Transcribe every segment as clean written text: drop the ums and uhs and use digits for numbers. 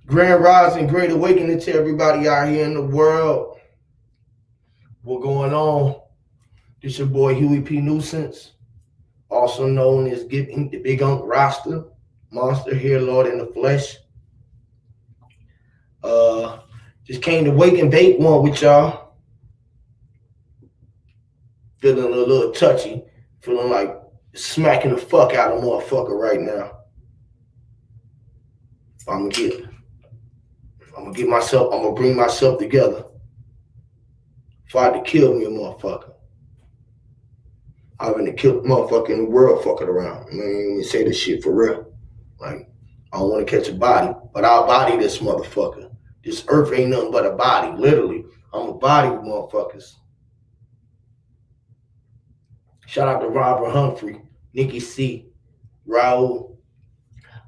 Grand Rising, Great Awakening to everybody out here in the world. What's going on? This your boy Huey P. Nuisance, also known as Giving the Big Unk Roster, Monster here, Lord in the Flesh. Uh, just came to wake and bake one with y'all. Feeling a little touchy, feeling like smacking the fuck out of a motherfucker right now. I'm gonna bring myself together. Tried to kill me a motherfucker. I've been the kill motherfucker in the world fucking around. I mean, you say this shit for real. Like, I don't want to catch a body, but I'll body this motherfucker. This earth ain't nothing but a body, literally. I'm a body with motherfuckers. Shout out to Robert Humphrey, Nikki C, Raul.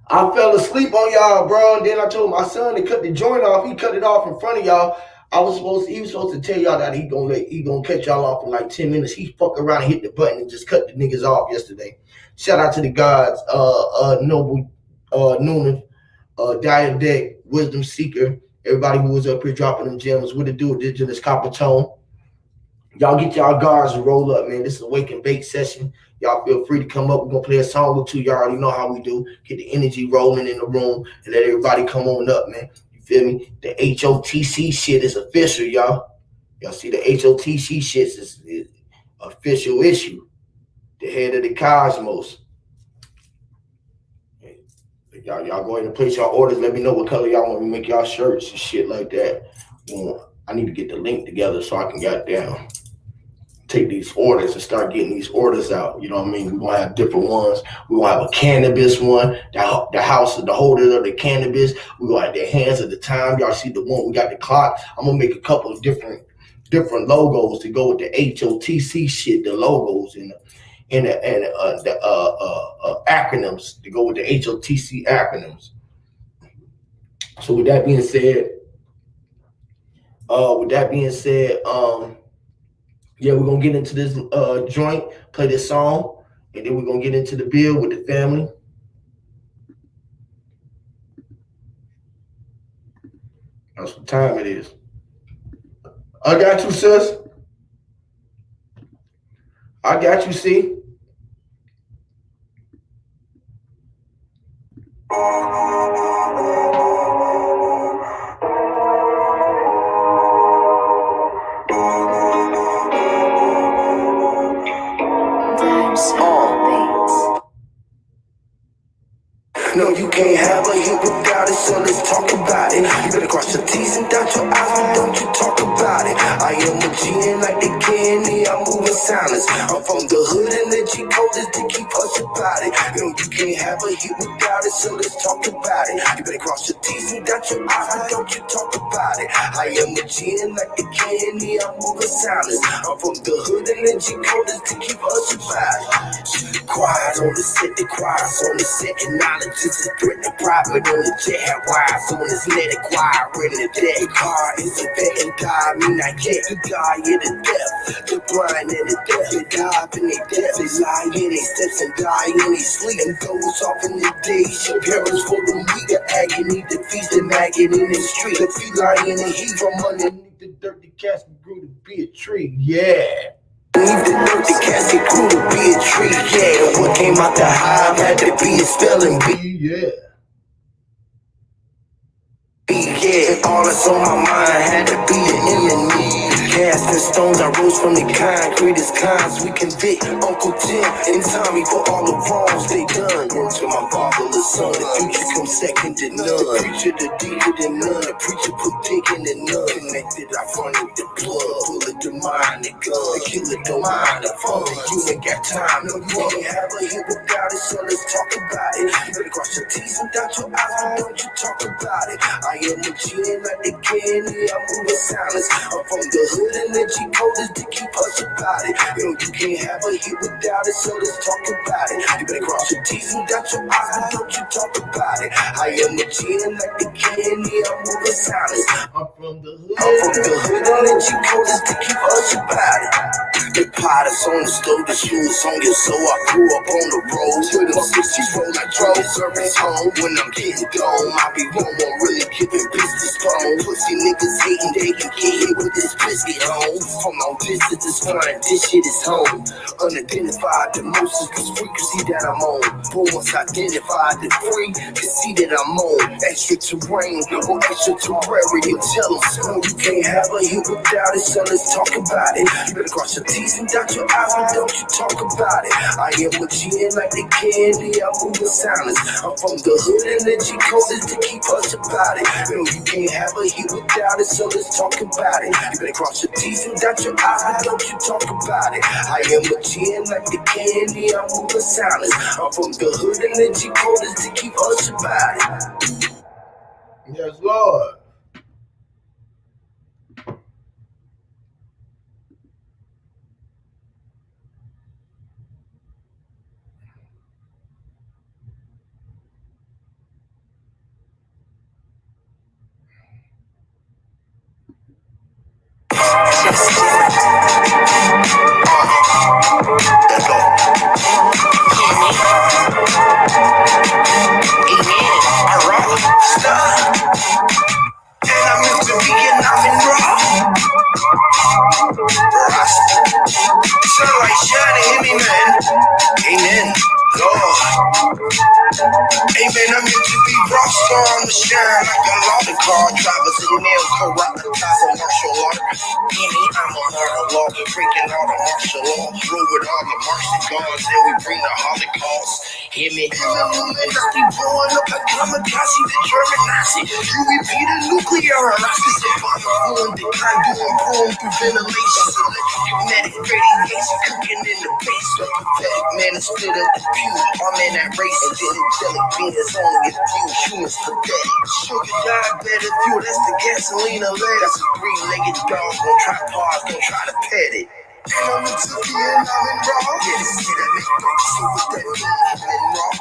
I fell asleep on y'all, bro, and then I told my son to cut the joint off. He cut it off in front of y'all. He was supposed to tell y'all that he gonna catch y'all off in like 10 minutes. He fucked around and hit the button and just cut the niggas off yesterday. Shout out to the gods, Noble, Noonan, Diadeck, Wisdom Seeker, everybody who was up here dropping them gems. What it do, Indigenous Copper Tone. Y'all get y'all guards and roll up, man. This is a wake and bake session. Y'all feel free to come up. We're going to play a song or two. Y'all already know how we do. Get the energy rolling in the room and let everybody come on up, man. You feel me? The HOTC shit is official, y'all. Y'all see the HOTC shit is official issue. The head of the cosmos. Y'all go ahead and place y'all orders. Let me know what color y'all want me to make y'all shirts and shit like that. I need to get the link together so I can get down. Take these orders and start getting these orders out. You know what I mean? We're going to have different ones. We're going to have a cannabis one, the house of the holder of the cannabis. We're going to have the hands of the time. Y'all see the one, we got the clock. I'm going to make a couple of different logos to go with the HOTC shit, the logos and the acronyms to go with the HOTC acronyms. So with that being said, yeah, we're gonna get into this joint, play this song, and then we're gonna get into the bill with the family. That's what time it is. I got you, sis. I got you, see. No, you can't have a hit without it, so let's talk about it. You better cross your T's and dot your I's, but don't you talk about it. I am a G and like the candy, I'm moving silence. I'm from the hood and the G code is to keep us about it. No, you can't have a hit without it, so let's talk about it. You better cross your T's and dot your I's, but don't you talk about it. I am a G and like the candy, I'm moving silence. I'm from the hood and the G code is to keep us about it. Quiet on the set, the quiet's on the set, and knowledge is a threat to private on the jet. Wise on his net, acquire in the dead. Car is a vet and die, me not yet. You die in the death, the blind in the death. They die in their death, they lie in their steps and die in their sleep. And goes off in the days, your parents for the meat, the agony, the feast, the maggot in the street. The feline in the heat from underneath the dirt, the casket grew to be a tree, yeah. Leave the dirt, the casket grew to be a tree, yeah. What came out the hive had to be a spelling bee, yeah. Yeah, all that's on my mind had to be an enemy. Casting stones, I rose from the concrete as cons we convict Uncle Tim and Tommy for all the wrongs they done. To my fatherless son, the future comes second to none. The preacher, the deacon, and none. The preacher put dick in the nun. Connected, I fronted the plug. Bullet to mine, the gun. The killer don't mind the fun. You ain't got time, no, you ain't have a hit without it, so let's talk about it. You better cross your T's and dot your I's, but don't you talk about it. I am a G and like the candy, I'm moving silence. I'm from the hood and the G code is to keep us about it. You know, you can't have a hit without it, so let's talk about it. You better cross your T's and dot your I's, but don't you talk about it. I am a G and like the candy, I'm moving silence. I'm from the hood and the G code is to keep us about it. The pot is on the stove, the shoes on you, so I grew up on the road. With them 60s roll like drove, service home. When I'm getting gone, I be wrong, I'm really giving business phone. Pussy niggas hating, they can get hit with this biscuit home. From long distance is fine, this shit is home. Unidentified, the most is this frequency that I'm on. But once identified, the free, can see that I'm on. Extra terrain, or extra temporary, you tell them, so you can't have a hit without it, so let's talk about it. You better cross your T's and dot your I's, but don't you talk about it. I am a G like the candy, I move in silence. I'm from the hood and the G code is to keep us about it. No, you can't have a hit without it, so let's talk about it. You better cross your T's and dot your I's, but don't you talk about it. I am a G like the candy, I move in silence. I'm from the hood and the G code is to keep us about it. Yes, Lord. Sunlight shining, hear me, man. Amen. Lord. Amen. I'm meant to be rock star on the shine like a lot of car drivers and nail karate martial art. I'm a martial law, breaking all the martial law. Roll with all the martial guards, and we bring the Holocaust. Hear me? I keep blowing up like kamikaze, the German Nazi. You repeat a nuclear harassment, if I'm a foreign decline, doing boom through ventilation. Electromagnetic radiation cooking in the basement. Pathetic man is split up the pew. I'm in that race, and then angelic beings only a few humans pathetic. Sugar diabetic fuel, that's the gasoline lead. That's a three-legged dog on tripods, don't try to pet it. And I'm into being, I'm in raw. Yeah, this shit that make no shit with that mean, I'm in raw.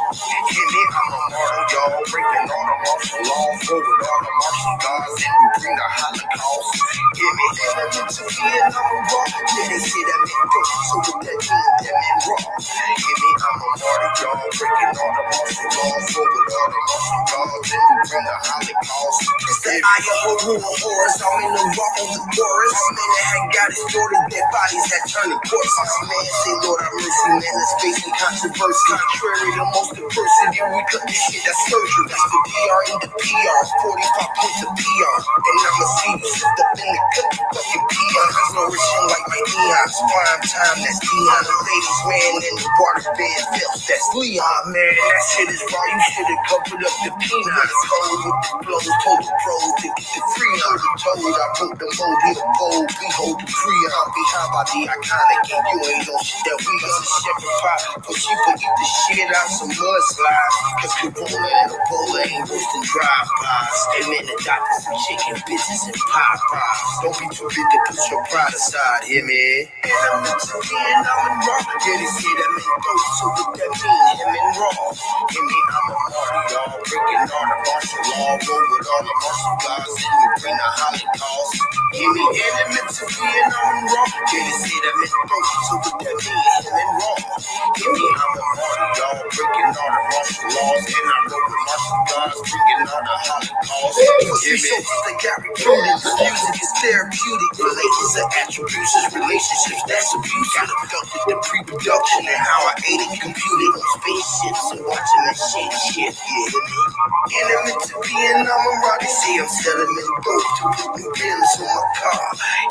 Hear me, I'm a martyr, y'all. Breaking all the martial law, forward all the martial gods, and we bring the Holocaust. Hear me, and I'm into being, I'm in raw. Yeah, they say that make no shit with that mean, them in raw. Hear me, I'm a martyr, y'all. Breaking all the martial law, forward all the martial gods, and we bring the Holocaust. It's the eye of a rule of horrors. I'm in the raw on the chorus. Man that had got his daughter, dead bodies that turning corpses. Man, say Lord have mercy, man, let's face the controversy. Contrary to most adversity, we cut this shit, that's surgery. That's the DR in the PR, 45 points of PR. And I'ma see you sit up in the cut, fucking PR. Flourishing like my neons, prime time, that's Dion. The ladies, man, in the waterbed filth, that's Leon. Man, that shit is raw, you should've covered up the peanuts. Cold with the blows, told the pros to get the free. Told I put the mold in the bowl, behold the pre-on. Behind by the iconic, and you ain't no shit that we got. Shepherd pie, but she could eat the shit out some mudslides. Cause Corona and Ebola ain't roasting drive-bys. Amen, the doctors some chicken bitches and Popeyes. Don't be too big to put your pride aside, hear me? And I'm into being, I'm in raw. Yeah, they say that man dope, so what that mean, him in raw. Hear me, I'm a martyr, y'all. Breaking all the martial law, roll with all the martial gods, and we bring the Holocaust. Hear me, and I'm into being, I'm in raw. Yeah, they say that man dope, so what that mean, him in raw. Hear me, I'm a martyr, y'all. Breaking all the martial laws, and I roll with martial gods, bringing all the Holocaust. Hear me? They got recruited. Music is therapeutic. Relations are attributions, relationships, that's abuse. Got abducted the pre-production and how I ate it, computed on spaceships and watching that shit shift. Yeah, and I'm into being, I'm a rock. They say I'm selling me dope to put new rims on my car.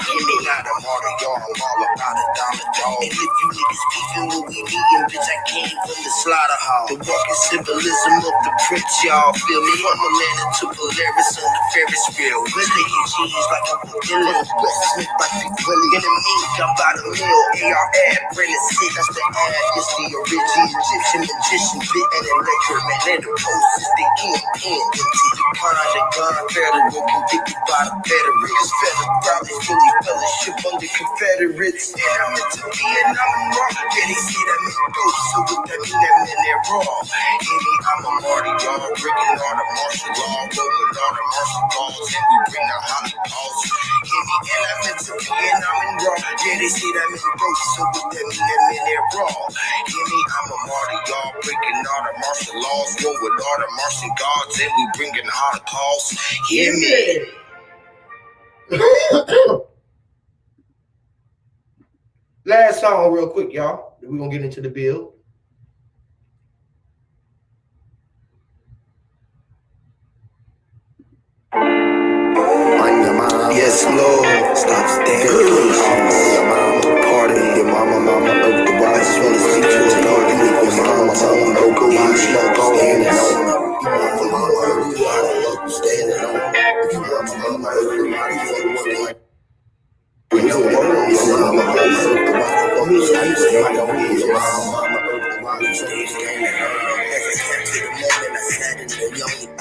Hear me, not a martyr, y'all. I'm all about a dollar, dog. And if you niggas beefing what we eating, bitch, I came from the slaughterhouse. The walking symbolism of the prince, y'all feel me? From Atlanta to Polaris on the Ferris wheel. Willie and cheese like I'm a villain. West Smith like Big Willie. In the mink, I'm by the mill. AR ad, Brennan Sit, that's the ad. It's the original Egyptian magician bit and electromagnetic pulses. The pen into the con, the gun federal convicted by the veterans. Federal probably fully fellowship under Confederates. And I'm into being, I'm in raw. Yeah, they say that man dope, so what that mean, that man they're raw. Hear me, I'm a martyr, y'all. Breaking all the martial law, rolling all the martial laws, and we bring the Holocaust. Hear me, and I'm into being, I'm in raw. Yeah, they see that many roaches, so with that mean that man they're raw. Hear me, I'm a martyr, y'all, breaking all the martial laws, war with all the Martian gods, and we bringing the Holocaust. Hear me. Last song real quick, y'all. We're going to get into the build. Yes, Lord. Stop standing. Your mama, pardon your mama, of the wild. I just want to speak to you, Lord. You leave your mama, no go out, no go in. Your mama, you standing on. Your mama, everybody, when your mama, your mama, the wild. Your mama,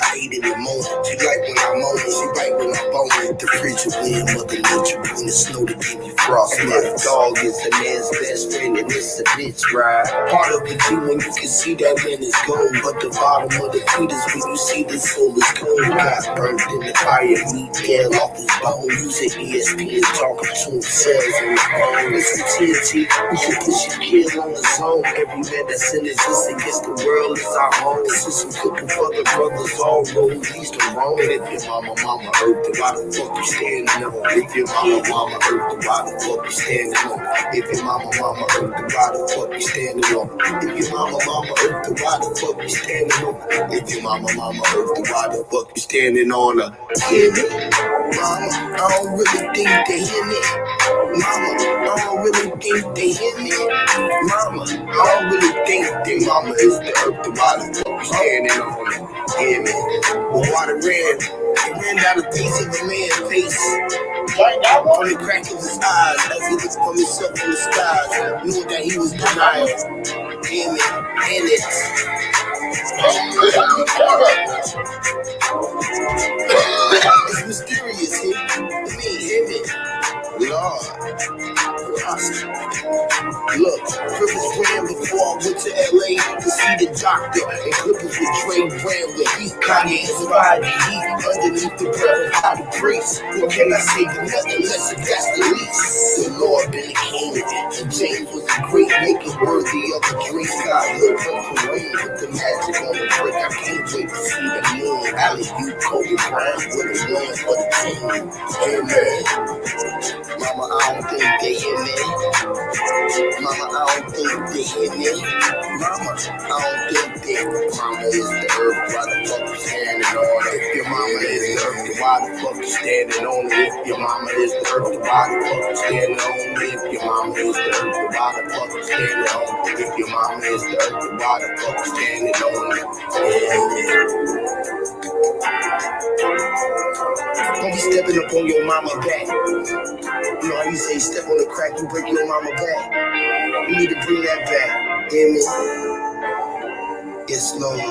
I ate in the moment. She like when I'm on it, she right when I'm on it. The fridge will win, Mother Nature when the snow to give you frost. And my dog is a man's best friend, and it's a bitch ride. Part of it too when you can see that man is gone, but the bottom of the feet is when you see the soul is cold. Got burned in the fire, meat tail off his bone. Using ESPN talking to himself on the phone. Listen TNT, we can push your kid on the zone. Every man that's in existence against the world is our home. This is some cooking for the brothers all road east and wrong. And if your mama earth, then why the fuck you standing on? If your mama earth, then why the fuck you standing on? If your mama earth, then why the fuck you standing on? If your mama earth, then why the fuck you standing on? If your mama earth, then why the fuck you standing on her? Hear me? Mama, I don't really think they hear me. Mama, I don't really think they hear me. Mama, I don't really think that mama is the earth, the why the fuck you standing on it. Hear me? But water ran down the face of a man's face. From the crack of his eyes, as he looked from himself in the skies, knew that he was denied. Hear me? And it's mysterious, hear me? Lord. Look, Clippers ran before I went to LA to see the doctor. And Clippers with Dre ran with Heat, Kanye inspired the heat underneath the breath of how to priest. What can I say? But nothing less if that's the least. The Lord been the king, and James was a great, making worthy of the dream. Sky looked up for rain with the magic on the brick. I can't wait to see the moon. Alley, you Kobe Bryant with a one for the team. Amen. Mama, I don't think they hear me. Mama, I don't think they hear me. Mama, I don't think they. Mama is the earth, why the fuck you standing on it? If your mama is the earth, why the fuck you standing on it? If your mama is the earth, why the fuck you standing on it? If your mama is the earth, why the fuck you standing on it? If your mama is the earth, why the fuck you standing on it? Don't be stepping up on your mama back. You know how you say step on the crack, you break your mama back. You need to bring that back. Hear me? Yes, Lord. I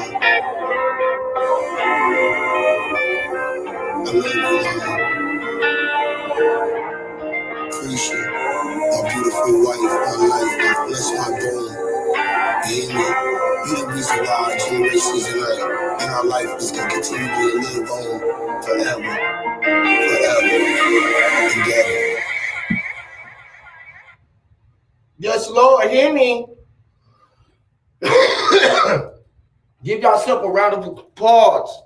love you, Mama. Appreciate my beautiful wife, my life, bless my bone. You hear me? You the reason why our generations and our life is going to continue to live on forever. Together. Yes, Lord, hear me. Give yourself a round of applause.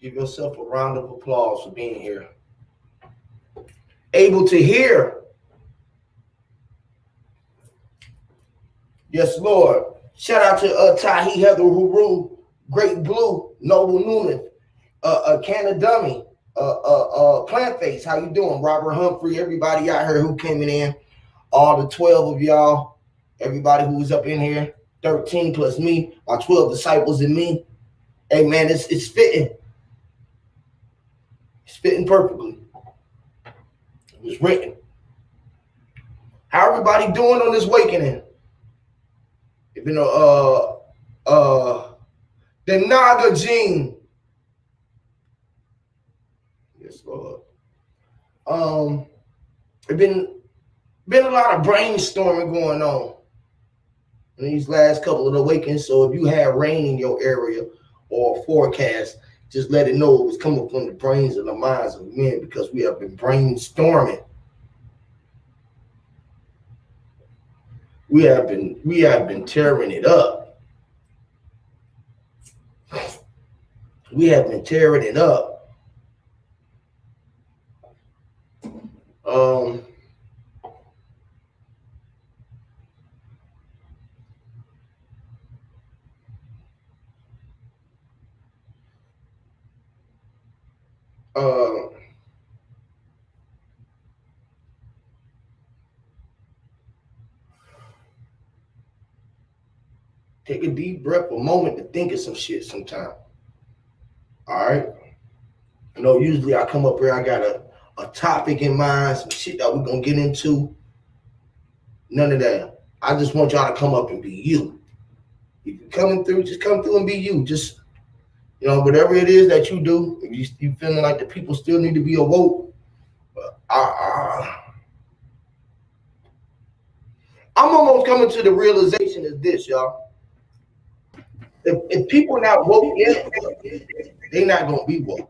Give yourself a round of applause for being here. Able to hear. Yes, Lord. Shout out to Tahi Heather Huru, Great Blue, Noble Newman, Canna Dummy, Plant Face. How you doing? Robert Humphrey, everybody out here who came in, all the 12 of y'all, everybody who was up in here, 13 plus me, my 12 disciples and me. Hey man, it's fitting. It's fitting perfectly. It was written. How everybody doing on this awakening? It's been the Naga Gene. Yes, Lord. It's been a lot of brainstorming going on. in these last couple of awakenings. So if you have rain in your area or forecast, just let it know it was coming from the brains and the minds of men, because we have been brainstorming. We have been tearing it up. We have been tearing it up. Take a deep breath, a moment to think of some shit sometime. All right. You know, usually I come up here, I got a topic in mind, some shit that we're gonna get into. None of that. I just want y'all to come up and be you. If you're coming through, just come through and be you. Just, you know, whatever it is that you do, if you feeling like the people still need to be awoke, I'm almost coming to the realization of this, y'all. If people not woke yet, they're not gonna be woke.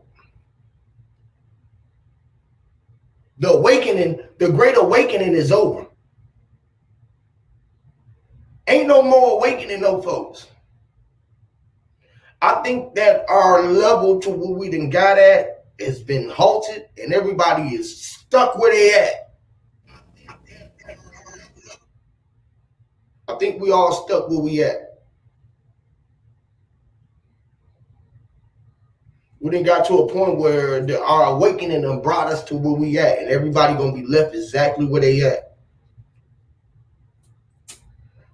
The awakening, the great awakening is over. Ain't no more awakening, no folks. I think that our level to where we done got at has been halted, and everybody is stuck where they at. I think we all stuck where we at. We done got to a point where our awakening done brought us to where we at, and everybody gonna be left exactly where they at.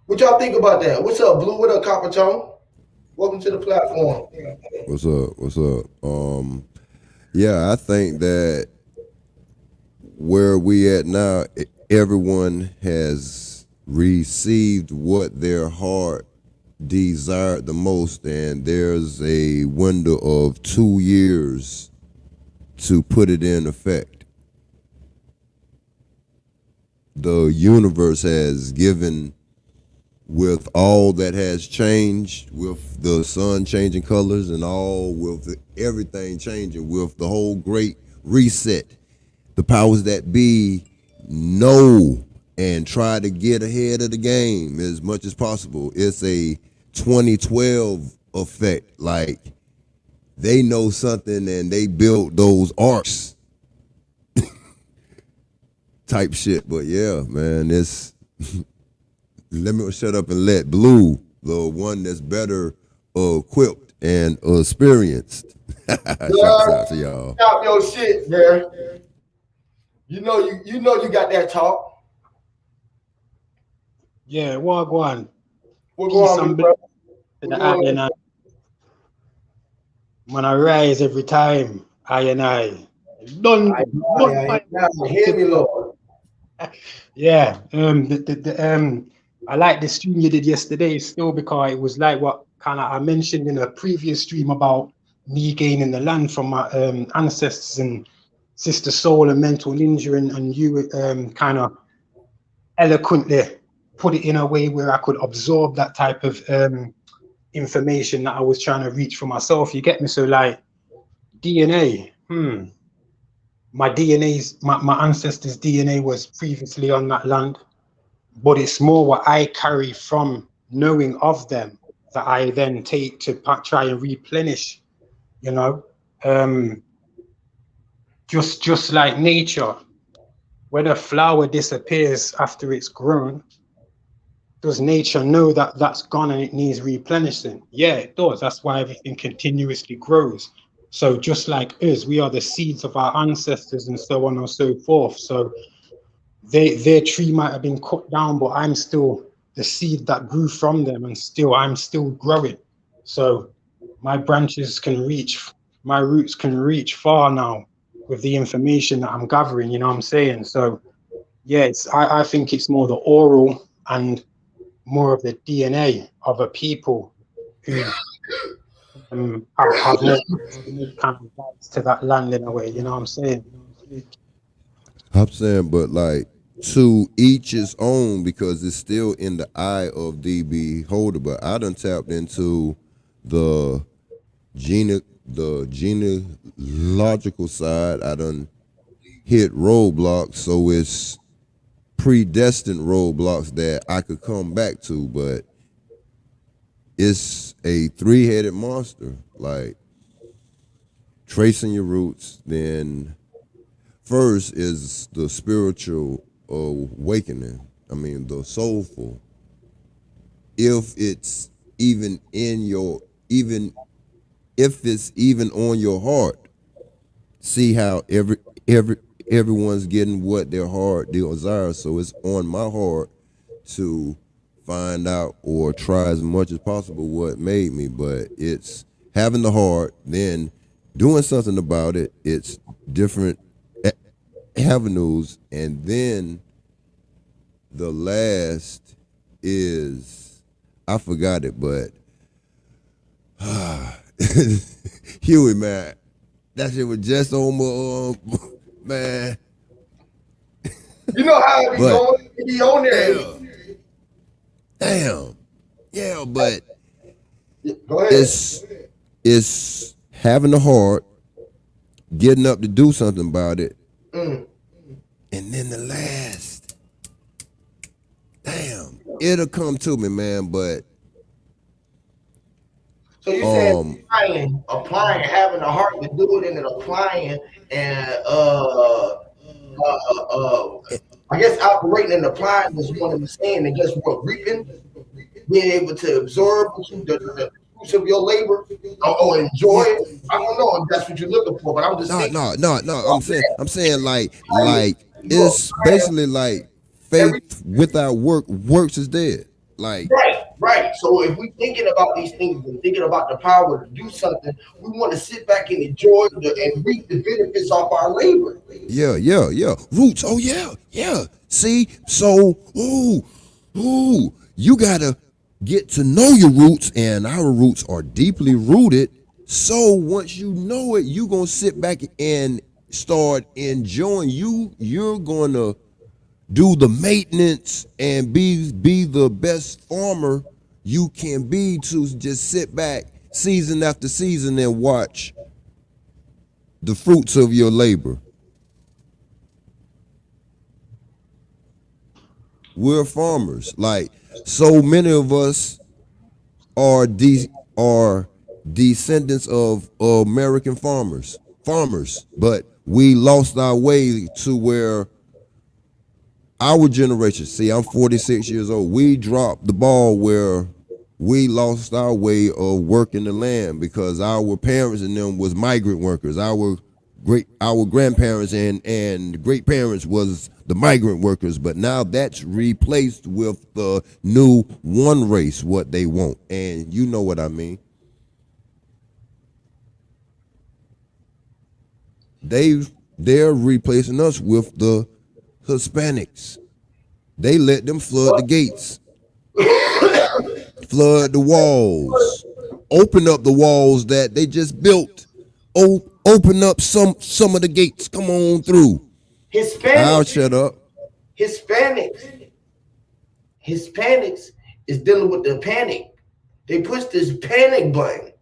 What y'all think about that? What's up, Blue? What up, Copper Tone? Welcome to the platform. What's up? What's up? Yeah, I think that where we at now, everyone has received what their heart desired the most, and there's a window of 2 years to put it in effect. The universe has given, with all that has changed, with the sun changing colors and all, with everything changing, with the whole great reset, the powers that be know and try to get ahead of the game as much as possible. It's a 2012 effect. Like, they know something and they built those arcs type shit. But yeah, man, it's let me shut up and let Blue, the one that's better equipped and experienced. Shouts out to y'all. Stop your shit, man. You know you got that talk. Yeah, Wagwan. What going on, bro? When I rise every time, I and I. Don't hear me, Lord. Yeah. I like the stream you did yesterday still, because it was like what kind of I mentioned in a previous stream about me gaining the land from my ancestors and Sister Soul and Mental Ninja, and you kind of eloquently put it in a way where I could absorb that type of information that I was trying to reach for myself. You get me? So like DNA, my DNA's, my ancestors' DNA was previously on that land, but it's more what I carry from knowing of them that I then take to try and replenish, you know. Just like nature, when a flower disappears after it's grown, does nature know that that's gone and it needs replenishing? Yeah, it does. That's why everything continuously grows. So just like us, we are the seeds of our ancestors and so on and so forth. So their tree might have been cut down, but I'm still the seed that grew from them, and I'm still growing. So my branches can reach, my roots can reach far now with the information that I'm gathering, you know what I'm saying? So yeah, I think it's more the oral and more of the DNA of a people who have more kind of rights to that land in a way, you know what I'm saying? I'm saying, but like, to each his own, because it's still in the eye of the beholder. But I done tapped into the genealogical side. I done hit roadblocks, so it's predestined roadblocks that I could come back to, but it's a three-headed monster. Like, tracing your roots, then first is the spiritual awakening. I mean, the soulful. If it's even if it's even on your heart, see how everyone's getting what their heart desires. So it's on my heart to find out or try as much as possible what made me. But it's having the heart, then doing something about it. It's different avenues, and then the last is, I forgot it, but Huey, man, that shit was just on my man. You know how it be But- going? It be on there. Damn. Yeah, but Go ahead. it's having the heart, getting up to do something about it, Mm. and then the last, damn, it'll come to me, man. But So you said applying, having the heart to do it, and then applying, and I guess operating and applying is one of the saying. And guess what? Reaping, being able to absorb the fruits of your labor, or enjoy it. I don't know if that's what you're looking for, but I'm just thinking. no. I'm saying like it's basically like faith without works is dead. Like, Right. So if we're thinking about these things and thinking about the power to do something, we want to sit back and enjoy and reap the benefits of our labor. yeah. Roots. Oh yeah. See, so you gotta get to know your roots, and our roots are deeply rooted. So once you know it, you're gonna sit back and start enjoying. You're gonna do the maintenance and be the best farmer you can be, to just sit back season after season and watch the fruits of your labor. We're farmers. Like, so many of us are descendants of American farmers, but we lost our way to where our generation, see, I'm 46 years old. We dropped the ball where we lost our way of working the land, because our parents and them was migrant workers. Our grandparents and great parents was the migrant workers, but now that's replaced with the new one race, what they want. And you know what I mean. They're replacing us with the Hispanics. They let them flood the gates, flood the walls, open up the walls that they just built. Open up some of the gates. Come on through. I'll shut up. Hispanics is dealing with the panic. They push this panic button.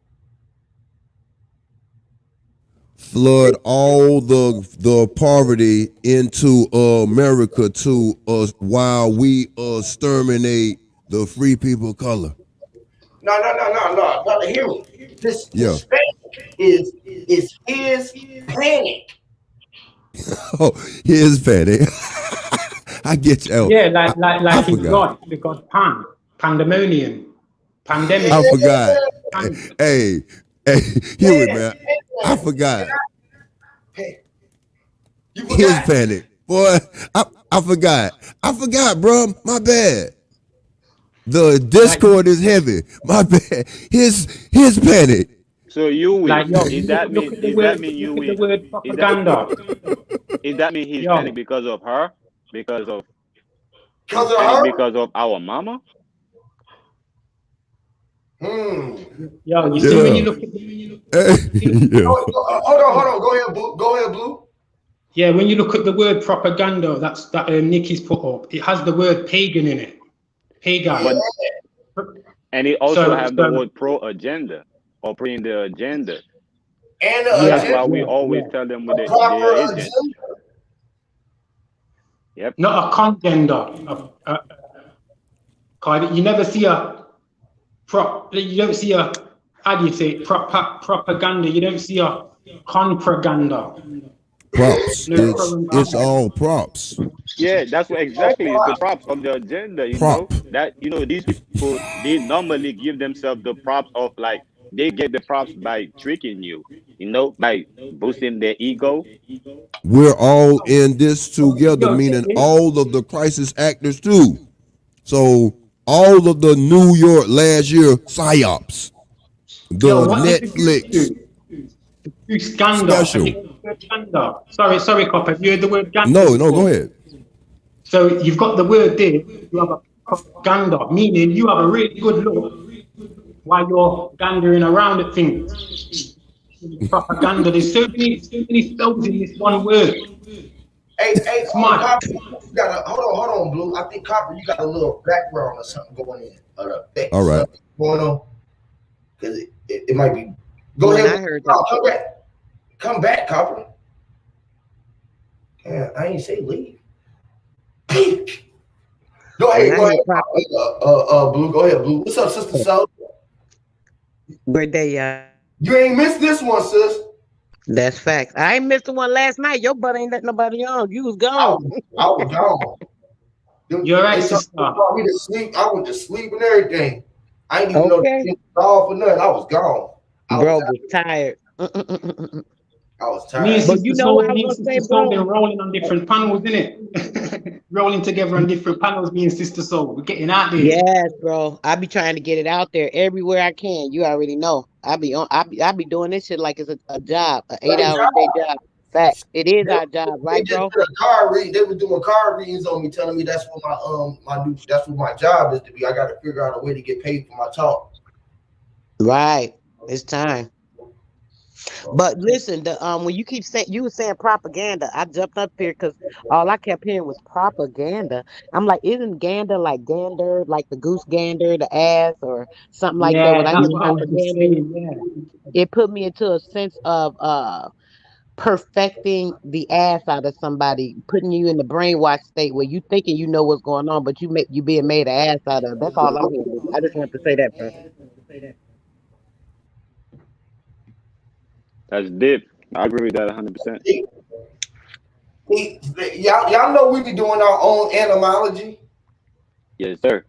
Flood all the poverty into America to us while we exterminate the free people of color. No. Hear me. This Hispanic is his panic. Oh, here's panic. I get you. Yeah, like his god, the god Pan, pandemonium, pandemic. I forgot. Hey, hear it, man. I forgot. You Here's forgot? panic. Boy, I forgot, bro. My bad. The Discord is heavy. My bad. His panic. So you win. Like, yo, Is that look mean? at the Is word, that mean you look at the win? word propaganda. Is that mean he's Yo. panic because of her? Because of Because of her? because of our mama? Hmm. Yo, you see when you look at Yeah. Hold on. Go ahead, Blue. Yeah, when you look at the word propaganda, that Nikki's put up, it has the word pagan in it. Pagan. But and it also So, have the word pro agenda or pre in the agenda. And yeah, That's why we yeah, always yeah. tell them a with proper their agent. agenda. Yep. Not a contender. You never see a you don't see a, how do you say it? Propaganda. You don't see a propaganda. Props. No, It's all props. Yeah, that's what exactly is the props of the agenda, Prop. That these people they normally give themselves the props of like they get the props by tricking you, by boosting their ego. We're all in this together, Yo, meaning all of the crisis actors too. So all of the New York last year psyops, the what did the Goose Netflix do? Goose gander. special. Gander. Sorry, Cop. Have you heard the word gander? No, go ahead. So you've got the word there. You have a propaganda, meaning you have a really good look while you're gandering around at things. Propaganda. There's so many spells in this one word. Hey, Smart. Copper, you got hold on, Blue. I think Copper, you got a little background or something going in. All right. Going on. Because it might be. Go When ahead. I heard that. Come back. Come back, Copper. Yeah, I ain't say leave. Go ahead, Blue. Go ahead, Blue. What's up, Sister Soul? Birthday, You ain't missed this one, sis. that's facts. I ain't missed the one last night. Your butt ain't let nobody on. You was gone. I was gone. You're right, They sister. told me to sleep. I went to sleep and everything. I ain't even know they off or nothing. I was gone. Bro was tired. I was Me and tired. But you Sister know what I Soul, was gonna say, Soul bro? been rolling on different panels, innit? Rolling together on different panels, me and Sister Soul. We're getting out there. Yes, bro. I be trying to get it out there everywhere I can. You already know. I be doing this shit like it's a job, an 8-hour a day job. Fact. It is our job, right, bro? They were doing card readings on me, telling me that's what that's what my job is to be. I got to figure out a way to get paid for my talk. Right. It's time. But listen, the when you keep saying you were saying propaganda, I jumped up here because all I kept hearing was propaganda. I'm like, isn't gander like gander, like the goose gander, the ass, or something like that? When Yeah, I that's hear what I was just propaganda, saying. Yeah. it put me into a sense of perfecting the ass out of somebody, putting you in the brainwash state where you thinking you know what's going on, but you being made an ass out of. That's all I'm hearing. I just want to say that, bro. That's deep. I agree with that 100%. Y'all know we be doing our own etymology. Yes, sir.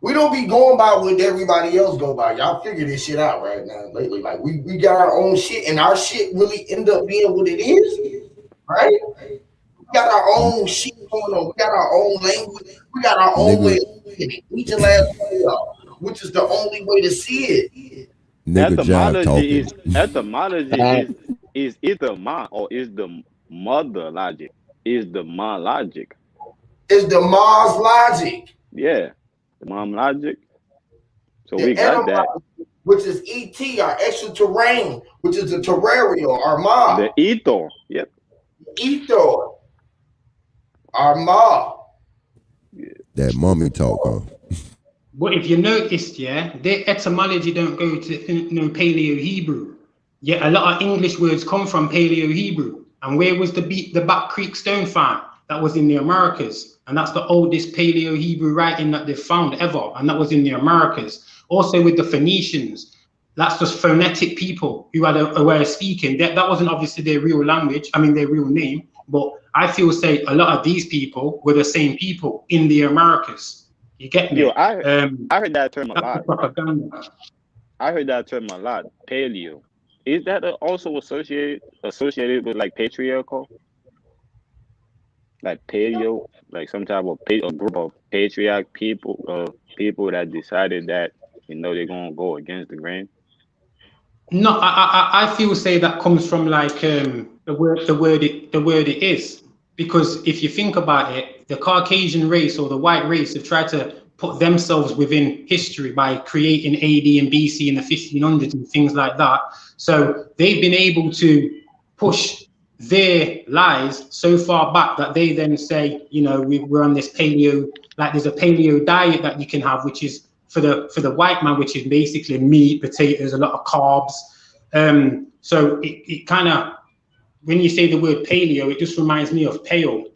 We don't be going by what everybody else go by. Y'all figure this shit out right now lately. Like we got our own shit, and our shit really end up being what it is, right? We got our own shit going on. We got our own language. We got our own way of seeing it. Each and last one of y'all, which is the only way to see it. Nigga jive talking. Etymology is either ma or is the mother logic. Is the ma logic. It's the Mars logic. Yeah. The mom logic. So The we got that. Which is ET, our extraterranean, which is the terrarial, our ma. The ether. Yep. Ether. Our ma. That mommy talk, huh? But if you noticed, yeah, their etymology don't go to Paleo-Hebrew. Yeah, a lot of English words come from Paleo-Hebrew. And where was the Back Creek Stone found? That was in the Americas. And that's the oldest Paleo-Hebrew writing that they've found ever. And that was in the Americas. Also with the Phoenicians, that's just phonetic people who had a way of speaking. That wasn't obviously their real language, their real name. But I feel a lot of these people were the same people in the Americas. You get me? Yo, I heard that term a lot. Propaganda. I heard that term a lot. Paleo. Is that also associated with like patriarchal? Like paleo, like some type of a group of patriarch people, people that decided that they're gonna go against the grain. No, I feel that comes from like the word it is, because if you think about it, the Caucasian race or the white race have tried to put themselves within history by creating AD and BC in the 1500s and things like that. So they've been able to push their lies so far back that they then say, you know, we're on this paleo, like there's a paleo diet that you can have, which is for the white man, which is basically meat, potatoes, a lot of carbs. So it kind of, when you say the word paleo, it just reminds me of pale,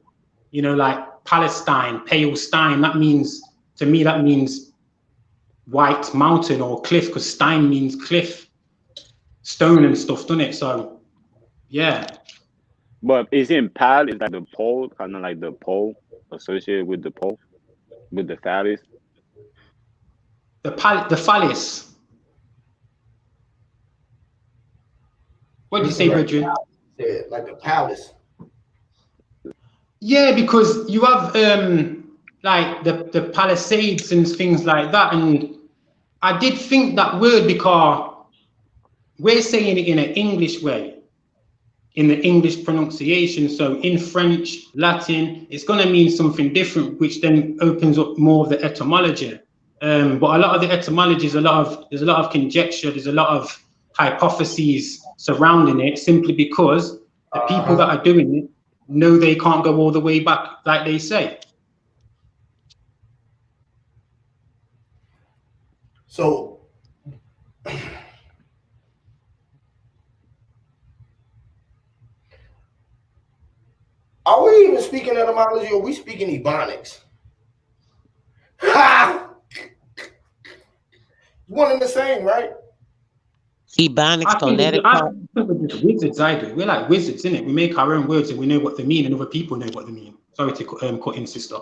you know, like Palestine, Palestine. That means, to me, that means white mountain or cliff, because Stein means cliff, stone and stuff, doesn't it? So, yeah. But isn't pal is like the pole, kind of like the pole associated with the pole, with the phallus? The phallus. What did you say, Bridget? Yeah, like a palace. Yeah, because you have like the Palisades and things like that, and I did think that word because we're saying it in an English way, in the English pronunciation. So in French, Latin, it's going to mean something different, which then opens up more of the etymology. But a lot of the etymology is there's a lot of conjecture, there's a lot of hypotheses surrounding it, simply because the people that are doing it know they can't go all the way back, like they say. So are we even speaking etymology, or are we speaking Ebonics? Ha! One and the same, right? Ebonics, phonetic. I think we're just wizards, I do. We're like wizards, innit? We make our own words and we know what they mean, and other people know what they mean. Sorry to cut in, sister.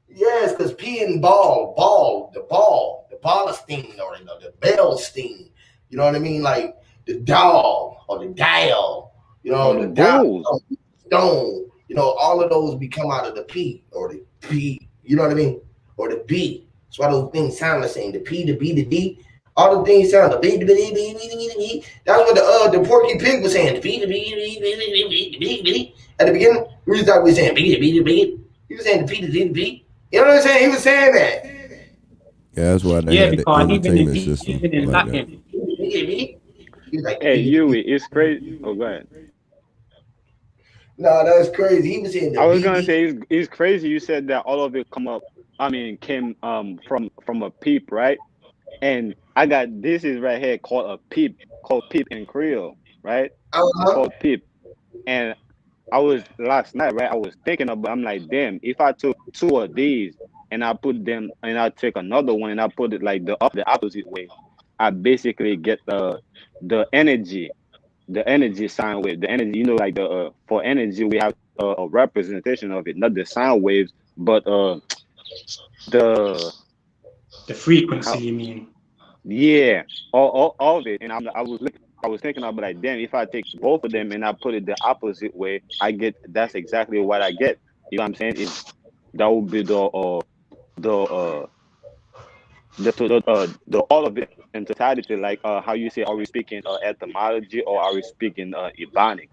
Yes, because P and ball, the Ballstein, or the Bellstein. You know what I mean? Like the dog or the dial. You know, the dial, stone. You know, all of those become out of the P or the P. You know what I mean? Or the B. That's why those things sound the same. The P, the B, the D. All the things sound the B, the B, the B, the B, the B. That's what the Porky Pig was saying. The B, the B, the B, the B, the B. At the beginning, we just thought we were saying B, the B, the B. He was saying the P, the D, the B. You know what I'm saying? He was saying that. Yeah, that's why they had the entertainment system like that. Hey, Yui, it's crazy. Oh, go ahead. No, that's crazy. He was saying. I was gonna say it's crazy. You said that all of it came from a peep, right? And I got this is right here called a peep, called peep in Creole, right? Called peep. And I was last night, right? I was thinking about. I'm like, damn, if I took two of these and I put them, and I take another one and I put it like the opposite way, I basically get the energy sound wave. The energy, you know, like the for energy we have a representation of it, not the sound waves, but the frequency. You mean? Yeah, all of it. And I was thinking about like, damn, if I take both of them and I put it the opposite way, that's exactly what I get. You know what I'm saying? That would be the all of it in totality. Like how you say, are we speaking etymology or are we speaking Ebonics?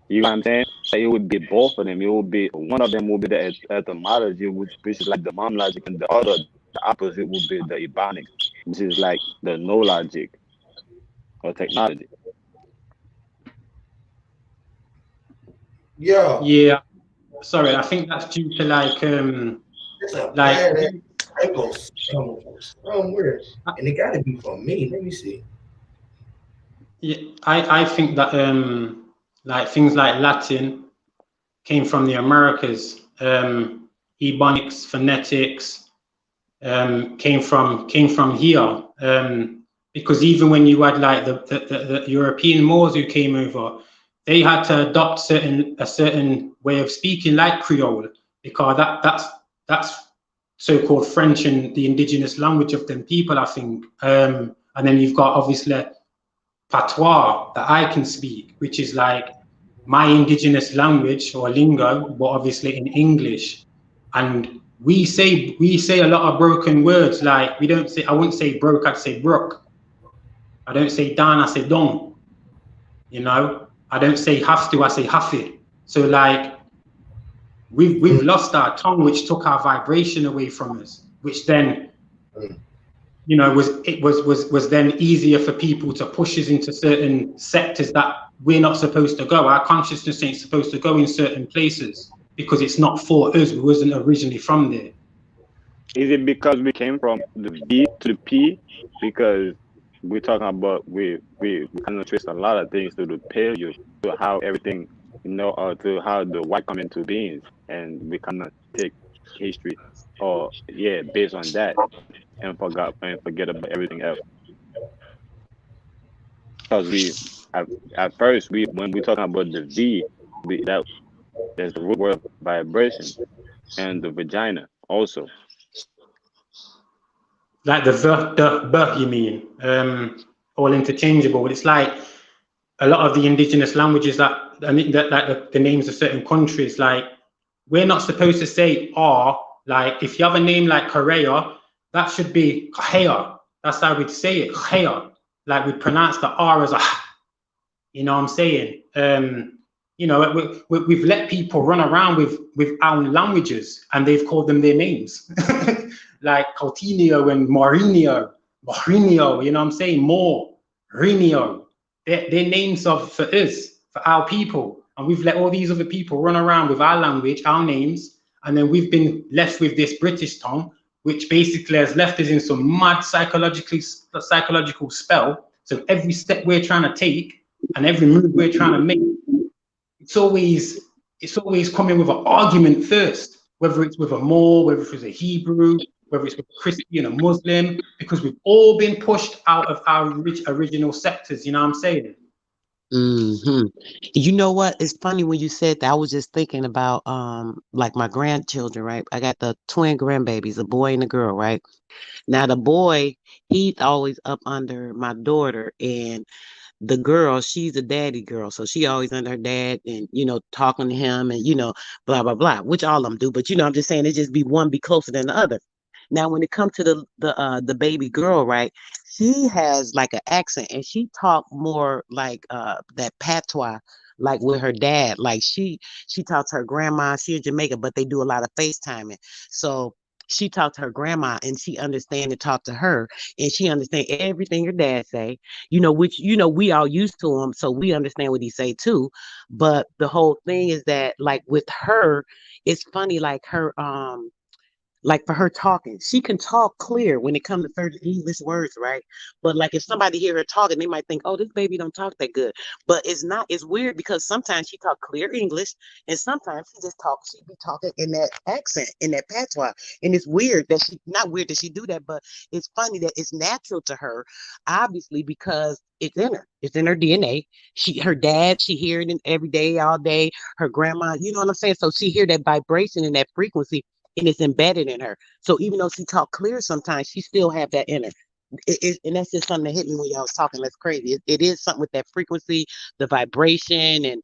You know what I'm saying? So it would be both of them. It would be one of them will be the etymology, which is like the mom logic, and the opposite would be the Ebonics, which is like the no logic or technology. Yeah. Sorry, I think that's due to like Echoes somewhere, and it got to be from me. Let me see. Yeah, I think that like things like Latin came from the Americas. Ebonics, phonetics came from here. Because even when you had like the European Moors who came over, they had to adopt a certain way of speaking, like Creole, because that's so-called French and the indigenous language of them people, I think. And then you've got obviously patois that I can speak, which is like my indigenous language or lingo, but obviously in English. And we say a lot of broken words. Like we don't say, I wouldn't say broke, I'd say brook. I don't say dan, I say don. You know, I don't say have to, I say hafi. So like we've lost our tongue, which took our vibration away from us, which then you know, was then easier for people to push us into certain sectors that we're not supposed to go. Our consciousness ain't supposed to go in certain places because it's not for us. We wasn't originally from there. Is it because we came from the B to the P? Because we're talking about we kind of trace a lot of things to the period, to how everything, to how the white come into being, and we kind of take history, or based on that, and forget about everything else. Because at first when we talking about the V, there's the root word vibration and the vagina also. Like the you mean, all interchangeable. It's like a lot of the indigenous languages that like the names of certain countries, like we're not supposed to say R. Like if you have a name like Korea, that should be Korea. That's how we'd say it, Korea. Like we pronounce the R as a, you know what I'm saying? You know, we've let people run around with our languages and they've called them their names. Like Coutinho and Mourinho, you know what I'm saying? Mourinho. They're names for us, for our people. And we've let all these other people run around with our language, our names, and then we've been left with this British tongue, which basically has left us in some mad psychological spell. So every step we're trying to take and every move we're trying to make, it's always coming with an argument first, whether it's with a Moor, whether it's a Hebrew, whether it's with a Christian, a Muslim, because we've all been pushed out of our original sectors, you know what I'm saying? You know what? It's funny when you said that. I was just thinking about like my grandchildren, right? I got the twin grandbabies, a boy and a girl, right? Now the boy, he's always up under my daughter, and the girl, she's a daddy girl, so she always under her dad and talking to him and blah blah blah, which all of them do. But I'm just saying it just be one be closer than the other. Now when it comes to the baby girl, right? She has like an accent and she talk more like that patois, like with her dad. Like she talks to her grandma. She in Jamaica, but they do a lot of FaceTiming. So she talked to her grandma and she understand and talk to her and she understand everything her dad say, which we all used to him, so we understand what he say too. But the whole thing is that like with her, it's funny, like for her talking, she can talk clear when it comes to certain English words, right? But like if somebody hear her talking, they might think, oh, this baby don't talk that good. But it's not. It's weird because sometimes she talk clear English and sometimes she be talking in that accent, in that patois. And it's weird that not weird that she do that, but it's funny that it's natural to her, obviously, because it's in her. It's in her DNA. Her dad, she hear it every day, all day. Her grandma, you know what I'm saying? So she hear that vibration and that frequency, and it's embedded in her. So even though she talk clear sometimes, she still have that in her. And that's just something that hit me when y'all was talking. That's crazy. It is something with that frequency, the vibration, and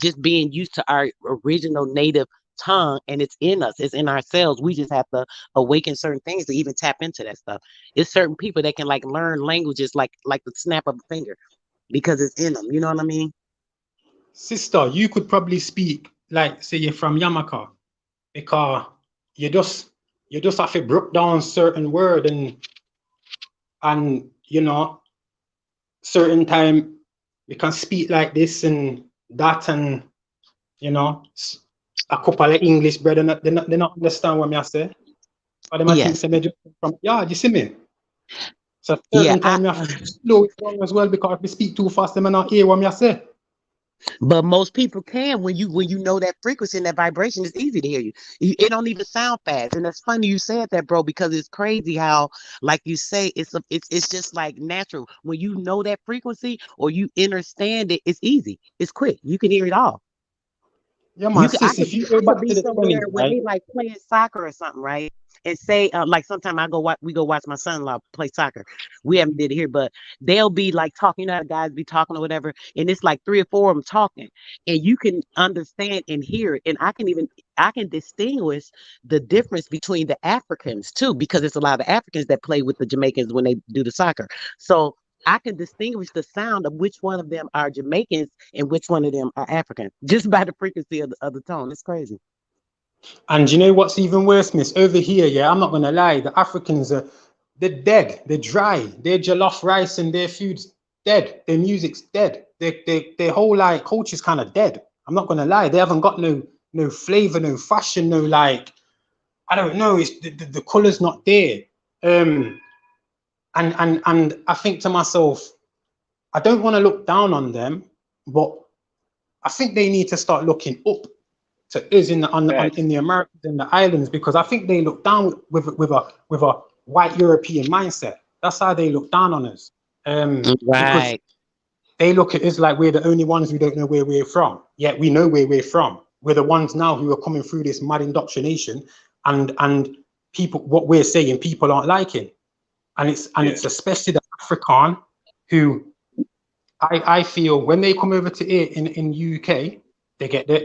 just being used to our original native tongue, and it's in us. It's in ourselves. We just have to awaken certain things to even tap into that stuff. It's certain people that can like learn languages like the snap of a finger because it's in them. You know what I mean? Sister, you could probably speak like say you're from Yamaka, because you just have to break down certain word and certain time you can speak like this and that, and a couple of English brother they not understand what I say. But they might think say me from you see me. So certain time you have to slow it down as well, because if you speak too fast, they might not hear what I say. But most people can when you know that frequency and that vibration. It's easy to hear you. It don't even sound fast, and that's funny you said that, bro, because it's crazy how, like you say, it's just like natural when you know that frequency or you understand it. It's easy. It's quick. You can hear it all. Yeah, man. If you go back to the 20s, when they like playing soccer or something, right? And say like sometimes we go watch my son-in-law play soccer. We haven't did it here, but they'll be like talking, how guys be talking or whatever, and it's like 3 or 4 of them talking, and you can understand and hear it. And I can distinguish the difference between the Africans too, because it's a lot of Africans that play with the Jamaicans when they do the soccer. So I can distinguish the sound of which one of them are Jamaicans and which one of them are African just by the frequency of the tone. It's crazy. And you know what's even worse, miss? Over here, yeah, I'm not gonna lie, the Africans they're dead. They're dry. Their jollof rice and their food's dead. Their music's dead. Their whole like culture's kind of dead. I'm not gonna lie. They haven't got no flavor, no fashion, no like. I don't know. It's the color's not there. And I think to myself, I don't want to look down on them, but I think they need to start looking up to us in the Americas and the islands, because I think they look down with a white European mindset. That's how they look down on us. Right. They look at us like we're the only ones who don't know where we're from. Yet we know where we're from. We're the ones now who are coming through this mad indoctrination, and people, what we're saying, people aren't liking. And it's especially the African who I feel when they come over to here in UK, they get the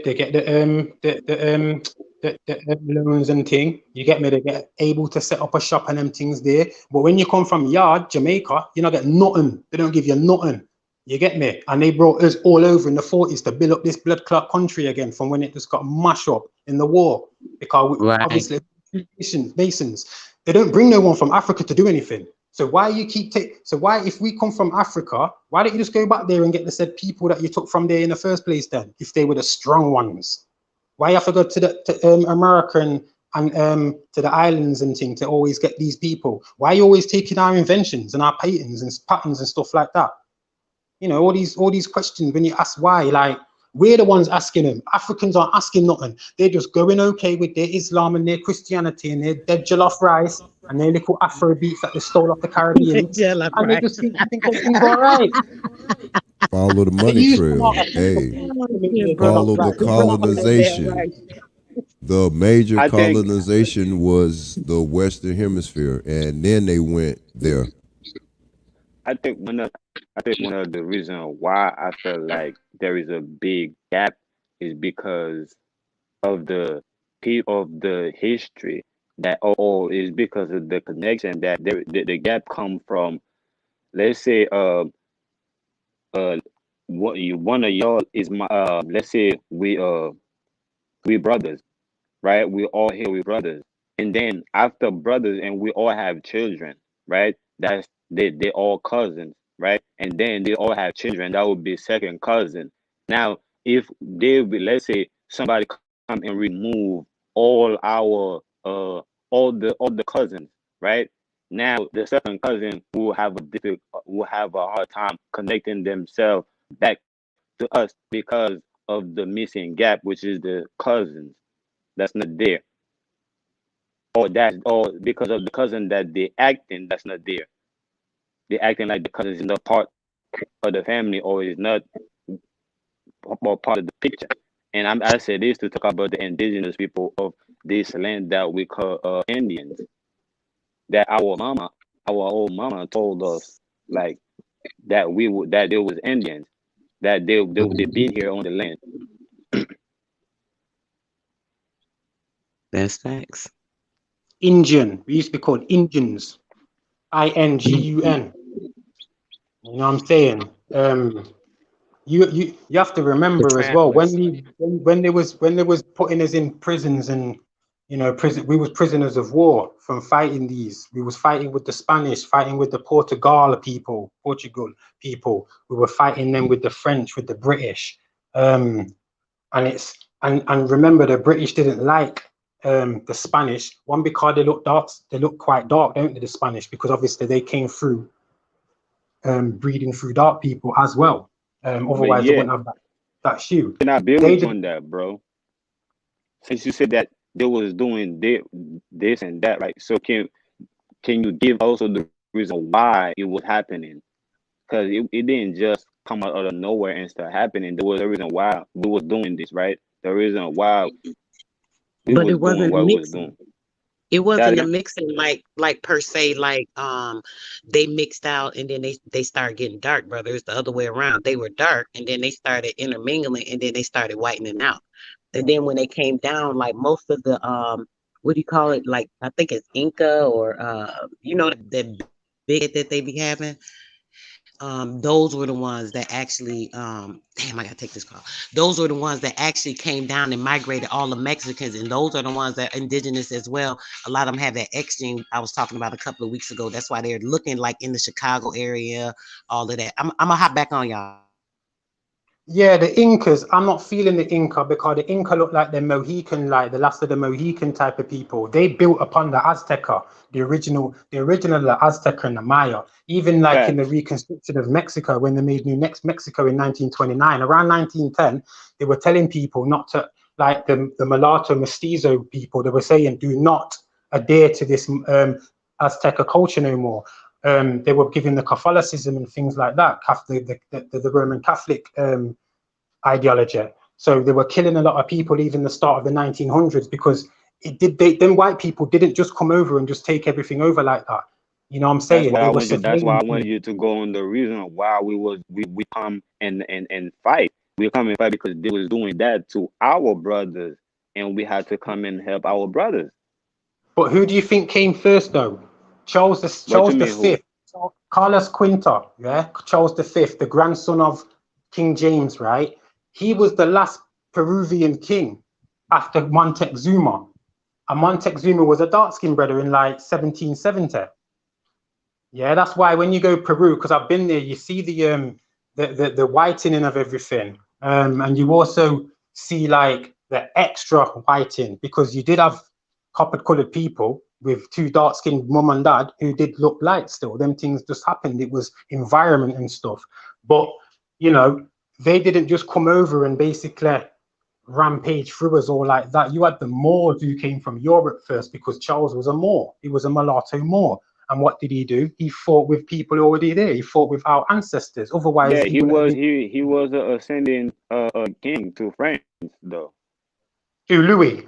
loans and thing. You get me? They get able to set up a shop and them things there. But when you come from Yard, Jamaica, you not get nothing. They don't give you nothing. You get me? And they brought us all over in the 40s to build up this blood clot country again from when it just got mashed up in the war. Because obviously Masons, they don't bring no one from Africa to do anything. So why you keep so why, if we come from Africa, why don't you just go back there and get the said people that you took from there in the first place then, if they were the strong ones? Why you have to go to America and to the islands and things to always get these people? Why are you always taking our inventions and our patents and patterns and stuff like that? You know, all these questions when you ask why, like, we're the ones asking them. Africans aren't asking nothing. They're just going okay with their Islam and their Christianity and their dead jollof rice and their little Afro beats that they stole off the Caribbean. And they just think everything's all right. Follow the money trail. Hey, follow the colonization. The major colonization was the Western Hemisphere, and then they went there. I think one of the reasons why I feel like there is a big gap is because of the history that is because of the connection that the gap come from. Let's say one of y'all is my let's say we brothers, right? We all here, we brothers, and then after brothers and we all have children, right? That's they all cousins, right? And then they all have children. That would be second cousin. Now, if they be, let's say somebody come and remove all our all the cousins, right? Now the second cousin will have a hard time connecting themselves back to us because of the missing gap, which is the cousins that's not there, or because of the cousin that they acting that's not there. They acting like the cousin is not part of the family or is not part of the picture. And I say this to talk about the indigenous people of this land that we call Indians. That our old mama told us like that that there was Indians, that they been here on the land. That's facts. Indian. We used to be called Indians. INGUN. You know what I'm saying? You have to remember as well when they was putting us in prisons and we was prisoners of war from fighting these. We was fighting with the Spanish, fighting with the Portugal people. We were fighting them with the French, with the British. And remember the British didn't like the Spanish, one because they look dark, they look quite dark, don't they, the Spanish, because obviously they came through breeding through dark people as well. Otherwise they wouldn't have that hue. Can I build on that, bro? Since you said that they was doing this and that, right? So can you give also the reason why it was happening? Because it didn't just come out of nowhere and start happening. There was a reason why we was doing this, right? The reason why but it wasn't mixing. It wasn't a mixing like per se, like they mixed out and then they started getting dark, brother. It's the other way around. They were dark and then they started intermingling and then they started whitening out. And then when they came down, like most of the what do you call it? Like I think it's Inca or the big that they be having. those were the ones that actually, damn, I gotta take this call. Those were the ones that actually came down and migrated all the Mexicans, and those are the ones that are indigenous as well. A lot of them have that X gene I was talking about a couple of weeks ago. That's why they're looking like in the Chicago area, all of that. I'm gonna hop back on y'all. Yeah, the Incas, I'm not feeling the Inca because the Inca look like the Mohican, like the last of the Mohican type of people. They built upon the Azteca, the original the Azteca and the Maya. Even like in the Facts. reconstruction of Mexico, when they made New Mexico in 1929, around 1910, they were telling people not to, like the mulatto mestizo people, they were saying, do not adhere to this Azteca culture no more. They were giving the Catholicism and things like that, the Roman Catholic ideology. So they were killing a lot of people even the start of the 1900s because them white people didn't just come over and just take everything over like that. You know what I'm That's saying? what They I were wanted you. That's why I surveilling. wanted you to go on the reason why we come and fight. We come and fight because they was doing that to our brothers, and we had to come and help our brothers. But who do you think came first though? What you Charles the mean who? Fifth, Carlos Quinta, yeah, Charles the Fifth, the grandson of King James, right? He was the last Peruvian king after Montezuma. And Montezuma was a dark-skinned brother in like 1770. Yeah, that's why when you go Peru, because I've been there, you see the whitening of everything, and you also see like the extra whiting because you did have copper-colored people with two dark-skinned mum and dad who did look light still. Them things just happened. It was environment and stuff, but you know they didn't just come over and basically rampage through us all like that. You had the Moors who came from Europe first because Charles was a Moor. He was a mulatto Moor. And what did he do? He fought with people already there. He fought with our ancestors. Otherwise, Yeah, he wouldn't have been. he was a ascending king to France though. Who, Louis?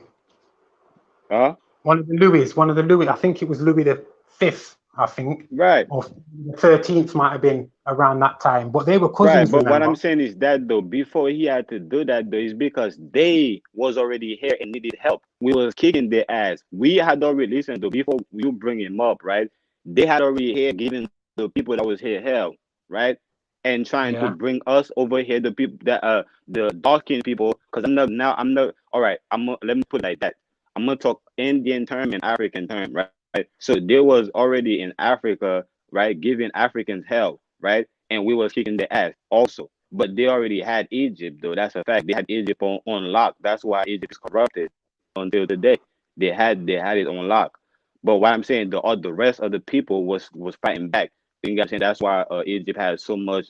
Huh? One of the Louis. I think it was Louis the Fifth. I think, Right. or the 13th might have been around that time. But they were Right, cousins. but what I'm Remember? saying is that though, before he had to do that though, is because they was already here and needed help. We was kicking their ass. We had already listened to before you bring him up, right? They had already here giving the people that was here hell, right? And trying to Yeah. bring us over here, the people that the dark-skinned people, because I'm not all right. Let me put it like that. I'm gonna talk Indian term and African term, right? So there was already in Africa, right, giving Africans hell, right? And we was kicking their ass also. But they already had Egypt, though. That's a fact. They had Egypt on lock. That's why Egypt is corrupted until today. They had it on lock. But what I'm saying, the rest of the people was fighting back. You know what I'm saying? That's why Egypt had so much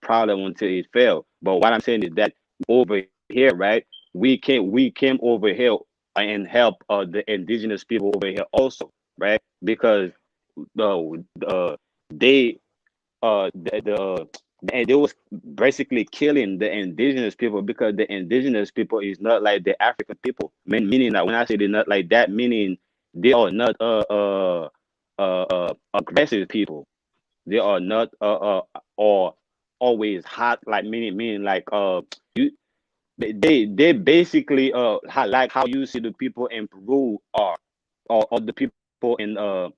problem until it fell. But what I'm saying is that over here, right? We came over here and help the indigenous people over here also, right? Because they and they was basically killing the indigenous people because the indigenous people is not like the African people. Meaning that when I say they're not like that, meaning they are not aggressive people. They are not or always hot like meaning like you they basically like how you see the people in Peru are or the people in uh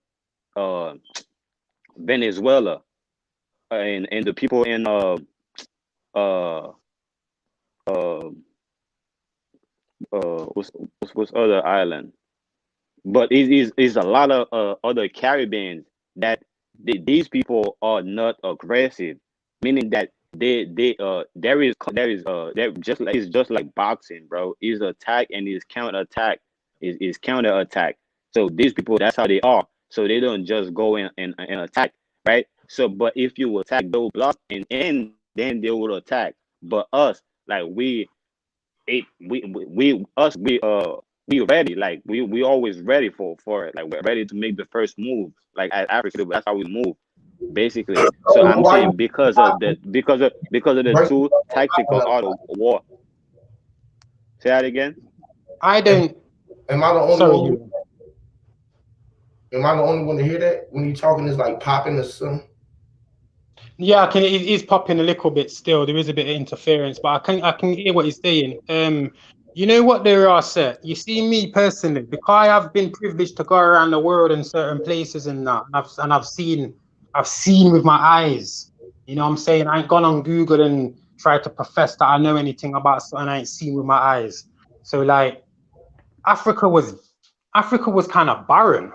Venezuela and the people in uh uh what's other island, but it is a lot of other Caribbeans that these people are not aggressive, meaning that there just like it's just like boxing, bro. Is attack and is counter attack, is counter attack. So these people, that's how they are. So they don't just go and attack, right? So but if you attack, they'll block and then they will attack. But us, like it we us we ready, like we always ready for it, like we're ready to make the first move, like as Africa, that's how we move basically. So I'm Why saying because of the break? two tactical art of war. Say that again. I Am, don't. am I the only Sorry, one? you. Am I the only one to hear that when you talking is like popping or something? Yeah, I can. It is popping a little bit still. There is a bit of interference, but I can hear what he's saying. You know what there are, sir. You see me personally, because I have been privileged to go around the world in certain places and that, and I've I've seen with my eyes. You know what I'm saying? I ain't gone on Google and tried to profess that I know anything about something I ain't seen with my eyes. So like Africa was kind of barren.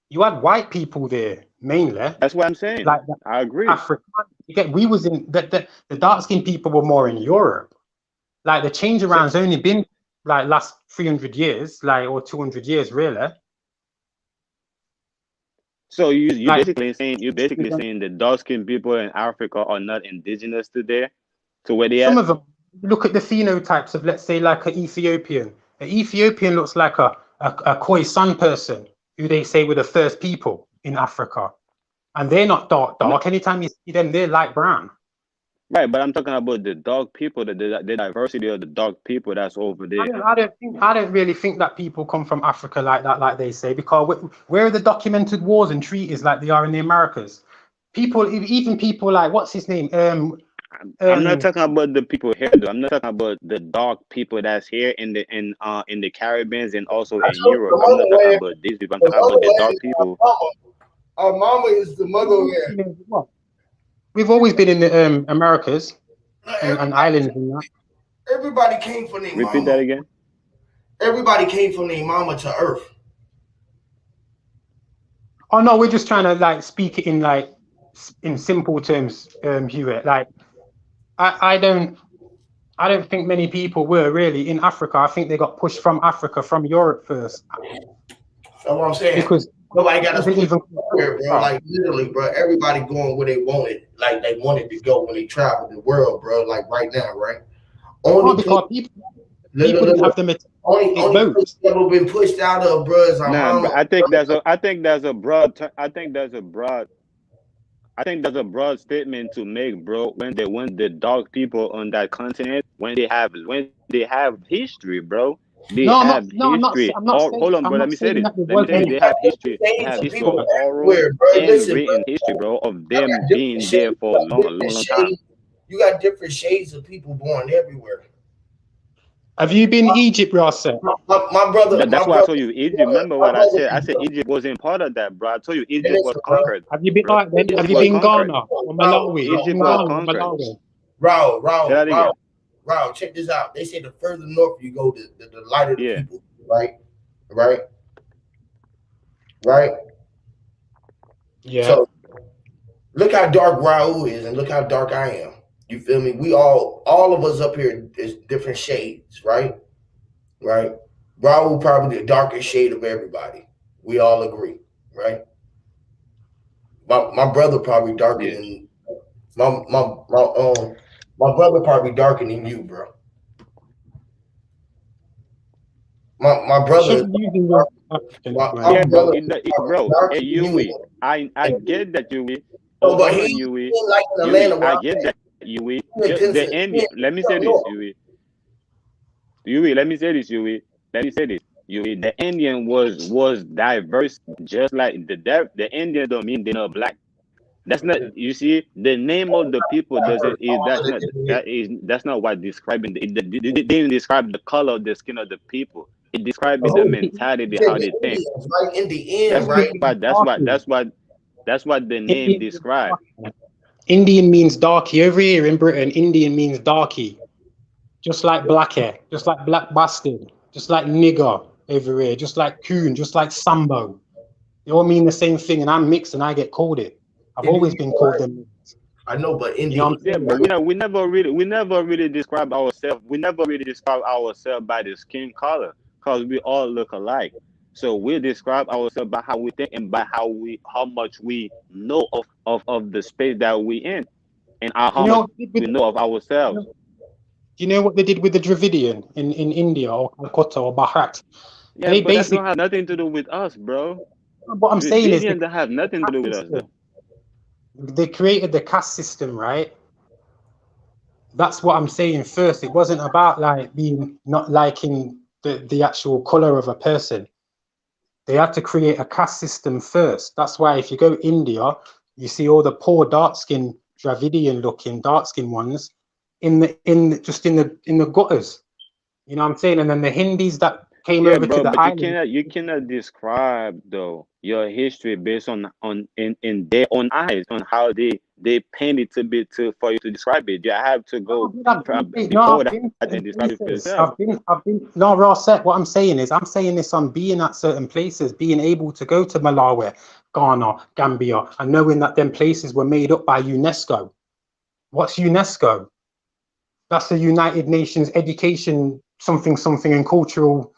You had white people there mainly. That's what I'm saying. Like I agree. Africa. We was in the dark skinned people were more in Europe. Like the change around's only been like last 300 years, like or 200 years really. So you Like- basically saying the dark skinned people in Africa are not indigenous to there, to where they Some at? of them, look at the phenotypes of, let's say, like an Ethiopian. An Ethiopian looks like a Khoisan person who they say were the first people in Africa. And they're not dark. Anytime you see them, they're light brown. Right, but I'm talking about the dark people, the diversity of the dark people that's over there. I don't really think that people come from Africa like that, like they say, because where are the documented wars and treaties like they are in the Americas? Even people like, what's his name? I'm not talking about the people here, though. I'm not talking about the dark people that's here in the Caribbean and also in Europe. I'm not talking about these people. I'm talking about the dark people. Our mama is the motherland. We've always been in the Americas and islands and that. Everybody came from their mama. Repeat that again. Everybody came from their mama to Earth. Oh no, we're just trying to like speak it in simple terms, Hewitt. Like I don't think many people were really in Africa. I think they got pushed from Africa, from Europe first. That's what I'm saying. Because nobody got us here, bro. Like literally, bro. Everybody going where they wanted, like they wanted to go when they traveled the world, bro. Like right now, right? Because people didn't have the only place ever been pushed out of, bro. Is our mama. I think there's a broad statement to make, bro. When the dark people on that continent, when they have history, bro. I'm not saying. Hold on, bro. Let me say this. They have history. They have history of oral and written history, bro, of them being there for a long time. You got different shades of people born everywhere. Have you been Egypt, Rasa? My brother. That's why I told you Egypt. Remember what I said? I said Egypt wasn't part of that, bro. I told you Egypt was conquered. Have you been Have you been Ghana or Malawi? Egypt was conquered. Raul, check this out. They say the further north you go, the lighter the people. Right. Yeah. So look how dark Raul is, and look how dark I am. You feel me? We all of us up here is different shades, right? Raul probably the darkest shade of everybody. We all agree, right? My brother probably darker than my brother probably darker than you, bro. My brother. Bro. Hey, Yui, I get that, Yui. But he's like in Atlanta. I get that, Yui. The Indian. Let me say this, Yui. Let me say this, Yui. The Indian was diverse, just like the Indian don't mean they're not black. That's not, you see, the name of the people that's not what describing it didn't describe the color of the skin of the people. It described the mentality, how they think. Right in the end, right? That's what the name describes. Indian means darky. Over here in Britain, Indian means darky. Just like black hair, just like black bastard, just like nigger over here, just like coon, just like sambo. They all mean the same thing, and I'm mixed and I get called it. I've always been called them. I know, but Indian, but we never really describe ourselves. We never really describe ourselves by the skin color, because we all look alike. So we describe ourselves by how we think and by how much we know of the space that we in, and how much we know of ourselves. You know what they did with the Dravidian in India or Calcutta or Bharat? Yeah, but that don't have nothing to do with us, bro. What I'm saying is that have nothing to do with us. Though. They created the caste system, right? That's what I'm saying first. It wasn't about like being not liking the actual color of a person. They had to create a caste system first. That's why if you go India, you see all the poor dark-skinned Dravidian looking dark-skinned ones in the gutters. You know what I'm saying? And then the Hindis that came Yeah, over to bro, the but island. you cannot describe though your history based on in their own eyes on how they paint it to be to for you to describe it. You have to No, go dude, I've before that been to certain and describe it for places. yourself. No, Ross, what I'm saying is, I'm saying this on being at certain places, being able to go to Malawi, Ghana, Gambia, and knowing that them places were made up by UNESCO. What's UNESCO? That's the United Nations Education something and cultural.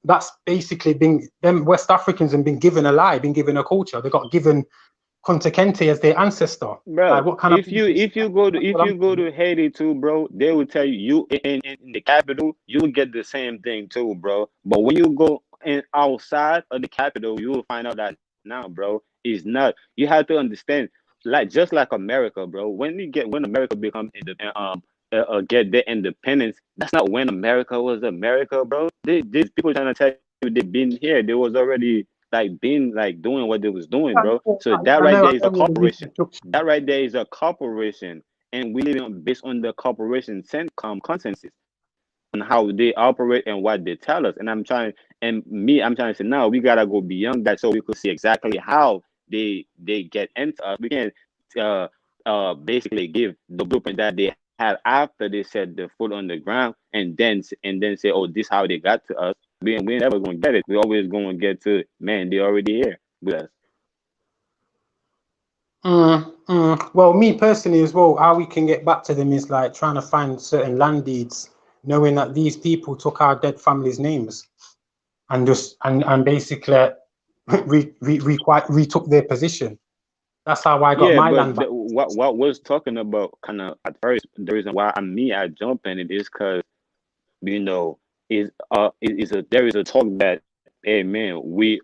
That's basically been them West Africans have been given a lie, been given a culture. They got given Kunta Kinte as their ancestor. Like, Bro, what kind of if you go to that's what I'm saying. Haiti too, bro, they will tell you in the capital you will get the same thing too, bro. But when you go in outside of the capital, you will find out that now, bro, is not. You have to understand, like just like America, bro. When America become get their independence, that's not when America was America, bro. These people trying to tell you they've been here. They was already like been like doing what they was doing, bro. So that I right know, there I is a know all the corporation. reconstruction. That right there is a corporation, and we live based on the corporation consensus on how they operate and what they tell us. And I'm trying to say now we gotta go beyond that so we could see exactly how they get into us. We can't basically give the blueprint that they had after they set the foot on the ground and then say, oh, this how they got to us. We're never gonna get it. We're always gonna get to man, they already here with us. Well, me personally as well, how we can get back to them is like trying to find certain land deeds, knowing that these people took our dead families' names and just and basically retook their position. That's how I got Yeah, my but land back. what was talking about kind of at first, the reason why I jump in it is because you know there is a talk that hey man we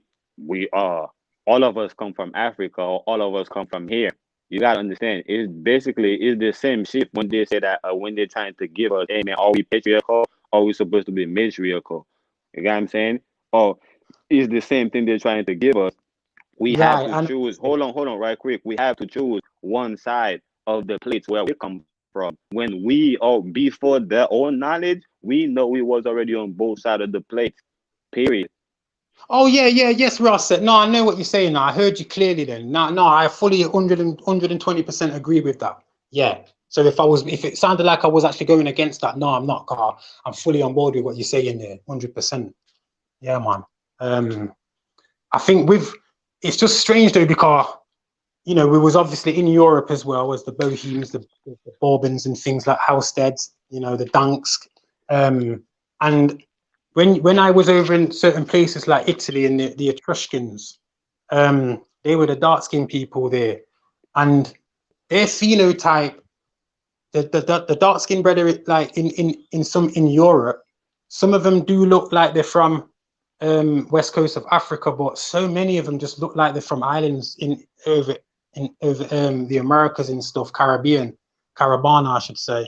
are all of us come from Africa or all of us come from here. You gotta understand it's basically it's the same shit when they say that when they're trying to give us hey man are we patriarchal or are we supposed to be matriarchal? You got what I'm saying? Or is the same thing they're trying to give us. We have Right, to and choose. Hold on, right quick. We have to choose one side of the plates where we come from. When we or before their own knowledge, we know we was already on both sides of the plate. Period. oh yeah, yes, Ross said. No, I know what you're saying now. I heard you clearly then. No, I fully 120% agree with that. Yeah. So if it sounded like I was actually going against that, no, I'm not, Carl. I'm fully on board with what you're saying there, 100%. Yeah, man. I think it's just strange though because we was obviously in Europe as well as the Bohemes, the Bourbons and things like Halsteads, the Dansk, and when I was over in certain places like Italy and the Etruscans, they were the dark-skinned people there, and their phenotype, the dark-skinned brother, like in Europe, some of them do look like they're from west coast of Africa, but so many of them just look like they're from islands over the Americas and stuff, Caribbean, I should say,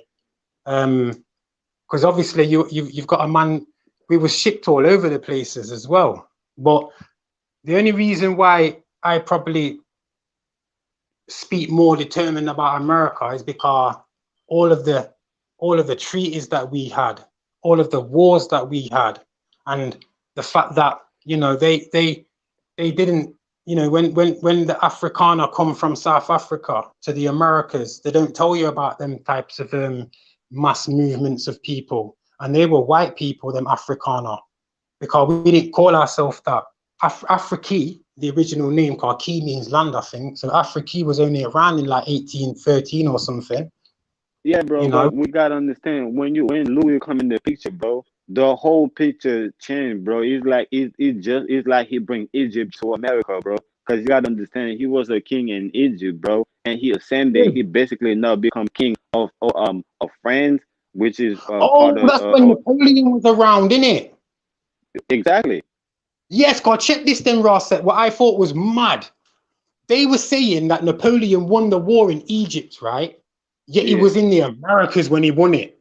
because obviously you've got a man. We were shipped all over the places as well, but the only reason why I probably speak more determined about America is because all of the treaties that we had, all of the wars that we had, and the fact that they didn't when the Afrikaner come from South Africa to the Americas, they don't tell you about them types of mass movements of people, and they were white people, them Afrikaner, because we didn't call ourselves that. Afriki, the original name, called Ki means land, I think. So Afriki was only around in like 1813 or something. Yeah, bro, but we gotta understand when Louis come in the picture, bro, the whole picture changed, bro. It's like it's like he bring Egypt to America, bro. Because you gotta understand he was a king in Egypt, bro, and he ascended. He basically now become king of France, which is part of that's when Napoleon was around, innit? Exactly. Yes, God, check this then, Ross. What I thought was mad. They were saying that Napoleon won the war in Egypt, right? Yet he was in the Americas when he won it.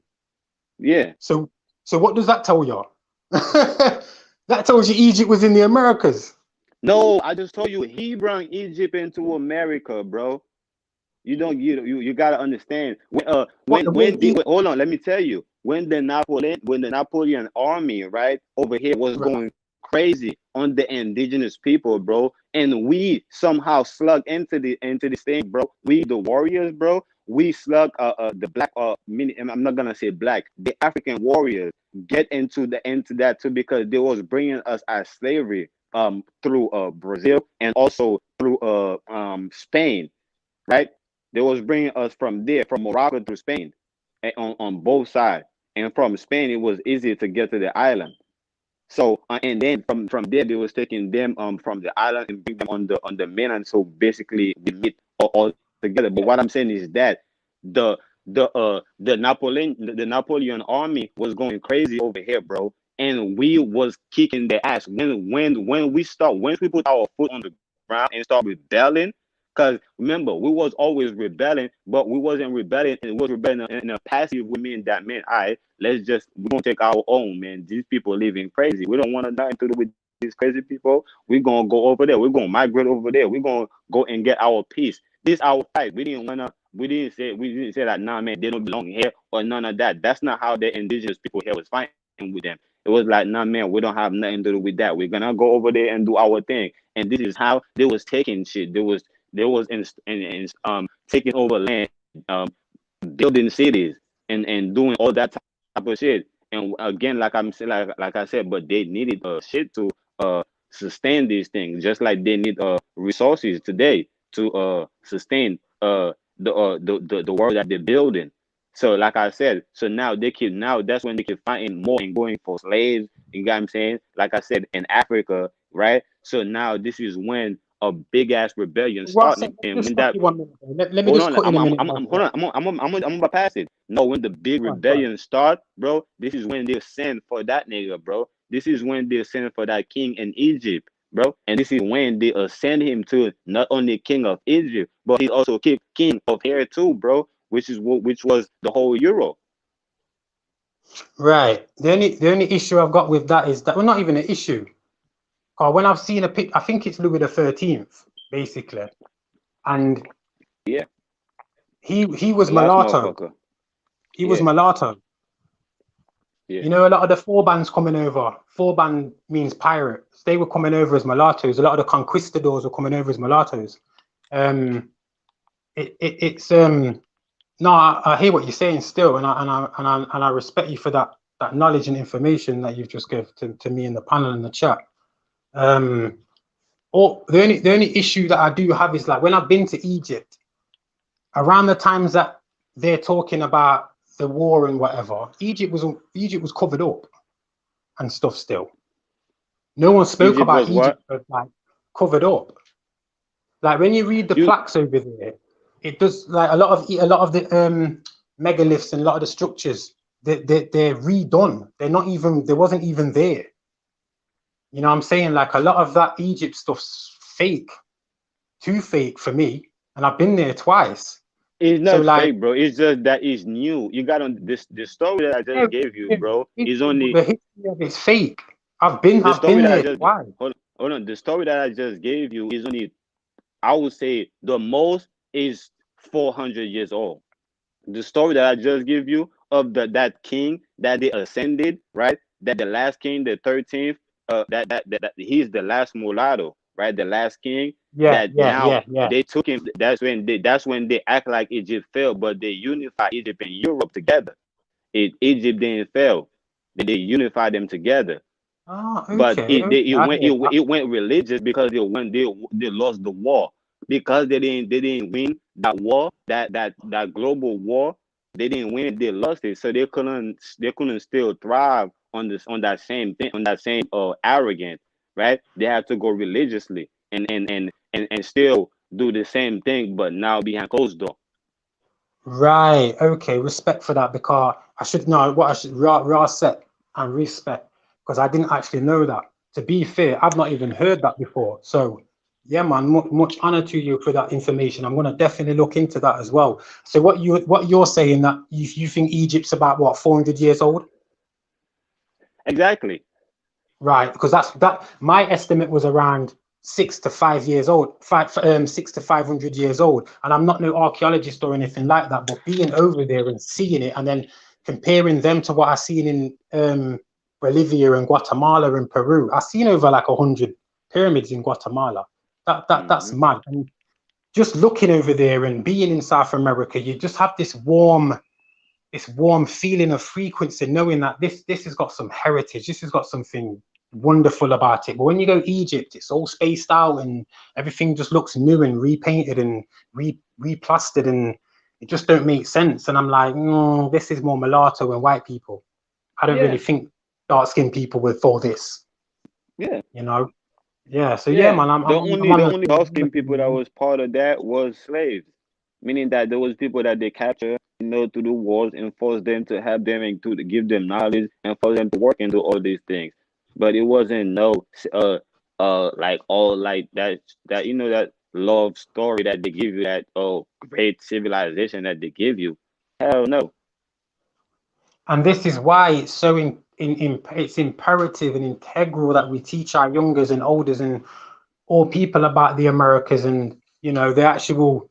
Yeah. So what does that tell you? That tells you Egypt was in the Americas. No, I just told you he brought Egypt into America, bro. You gotta understand. Hold on, let me tell you. when the Napoleon army, right, over here was Right. going crazy on the indigenous people, bro, and we somehow slug into this thing, bro. We the warriors, bro. We slug the black I'm not gonna say black, the African warriors get into that too, because they was bringing us as slavery through Brazil and also through Spain, right? They was bringing us from there, from Morocco to Spain, on both sides. And from Spain, it was easier to get to the island. So and then from there, they was taking them from the island and bring them on the mainland. So basically, we meet all together. But what I'm saying is that the Napoleon army was going crazy over here, bro, and we was kicking their ass when we put our foot on the ground and start rebelling. Because remember, we was always rebelling, but we wasn't rebelling, and it was rebelling in a passive way, mean that, man, we're gonna take our own, man. These people living crazy. We don't want to die to do with these crazy people. We're gonna go over there. We're gonna migrate over there. We're gonna go and get our peace. This our fight. We didn't say that, nah, man, they don't belong here or none of that. That's not how the indigenous people here was fighting with them. It was like, nah, man, we don't have nothing to do with that. We're gonna go over there and do our thing. And this is how they was taking shit. They was taking over land, building cities, and doing all that type of shit. And again, like I said, but they needed shit to sustain these things, just like they need resources today to sustain the world that they're building. So like I said, so now that's when they keep fighting more and going for slaves. You get what I'm saying? Like I said, in Africa, right? So now this is when a big ass rebellion Ross, started, and just when stop that you 1 minute. Let me hold just on, cut in a minute. hold on, I'm about to pass it. No, when the big Go on. rebellion start, bro, this is when they send for that nigga, bro. This is when they send for that king in Egypt, bro, and this is when they send him to not only king of Egypt, but he's also king of here too, bro, which was the whole Europe. Right. The only issue I've got with that is that, well, not even an issue. When I've seen a pic, I think it's Louis XIII, basically, and Yeah, he was the last mulatto. motherfucker. He was Yeah. mulatto. Yeah. You know, a lot of the four-bands coming over. Four-band means pirates. They were coming over as mulattoes. A lot of the conquistadors were coming over as mulattoes. No, I hear what you're saying still, and I respect you for that knowledge and information that you've just given to me in the panel and the chat. Or the only issue that I do have is, like, when I've been to Egypt, around the times that they're talking about the war and whatever, Egypt was covered up and stuff still. No one spoke Egypt about was what? Egypt as, like, covered up. Like, when you read the You- plaques over there, it does, like, a lot of the megaliths and a lot of the structures, they're redone. They wasn't even there. You know what I'm saying? Like, a lot of that Egypt stuff's fake, too fake for me. And I've been there twice. It's not So, like, fake, bro. It's just that it's new. You got on this. The story that I just gave you, bro, is only the history of it's fake. I've been story that I there just twice. hold on. The story that I just gave you is only, I would say, the most is 400 years old. The story that I just gave you of that king that they ascended, right? That the last king, the 13th, that he's the last mulatto, right? The last king. Yeah. They took him. That's when they act like Egypt fell, but they unified Egypt and Europe together. Egypt didn't fail. They unified them together. Oh, But okay. it went religious because they lost the war, because they didn't win that war, that global war. They didn't win it. They lost it, so they couldn't still thrive on that same thing, on that same arrogance, right? They had to go religiously and still do the same thing, but now behind closed door. Right. Okay. Respect for that, because I should know what I should set and respect, because I didn't actually know that. To be fair, I've not even heard that before. So, yeah, man, much honor to you for that information. I'm gonna definitely look into that as well. So, what you're saying, that you think Egypt's about, what, 400 years old? Exactly. Right, because that my estimate was around 6 to 5 years old, 6 to 500 years old. And I'm not no archaeologist or anything like that, but being over there and seeing it, and then comparing them to what I seen in Bolivia and Guatemala and Peru. I seen over like 100 pyramids in Guatemala. That's mad. And just looking over there and being in South America, you just have this warm feeling of frequency, knowing that this has got some heritage, this has got something wonderful about it. But when you go Egypt, it's all spaced out and everything just looks new and repainted and replastered, and it just don't make sense. And I'm like, this is more mulatto and white people. I don't really think dark-skinned people would for this. Yeah. You know? Yeah. So yeah, man. The only dark-skinned people that was part of that was slaves, meaning that there was people that they captured, to do wars and force them to help them and to give them knowledge and force them to work and do all these things. But it wasn't like all like that that love story that they give you, that great civilization that they give you. Hell no. And this is why it's so it's imperative and integral that we teach our youngers and olders and all people about the Americas and the actual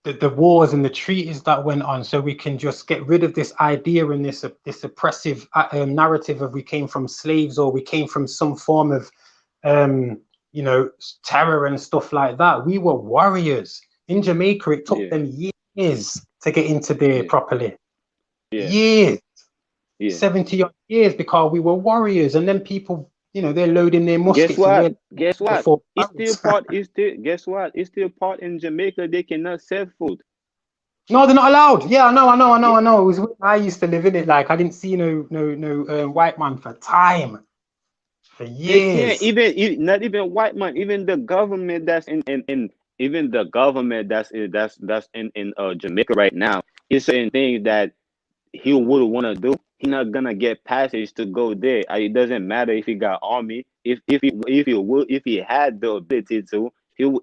the wars and the treaties that went on, so we can just get rid of this idea and this oppressive narrative of we came from slaves or we came from some form of terror and stuff like that. We were warriors. In Jamaica, it took them years to get into there properly. Years. 70 odd years, because we were warriors, and then people, they're loading their muskets. Guess what? It's still part in Jamaica. They cannot sell food. No, they're not allowed. Yeah, I know. It was when I used to live in it. Like, I didn't see no white man for years. Not even white man. Even the government that's in Jamaica right now is saying things that he would want to do. He's not gonna get passage to go there. It doesn't matter if he got army. If he had the ability to,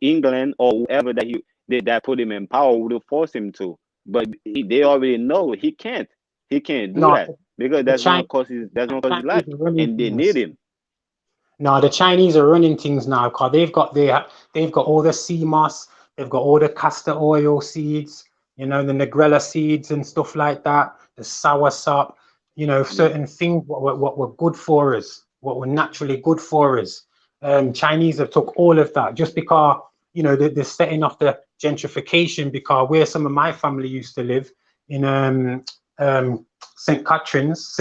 England or whoever that put him in power would have forced him to. But they already know he can't. He can't do that because that's gonna cost his life, and they need him. No, the Chinese are running things now, because they've got all the sea moss, they've got all the castor oil seeds, the Negrella seeds and stuff like that, the soursop, certain things what were good for us, what were naturally good for us. Chinese have took all of that just because, they're setting off the gentrification, because where some of my family used to live in St. Catharines,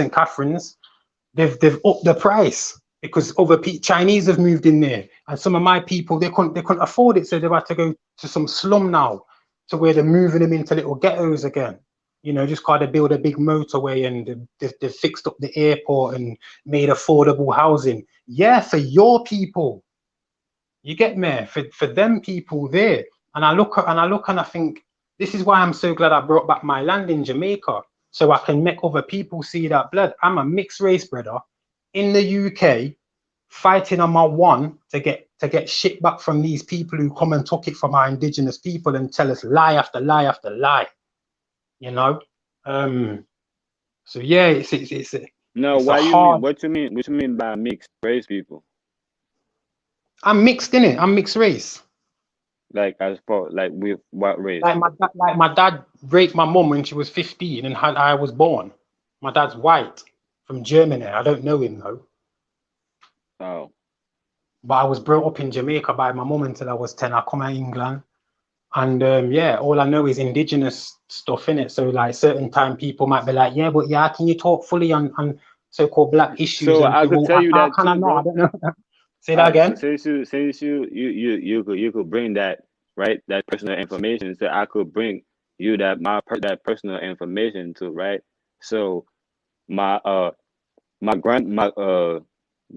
they've upped the price because other Chinese have moved in there, and some of my people they couldn't afford it, so they've had to go to some slum now, to where they're moving them into little ghettos again. Just kind of build a big motorway, and they've fixed up the airport and made affordable housing. Yeah, for your people, you get me, for them people there. And I look and I think, this is why I'm so glad I brought back my land in Jamaica, so I can make other people see that blood. I'm a mixed race brother in the UK, fighting on my one to get shit back from these people who come and took it from our indigenous people and tell us lie after lie after lie. So yeah, it's no. Why you mean? What you mean by mixed race people? I'm mixed in it. I'm mixed race. Like, as far like with what race? Like my dad raped my mum when she was 15, and I was born. My dad's white from Germany. I don't know him though. Oh. But I was brought up in Jamaica by my mum until I was 10. I come out of England. And all I know is indigenous stuff in it. So like certain time people might be like, yeah, but how can you talk fully on so-called black issues? So I could tell you that too, I don't know. Say that again. Since you could bring that, right, that personal information, so I could bring you that personal information too, right? So my great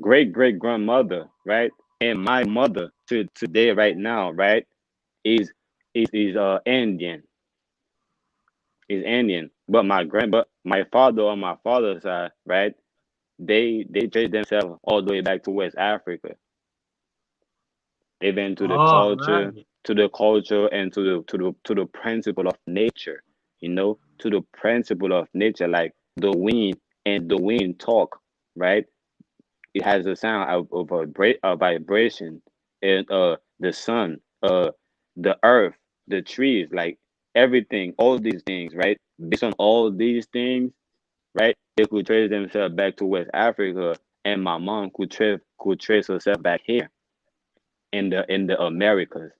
great grandmother, right, and my mother to today right now, right, is Indian. Is Indian, but my father on my father's side, right? They trace themselves all the way back to West Africa. Even to the culture, right. to the culture, and to the principle of nature. To the principle of nature, like the wind and the wind talk, right? It has a sound of a vibration, and the sun, the earth, the trees, like everything, all these things, right? based on all these things, right? They could trace themselves back to West Africa, and my mom could trace herself back here in the Americas,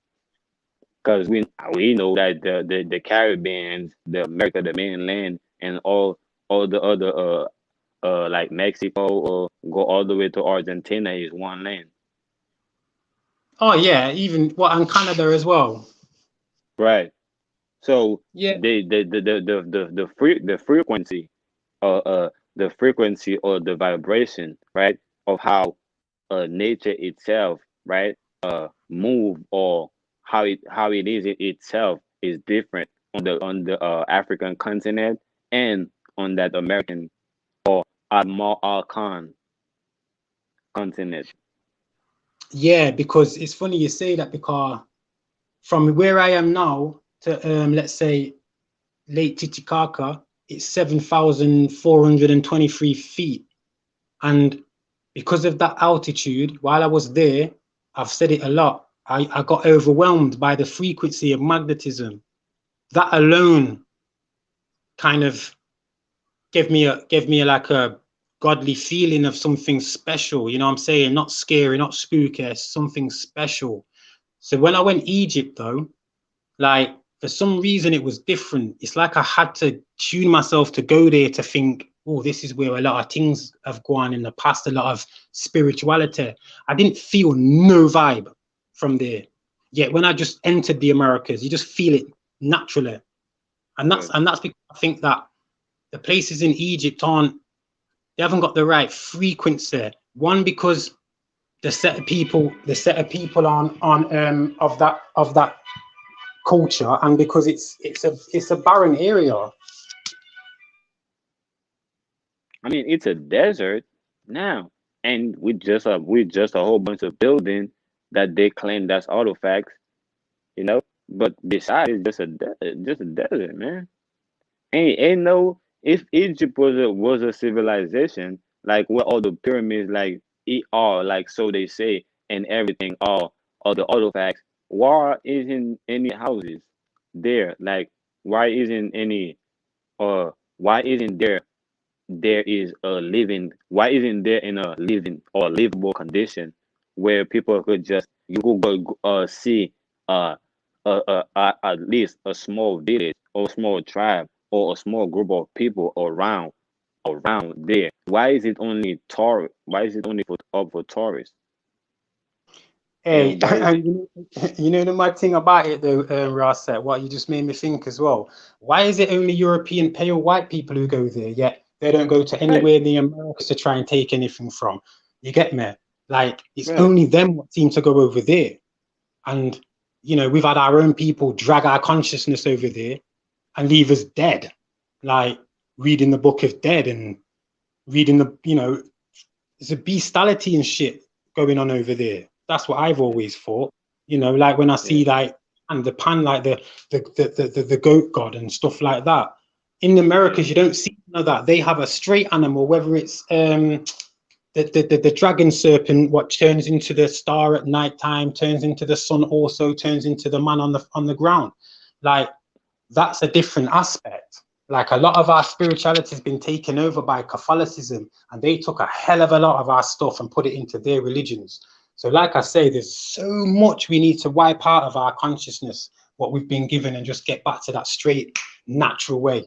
because we know that the Caribbean, the America, the mainland, and all the other like Mexico or go all the way to Argentina is one land. Oh yeah, even what and Canada as well. Right. So Yeah. the frequency the frequency or the vibration, right, of how nature itself, right, move, or how it is itself is different on the African continent and on that American or Alcan continent. Yeah, because it's funny you say that, because from where I am now to let's say Lake Titicaca, it's 7,423 feet. And because of that altitude, while I was there, I've said it a lot, I got overwhelmed by the frequency of magnetism. That alone kind of gave me like a godly feeling of something special, you know what I'm saying? Not scary, not spooky, something special. So when I went Egypt though, like for some reason it was different. It's like I had to tune myself to go there to think, oh, this is where a lot of things have gone in the past, a lot of spirituality. I didn't feel no vibe from there. Yet when I just entered the Americas, you just feel it naturally. And that's because I think that the places in Egypt they haven't got the right frequency. One, because the set of people on of that culture, and because it's a barren area. I mean, it's a desert now, and with just a whole bunch of buildings that they claim that's artifacts, you know. But besides, it's just a desert, man. Ain't no, if Egypt was a civilization, like what all the pyramids like it are, like so they say, and everything, all the artifacts, why isn't any houses there? Like why isn't any why isn't there is a living, why isn't there in a living or livable condition where people could just, you could go see at least a small village or small tribe or a small group of people around there? Why is it only why is it only for tourists? Hey, And why is it, you know the mad thing about it though, Ross, what you just made me think as well. Why is it only European pale white people who go there, yet they don't go to right, anywhere in the Americas to try and take anything from? You get me? Like it's right, only them what seem to go over there. And you know, we've had our own people drag our consciousness over there and leave us dead. Like reading the Book of Dead and reading there's a bestiality and shit going on over there. That's what I've always thought. You know, like when I see yeah, like and the pan, like the goat god and stuff like that. In the Americas, you don't see none of that. They have a straight animal, whether it's the dragon serpent, what turns into the star at night time, turns into the sun, also turns into the man on the ground. Like that's a different aspect. Like a lot of our spirituality has been taken over by Catholicism, and they took a hell of a lot of our stuff and put it into their religions. So like I say, there's so much we need to wipe out of our consciousness, what we've been given, and just get back to that straight, natural way.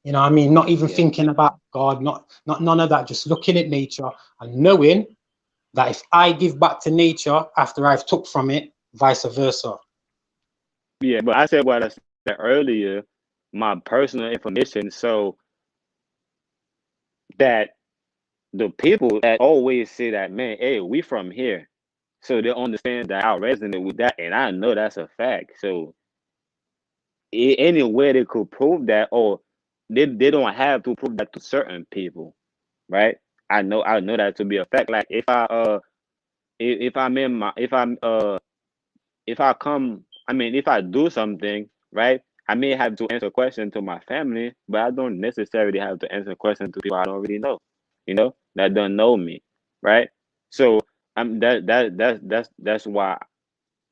You know what I mean? Not even yeah. thinking about God, not none of that, just looking at nature and knowing that if I give back to nature after I've took from it, vice versa. Yeah, but I said what I said earlier, my personal information, so that the people that always say that, man, hey, we from here, so they understand that I resonate with that, and I know that's a fact. So any way they could prove that, or they don't have to prove that to certain people, right? I know that to be a fact. Like if I if I'm in my if I come, I mean, if I do something, right, I may have to answer question to my family, but I don't necessarily have to answer question to people I don't really know, that don't know me, right? So that's why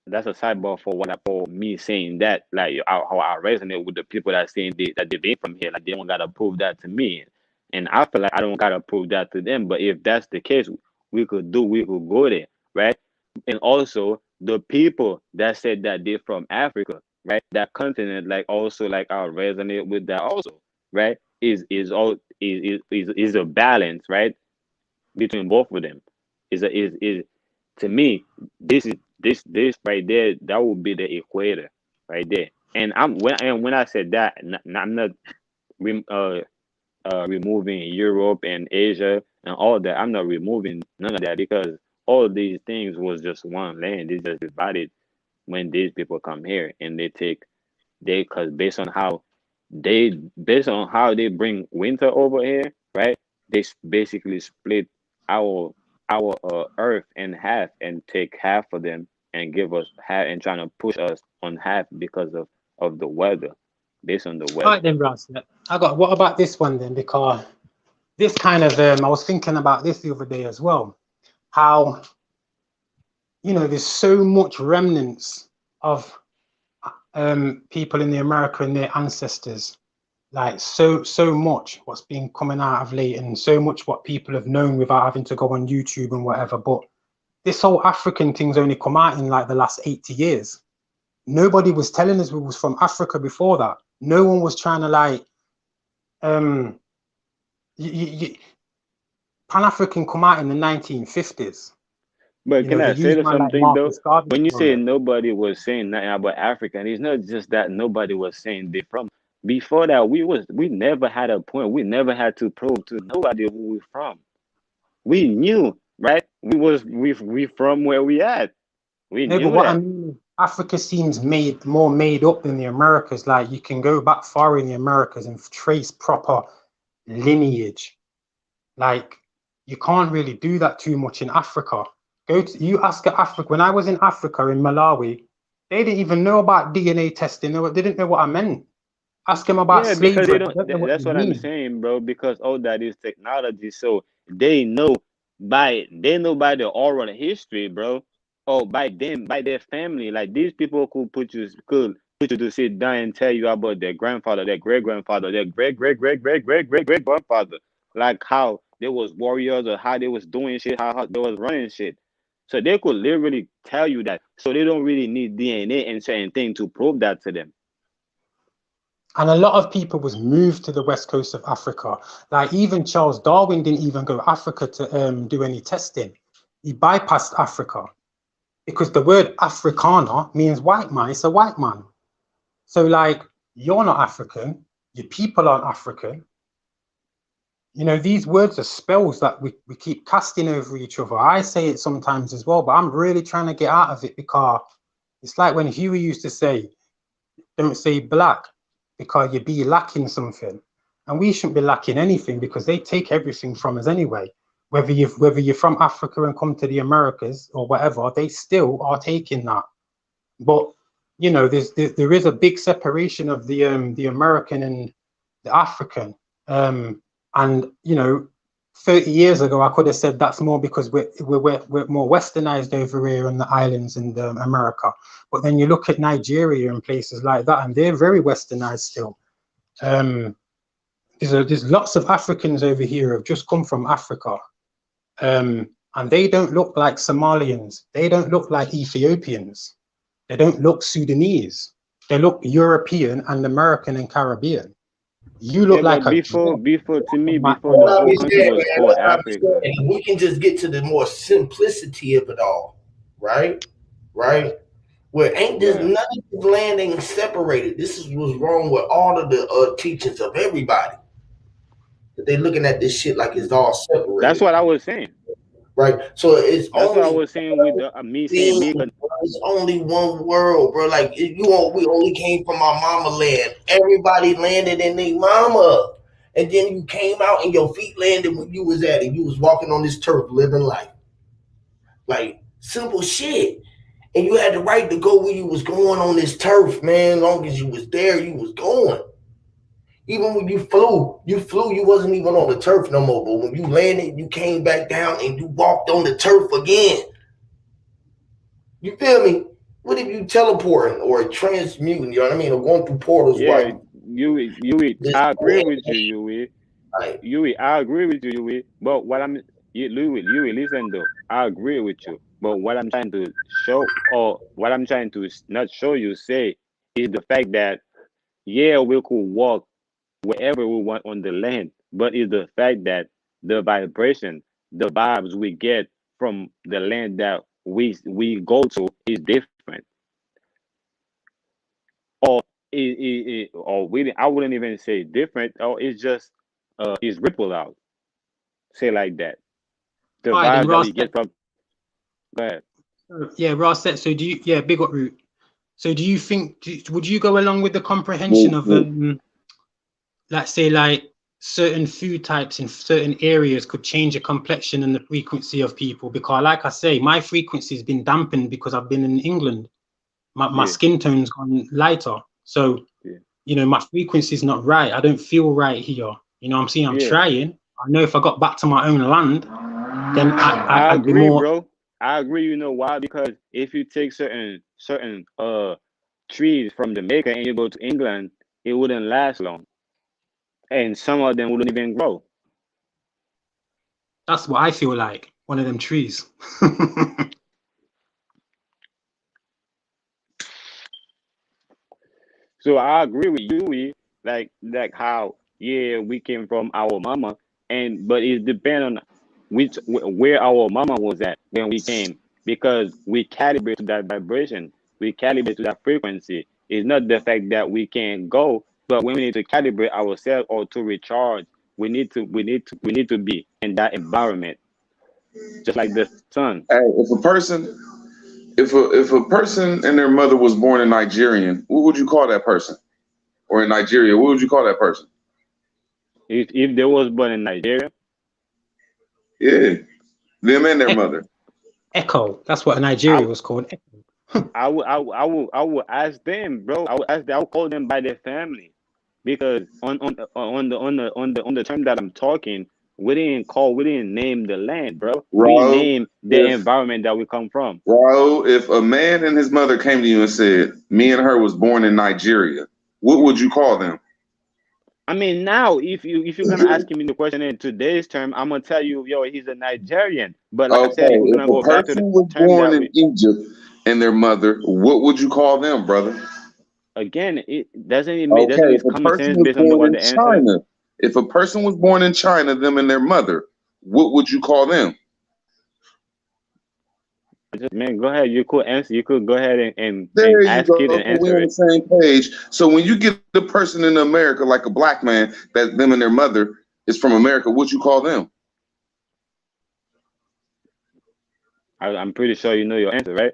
that's a sidebar for for me saying that, like how I resonate with the people that saying that they been from here, like they don't gotta prove that to me, and I feel like I don't gotta prove that to them. But if that's the case, we could go there, right? And also the people that said that they're from Africa, right? That continent, like also like I resonate with that also, right? Is a balance, right? Between both of them. Is to me, this right there, that would be the equator right there. And when I said that, I'm not rem- uh removing Europe and Asia and all that. I'm not removing none of that, because all of these things was just one land. It's just divided when these people come here, and because based on how they bring winter over here, right? They basically split our earth in half and take half of them and give us half, and trying to push us on half because of the weather, based on the All weather. right then, Ross. What about this one then? Because this kind of I was thinking about this the other day as well. How there's so much remnants of people in the America and their ancestors, like so much what's been coming out of late, and so much what people have known without having to go on YouTube and whatever. But this whole African thing's only come out in like the last 80 years. Nobody was telling us we was from Africa before that. No one was trying to like Pan-African come out in the 1950s. But can I They say used man like something though? Marcus Garvey When you for say it. nobody was saying nothing about Africa, and it's not just that nobody was saying they from. Before that, we never had a point. We never had to prove to nobody who we from. We knew, right? We from where we at. We No, but knew what I that. mean is Africa seems more made up than the Americas. Like you can go back far in the Americas and trace proper lineage. Like you can't really do that too much in Africa. You ask Africa. When I was in Africa in Malawi, they didn't even know about DNA testing. They didn't know what I meant. Ask them about Yeah, because they slavery. They don't. don't know what That's you what I'm mean. saying, bro. Because all that is technology, so they know by the oral history, bro. Or by them, by their family. Like these people could put you to sit down and tell you about their grandfather, their great grandfather, their great grandfather. Like how they was warriors, or how they was doing shit, how they was running shit. So they could literally tell you that. So they don't really need DNA and certain things to prove that to them. And a lot of people was moved to the west coast of Africa. Like even Charles Darwin didn't even go Africa to do any testing. He bypassed Africa because the word Afrikaner means white man. It's a white man. So like you're not African, your people aren't African. These words are spells that we keep casting over each other. I say it sometimes as well, but I'm really trying to get out of it, because it's like when Huey used to say, don't say black, because you'd be lacking something. And we shouldn't be lacking anything, because they take everything from us anyway. Whether you're from Africa and come to the Americas or whatever, they still are taking that. But there is a big separation of the American and the African. And 30 years ago, I could have said that's more because we're more westernized over here in the islands in America. But then you look at Nigeria and places like that, and they're very westernized still. There's lots of Africans over here who have just come from Africa. And they don't look like Somalians. They don't look like Ethiopians. They don't look Sudanese. They look European and American and Caribbean. You look like before the That's what I whole be country saying, was man. called That's what I be Africa. saying. And we can just get to the more simplicity of it all, right? Right? Where ain't this Yeah. none of this land ain't separated. This is what's wrong with all of the teachings of everybody. That they looking at this shit like it's all separated. That's what I was saying. Right? So it's That's what I only was saying with me saying me. it's only one world, bro. Like we only came from our mama land. Everybody landed in their mama. And then you came out and your feet landed when you was at it. You was walking on this turf, living life. Like simple shit. And you had the right to go where you was going on this turf, man. As long as you was there, you was going. Even when you flew, you wasn't even on the turf no more. But when you landed, you came back down and you walked on the turf again. You feel me? What if you teleporting or transmuting? You know what I mean? Or going through portals Yeah, while Yui, this I agree with you, Yui. like Yui, I agree with you, Yui. But Yui, listen though. I agree with you. But what I'm trying to show, or what I'm trying to not show you, say, is the fact that yeah, we could walk wherever we want on the land, but it's the fact that the vibration, the vibes we get from the land that we go to is different. Or or I wouldn't even say different, or it's just it's ripple out. Say like that. The All right, then vibe that Ross we get from that. yeah, Ross said, so do you, yeah, big up root. So do you think, would you go along with the comprehension Well, of, well, let's say, like certain food types in certain areas could change the complexion and the frequency of people? Because, like I say, my frequency has been dampened because I've been in England. My Yeah, skin tone's gone lighter. So, yeah, you know, my frequency is not right. I don't feel right here. You know what I'm saying? I'm yeah. trying. I know if I got back to my own land, then I I'd be agree, more. bro. I agree. You know why? Because if you take certain trees from Jamaica and you go to England, it wouldn't last long, and some of them wouldn't even grow. That's what I feel like. One of them trees. So I agree with you, like how yeah we came from our mama, and but it depends on where our mama was at when we came, because we calibrate to that vibration, we calibrate to that frequency. It's not the fact that we can't go, but when we need to calibrate ourselves or to recharge, we need to be in that environment, just like the sun. hey, if a person and their mother was born in Nigerian, what would you call that person? Or in Nigeria, what would you call that person? If they was born in Nigeria, Yeah, them and their E- mother. Echo. That's what I Nigeria was called. I would ask them, bro. I would call them by their family, because on the term that I'm talking, we didn't name the land, bro. We Raul, name the if environment that we come from. Raul, if a man and his mother came to you and said, "Me and her was born in Nigeria," what would you call them? I mean, now if you're gonna ask me the question in today's term, I'm gonna tell you, yo, he's a Nigerian. But like I Okay, said, if we're if gonna a go back to the person was term born that in we Egypt and their mother, what would you call them, brother? again, it doesn't Okay, it if make a common person sense was based on born what in the answer is? China, if a person was born in China, them and their mother, what would you call them? Man, go ahead. You could answer. You could go ahead and There you ask it go. and So we answer on it. the same page. So when you get the person in America, like a black man, that them and their mother is from America, what you call them? I'm pretty sure you know your answer, right?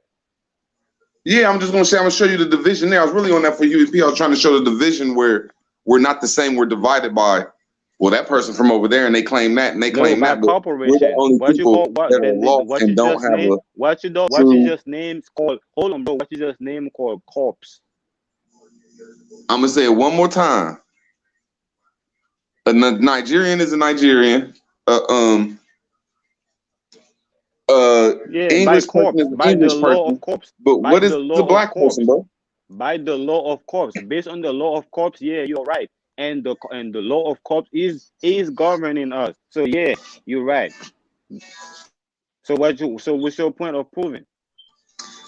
Yeah, I'm just gonna say I'm gonna show you the division there. I was really on that for UEP. I was trying to show the division where we're not the same. We're divided by, well, that person from over there, and they claim that, and they No, claim by that, but we're the corporation. only What you people call what that are lost what you and don't just have name? a What you true. just named called? Hold on, bro. What you just named called corpse? I'm gonna say it one more time. A Nigerian is a Nigerian. Uh, um, uh, Yeah, by English person corpse, is an by the English law of person. corpse, But by what is the the law of black person, corpse, bro? by the law of corpse. Based on the law of corpse, yeah, you're right. And the law of corpse is governing us. So yeah, you're right. So what's your point of proving?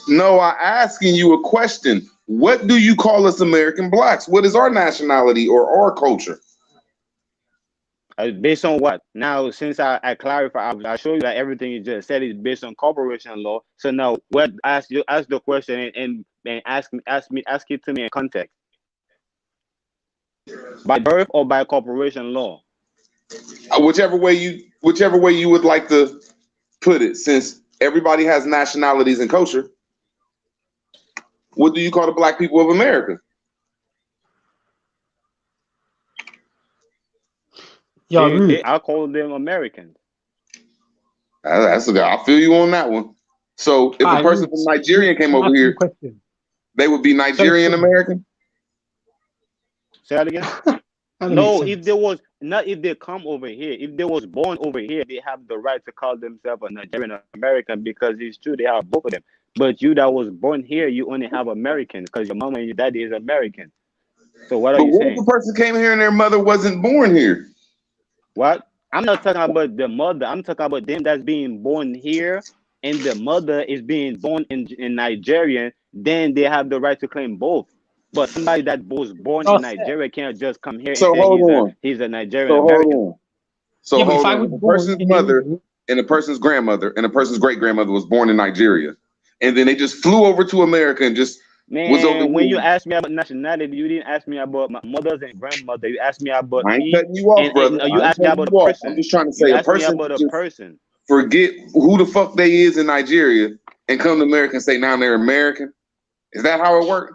No, I'm asking you a question. What do you call us American blacks? What is our nationality or our culture? Based on what? Now, since I clarify, I show you that everything you just said is based on corporation law. So now, what ask the question and ask it to me in context. By birth or by corporation law? Whichever way you would like to put it. Since everybody has nationalities and culture, what do you call the black people of America? Yeah, root. I call them Americans. I feel you on that one. So if All a right, person from roots. Nigeria came Let me over ask you a here, question. they would be Sorry to Nigerian cut you. American. Say that again. That don't make No, if sense. there was not if they come over here, if they was born over here, they have the right to call themselves a Nigerian American, because it's true they have both of them. But you that was born here, you only have American because your mama and your daddy is American. So what are But you what if the saying? person came here and their mother wasn't born here? What? I'm not talking about the mother. I'm talking about them that's being born here, and the mother is being born in Nigeria. Then they have the right to claim both. But somebody that was born in That's it. Nigeria can't just come here and So say hold on. he's a Nigerian So hold American. on. So Yeah, but if hold I on. was If a born person's in mother England, and a person's grandmother and a person's great grandmother was born in Nigeria, and then they just flew over to America and just was over Man, when you here. asked me about nationality, you didn't ask me about my mothers and grandmother. You asked me about I ain't me, cutting you off, brother. and you I ain't asked me cutting about you a off. I'm person. just trying to You say a asked me person about a just person. forget who the fuck they is in Nigeria and come to America and say now they're American. Is that how it works?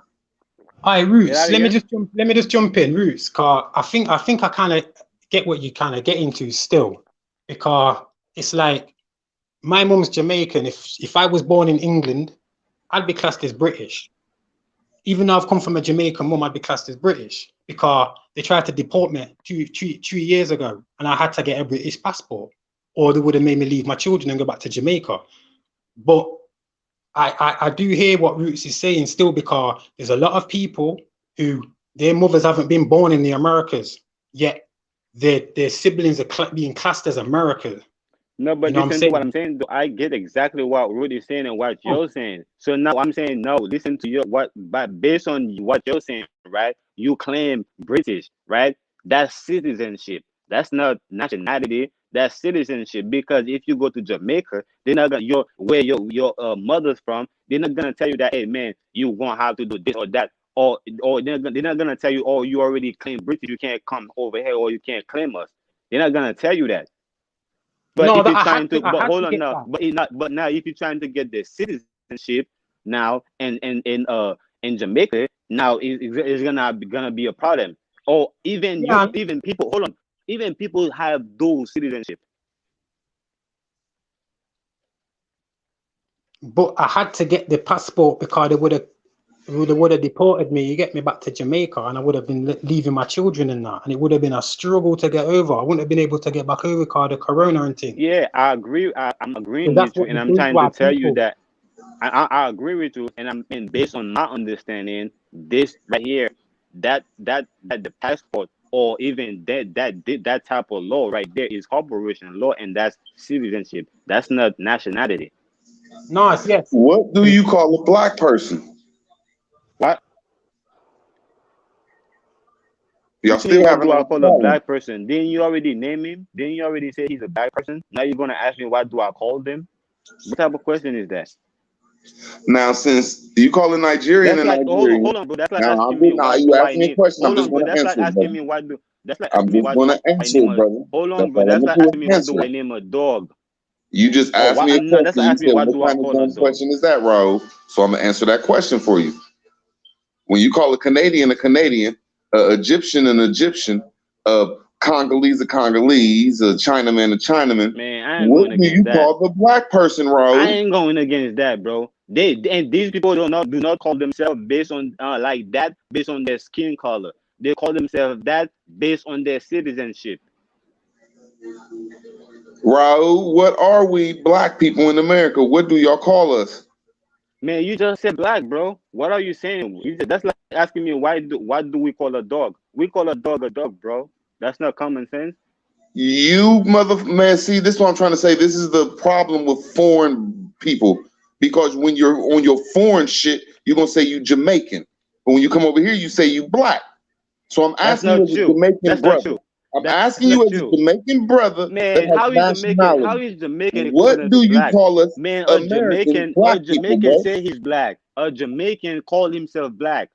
hi Say Roots. that Let me again. just jump in, Roots, cause I think I kind of get what you kind of get into still, because it's like my mum's Jamaican. If I was born in England, I'd be classed as British. Even though I've come from a Jamaican mum, I'd be classed as British because they tried to deport me 2 years ago, and I had to get a British passport, or they would have made me leave my children and go back to Jamaica. But I do hear what Roots is saying still, because there's a lot of people who their mothers haven't been born in the Americas, yet their siblings are being classed as Americans. No, You but know what I'm listen to what saying? I'm saying. Though. I get exactly what Rudy is saying and what Oh, you're saying. So now I'm saying no. Listen to your what, but based on what you're saying, right? You claim British, right? That's citizenship. That's not nationality. That's citizenship. Because if you go to Jamaica, they're not gonna where your mother's from. They're not gonna tell you that, hey man, you gonna have to do this or that. Or they're not gonna tell you, oh, you already claim British, you can't come over here, or you can't claim us. They're not gonna tell you that. But no, if that you're trying to, I but had hold to on get now, that. but it's not, but now if you're trying to get the citizenship now, and in Jamaica now, is gonna be a problem. Or Yeah, even people, hold on, even people have dual citizenship. but I had to get the passport because they would have deported me. You get me back to Jamaica, and I would have been leaving my children in that, and it would have been a struggle to get over. I wouldn't have been able to get back over because of the corona and thing. Yeah, I agree. I'm So agreeing that's with you, what and the I'm trying to bourgeois tell you people. that I agree with you, and based on my understanding, this right here, that the passport or even that type of law right there is corporation law, and that's citizenship. That's not nationality. Nice, yes. What do you call a black person? What? Y'all What you mean? still What having do I a call a problem. black person? Didn't you already name him? Didn't you already say he's a black person? Now you're gonna ask me what do I call them? What type of question is that? Now, since you call a Nigerian That's a like Nigerian, hold on, bro. That's like now asking me what you do I asked me a name. question. I'm Hold just on, bro. going to That's like answer it, asking brother. me what do. That's like I'm asking me just what going do to I answer name it, a. brother. Hold That's on, bro. all I'm That's going like to do asking me is what do answer I it. name a dog. You just Or asked what? me a No, that's question. like You asking me said, what what do I kind of call a dumb dog. question is that, Raul? So I'm going to answer that question for you. When you call a Canadian, Egyptian an Egyptian, a Congolese, a Chinaman, a Chinaman, Man, I ain't what going do you against that. call the black person, I Raul? ain't going against that, bro. They and these people do not call themselves based on like that based on their skin color. They call themselves that based on their citizenship. Raul, what are we black people in America? What do y'all call us? Man, you just said black, bro. What are you saying? That's like asking me what do we call a dog? We call a dog, bro. That's not common sense. You mother man, see, this is what I'm trying to say. This is the problem with foreign people. Because when you're on your foreign shit, you're gonna say you Jamaican. But when you come over here, you say you black. So I'm That's asking you not as a true. Jamaican That's not brother. true. I'm That's asking not you as a true. Jamaican brother that Man, has how is Jamaican? How nationality. is Jamaican What equivalent to do you black? call us Man, Americans, A black people, Jamaican bro? say he's black. A Jamaican call himself black,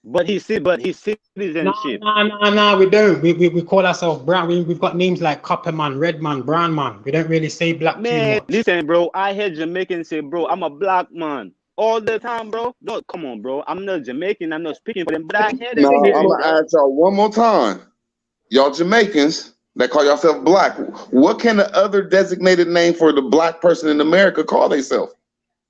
but his No, citizenship. no, no, no, we don't. We call ourselves brown. We've got names like Copper Man, Red Man, Brown Man. We don't really say black too Man, much. listen, bro. I hear Jamaicans say, bro, I'm a black man all the time, bro. No, come on, bro. I'm not Jamaican. I'm not speaking for them, but I hear them Now say I'm it, gonna bro. ask y'all one more time. Y'all Jamaicans that call yourself black, what can the other designated name for the black person in America call themselves?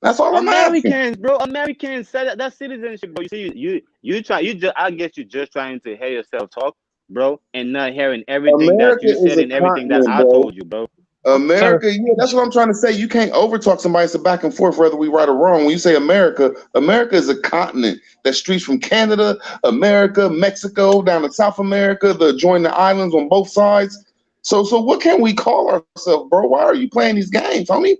That's all I'm asking. Americans, bro. Americans say that's citizenship, bro. You see, you just. I guess you're just trying to hear yourself talk, bro, and not hearing everything that America you is said a and everything that continent, I bro. told you, bro. America, yeah, that's what I'm trying to say. You can't overtalk somebody. It's a back and forth, whether we right or wrong. When you say America, America is a continent that streets from Canada, America, Mexico, down to South America, the join the islands on both sides. So what can we call ourselves, bro? Why are you playing these games, homie?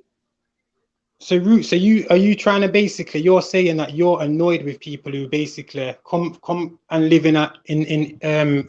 So Roots, are you trying to basically, you're saying that you're annoyed with people who basically come and live in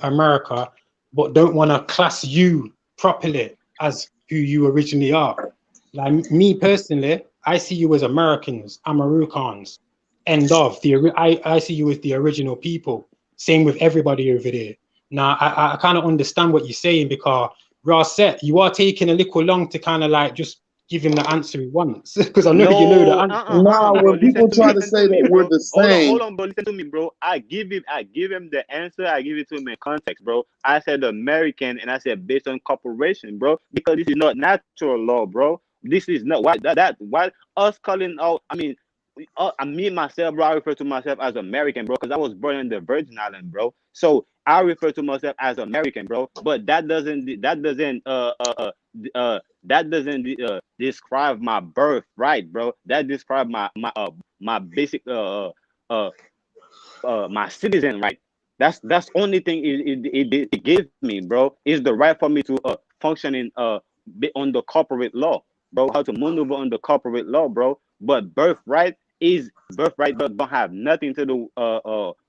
America, but don't want to class you properly as who you originally are. Like me personally, I see you as Americans, Amarucans. End of. I see you as the original people. Same with everybody over there. Now I kind of understand what you're saying, because Ross said you are taking a little long to kind of like just give him the answer he wants, because I know you know the answer. Nah, bro, when people try to say that we're the same. Hold on, bro. Listen to me, bro. I give him the answer. I give it to him in context, bro. I said American, and I said based on corporation, bro, because this is not natural law, bro. This is not why us calling out. I mean, me myself, bro. I refer to myself as American, bro, because I was born in the Virgin Islands, bro. So I refer to myself as American, bro. But that doesn't describe my birth, right, bro? That describe my basic my citizen right. That's only thing it gives me, bro. Is the right for me to function in on the corporate law, bro. How to maneuver on the corporate law, bro. But birthright don't have nothing to do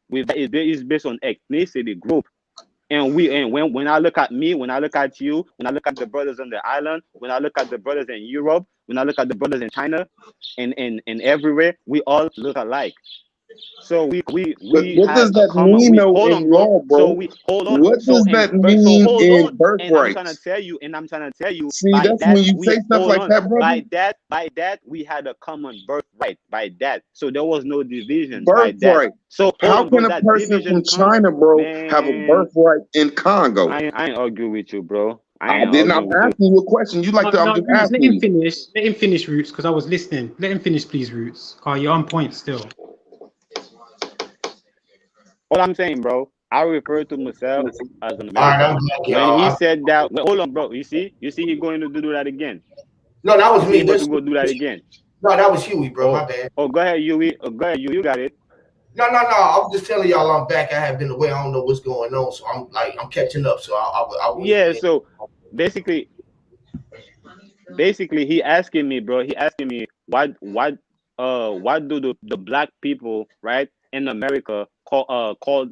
with that. It's based on ethnicity group. And when I look at me, when I look at you, when I look at the brothers on the island, when I look at the brothers in Europe, when I look at the brothers in China, and everywhere, we all look alike. So we what does that mean though in law, bro? So we hold on. What does that mean in birthright? And I'm trying to tell you. See, that's when you say stuff like that, bro. By that, we had a common birthright. By that, so there was no division. Birthright. So how can a person from China, bro, have a birthright in Congo? I ain't argue with you, bro. I did not ask you a question. You like to? I'm just asking. Let him finish. Let him finish, Roots, because I was listening. Let him finish, please, Roots. Oh, you're on point still. All I'm saying, bro, I refer to myself as an American. When he said that, hold on, bro. You see, he's going to do that again. No, that was me. He's going to do that again. No, that was Huey, bro. My bad. Oh, go ahead, Huey. Go ahead, you got it. No. I'm just telling y'all I'm back. I have been away. I don't know what's going on, so I'm catching up. So I So basically, he asking me, bro. He asking me why do the black people, right, in America call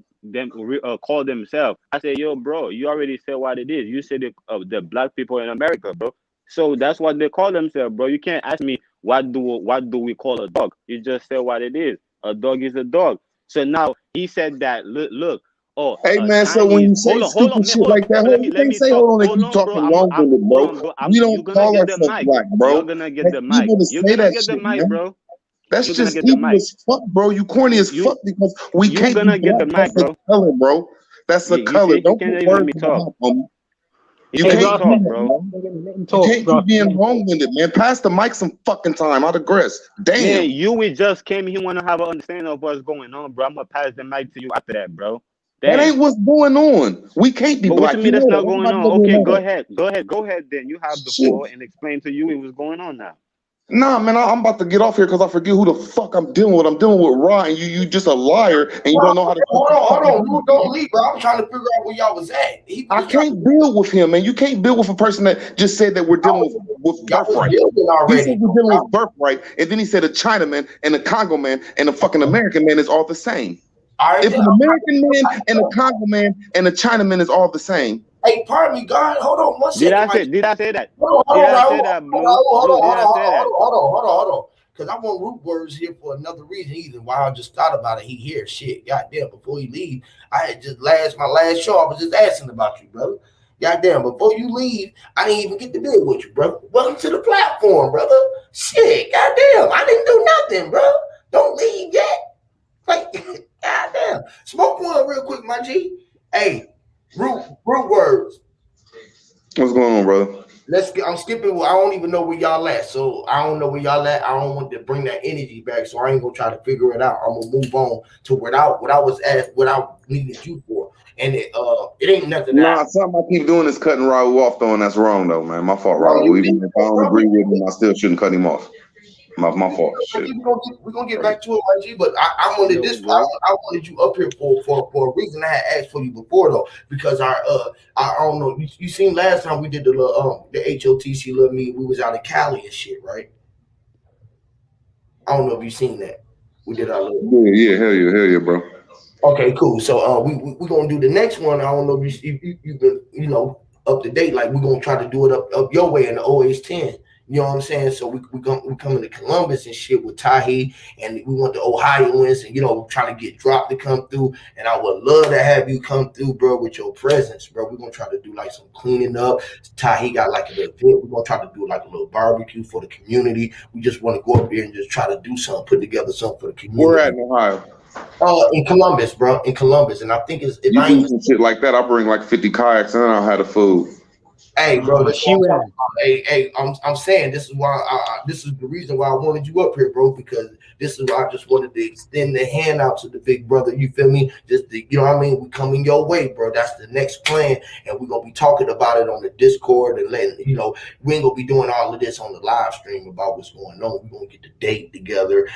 themselves? I say, yo, bro, you already said what it is. You said the black people in America, bro. So that's what they call themselves, bro. You can't ask me what do we call a dog. You just said what it is. A dog is a dog. So now he said that. Look. Oh, hey man, Chinese, so when you say stupid shit like that, you can't say hold on, you talking long-winded, bro. We don't call ourselves black, bro. You're gonna get the mic. You're gonna get the mic, bro. That's just evil as fuck, bro. You corny as fuck because we can't. You're gonna get the mic, bro. Color, bro. That's the color. Don't put words in my mouth, homie. You can't talk, bro. You can't be being long-winded, man. Pass the mic some fucking time. I digress. Damn. Man, you just came. He want to have an understanding of what's going on, bro. I'm gonna pass the mic to you after that, bro. That ain't what's going on. We can't be black. What you mean that's not going on? Okay, go ahead. Then you have the floor and explain to you what's going on now. Nah, man, I'm about to get off here because I forget who the fuck I'm dealing with. I'm dealing with Ra, and you just a liar, and you don't know how to. Hold on, don't leave, bro. I'm trying to figure out where y'all was at. I can't build with him, man. You can't build with a person that just said that we're dealing with birthright. He said we're dealing with birthright, and then he said a Chinaman and a Congo man and a fucking American man is all the same. If an American man and a Congo man and a Chinaman is all the same. Hey, pardon me, God. Hold on one second. Did I say that? Hold on. Because I want root words here for another reason. Either why I just thought about it. He here. Shit. Goddamn. Before you leave, I had just my last show. I was just asking about you, brother. Goddamn. Before you leave, I didn't even get to deal with you, brother. Welcome to the platform, brother. Shit. Goddamn. I didn't do nothing, bro. Don't leave yet. Like, goddamn. Smoke one real quick, my G. Hey, root words. What's going on, brother? I'm skipping. I don't even know where y'all at. So I don't know where y'all at. I don't want to bring that energy back. So I ain't gonna try to figure it out. I'm gonna move on to what I was asked, what I needed you for. and it ain't nothing Nah, that something I keep doing is cutting Raul off though, and that's wrong though, man. My fault, bro, Raul. Even if I don't agree with him, I still shouldn't cut him off. My fault. Shit. we're gonna get back to it, YG. But I wanted Yo, this. bro. I wanted you up here for a reason. I had asked for you before though, because I don't know. You seen last time we did the HOTC little meet. We was out in Cali and shit, right? I don't know if you seen that. We did our little. Yeah, hell yeah, bro. Okay, cool. So we gonna do the next one. I don't know if you've been up to date. Like we're gonna try to do it up your way in the OH10. You know what I'm saying? So we coming to Columbus and shit with Tahi, and we want the Ohioans and trying to get Drop to come through. And I would love to have you come through, bro, with your presence, bro. We're gonna try to do like some cleaning up. Tahi got like an event. We're gonna try to do like a little barbecue for the community. We just want to go up there and just try to do something, put together something for the community. We're at in Ohio. In Columbus, bro. In Columbus, and I think if You I do ain't some shit like that, I'll bring like 50 kayaks and then I'll have the food. Hey, bro, this She will. I'm saying this is why this is the reason why I wanted you up here, bro, because this is why I just wanted to extend the hand out to the big brother. You feel me? Just to, you know what I mean? We coming your way, bro. That's the next plan, and we're gonna be talking about it on the Discord and letting we ain't gonna be doing all of this on the live stream about what's going on. We're gonna get the date together,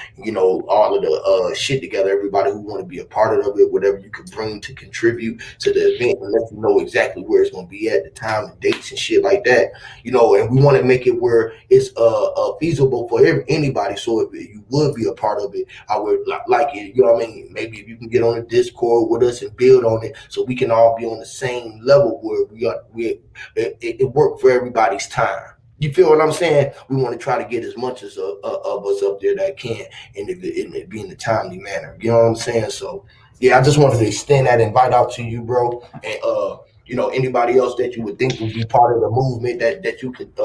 all of the shit together. Everybody who want to be a part of it, whatever you can bring to contribute to the event, and let you know exactly where it's gonna be at, the time and dates and shit like that. And we want to make it where it's feasible for anybody. So if you would be a part of it, I would like it. You know what I mean? Maybe if you can get on the Discord with us and build on it, so we can all be on the same level where it work for everybody's time. You feel what I'm saying? We want to try to get as much as of us up there that can, and it be in a timely manner. You know what I'm saying? So yeah, I just wanted to extend that invite out to you, bro, and anybody else that you would think would be part of the movement that you could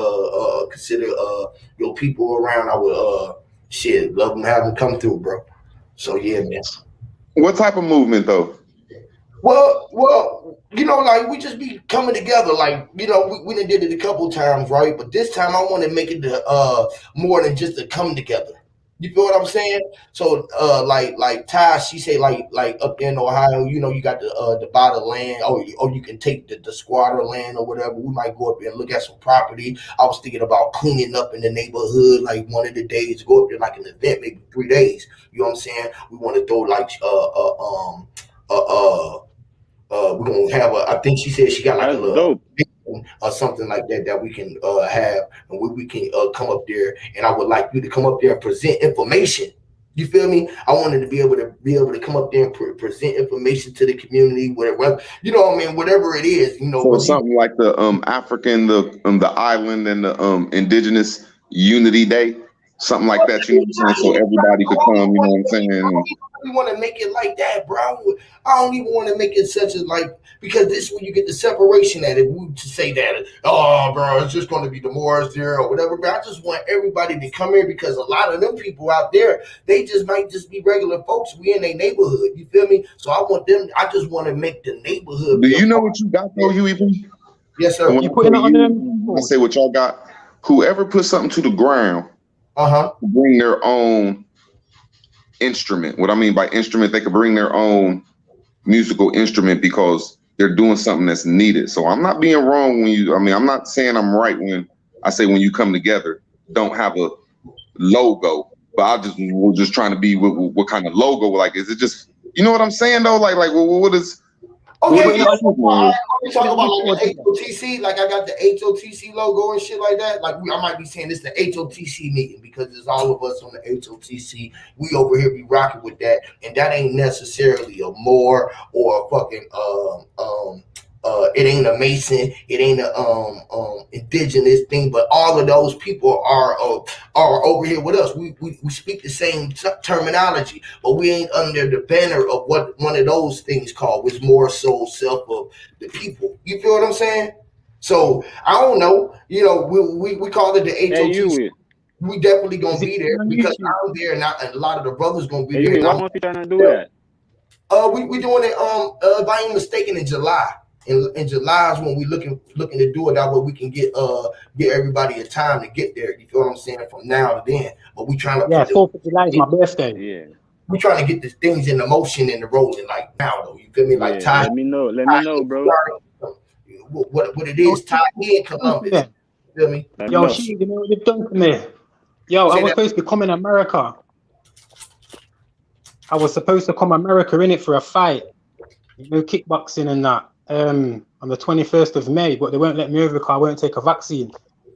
consider your people around. I would love them, have them come through, bro. So yeah, man. What type of movement though? Well, like we just be coming together. Like, we done did it a couple times, right? But this time I want to make it more than just to come together. You feel what I'm saying? So, like Ty, she say like up there in Ohio, you got the buy the land, or you can take the squatter land or whatever. We might go up there and look at some property. I was thinking about cleaning up in the neighborhood, like one of the days, go up there like an event, maybe 3 days. You know what I'm saying? We want to throw like we're gonna have I think she said she got like That's a little dope. or something like that we can have, and we can come up there, and I would like you to come up there and present information. You feel me? I wanted to be able to come up there and present information to the community, whatever, whatever it is, So something like the African, the island and the indigenous unity day, something like that, you know what I'm saying? So everybody could come, you know what I'm saying? We want to make it like that, bro. I don't even want to make it such as because this is when you get the separation at it. We to say that, oh, bro, it's just going to be the Moors there or whatever. But I just want everybody to come here, because a lot of them people out there, they might just be regular folks. We in their neighborhood. You feel me? So I just want to make the neighborhood. Do you know what you got though, Huey? Yes, sir. You putting it on them? I say what y'all got. Whoever puts something to the ground, bring their own instrument. What I mean by instrument, they could bring their own musical instrument, because they're doing something that's needed. So I'm not being wrong I'm not saying I'm right when I say when you come together, don't have a logo, but we're just trying to be what kind of logo, like, is it just, you know what I'm saying though? Like what is, okay, we talk about like the HOTC, like I got the HOTC logo and shit like that. Like I might be saying this the HOTC meeting, because there's all of us on the HOTC. We over here be rocking with that, and that ain't necessarily a Moor or a fucking it ain't a Mason, it ain't a indigenous thing, but all of those people are over here with us. We speak the same terminology, but we ain't under the banner of what one of those things called, was more so self of the people. You feel what I'm saying? So I don't know. We call it the HOTC. We definitely gonna be there, because I'm there, and a lot of the brothers gonna be there. Why won't you trying to do that? We doing it. If I ain't mistaken, in July. In July is when we looking to do it. That way we can get everybody a time to get there. You feel what I'm saying? From now to then. But we trying to 4th of July is my birthday. Yeah. we trying to get the things in the motion and the rolling like now though. You feel me? Like Yeah, Ty, let me know, bro. what it is, Ty in Columbus. You feel me? Let me Yo, know. she, you know what they've done to me? Yo, I Say was that. supposed to come in America. I was supposed to come America in it for a fight, you know, kickboxing and that, on the 21st of May, but they won't let me over because I won't take a vaccine.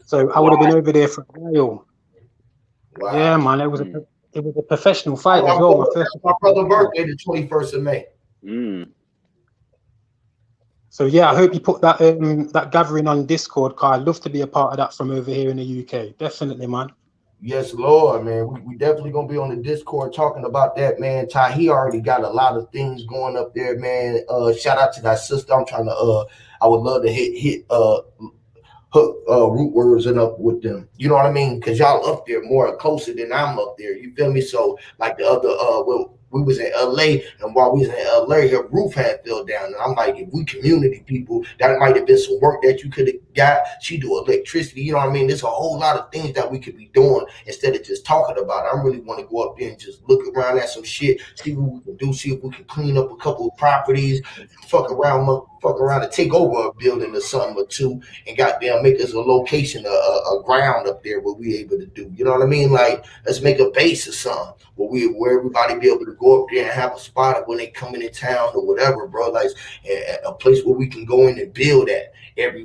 So I would have been over there for a while. Wow. Yeah, man, it was a professional fight as well. My brother's birthday, the 21st of May. So yeah, I hope you put that that gathering on Discord, cause I'd love to be a part of that from over here in the UK. Definitely, man. Yes, Lord, man. We definitely gonna be on the Discord talking about that, man. Ty, he already got a lot of things going up there, man. Shout out to that sister. I'm trying to I would love to hit hook root words and up with them. You know what I mean? Because y'all up there more closer than I'm up there. You feel me? So like the other we was in LA, and while we was in LA, her roof had fell down. And I'm like, if we community people, that might have been some work that you could have got. She do electricity, you know what I mean? There's a whole lot of things that we could be doing instead of just talking about it. I really want to go up there and just look around at some shit, see what we can do, see if we can clean up a couple of properties, fuck around and take over a building or something or two, and goddamn make us a location, a ground up there where we able to do. You know what I mean? Like, let's make a base or something where everybody be able to go up there and have a spot when they come into town or whatever, bro. Like a place where we can go in and build at every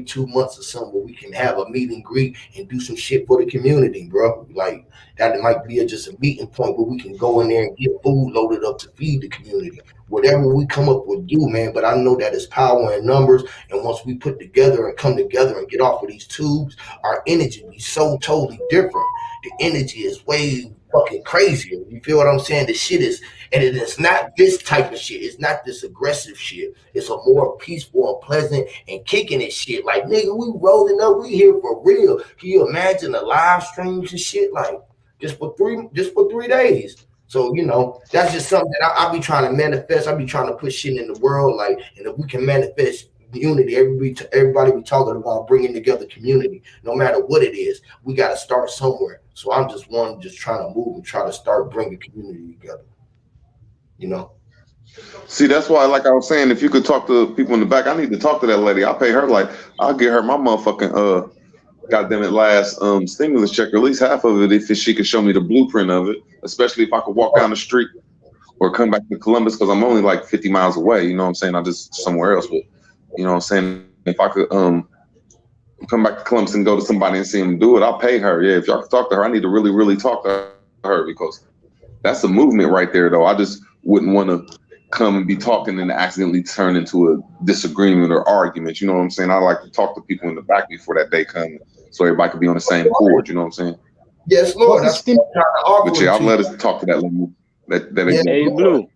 2 months or something, where we can have a meet and greet and do some shit for the community, bro. Like that might be just a meeting point where we can go in there and get food loaded up to feed the community. Whatever we come up with, do, man. But I know that it's power in numbers, and once we put together and come together and get off of these tubes, our energy be so totally different. The energy is way fucking crazier. You feel what I'm saying? The shit is, and it is not this type of shit. It's not this aggressive shit. It's a more peaceful and pleasant and kicking it shit. Like, nigga, we rolling up. We here for real. Can you imagine the live streams and shit? Like, just for 3 days. So, you know, that's just something that I be trying to manifest. I be trying to put shit in the world, like, and if we can manifest unity, everybody be talking about bringing together community, no matter what it is. We got to start somewhere. So I'm just trying to move and try to start bringing community together, you know. See, that's why, like I was saying, if you could talk to people in the back, I need to talk to that lady. I'll pay her, like, I'll get her my motherfucking goddamn it last stimulus check, or at least half of it, if she could show me the blueprint of it, especially if I could walk down the street or come back to Columbus, because I'm only like 50 miles away, you know what I'm saying? I just somewhere else, but you know what I'm saying? If I could come back to Columbus and go to somebody and see them do it, I'll pay her. Yeah, if y'all could talk to her, I need to really, really talk to her, because that's a movement right there, though. I just wouldn't want to come and be talking and accidentally turn into a disagreement or argument. You know what I'm saying? I like to talk to people in the back before that day comes, so everybody could be on the same board. You know what I'm saying? Yes, Lord. That's what I'm trying to offer. But yeah, I'll let us talk to that lady. That Hey, Blue.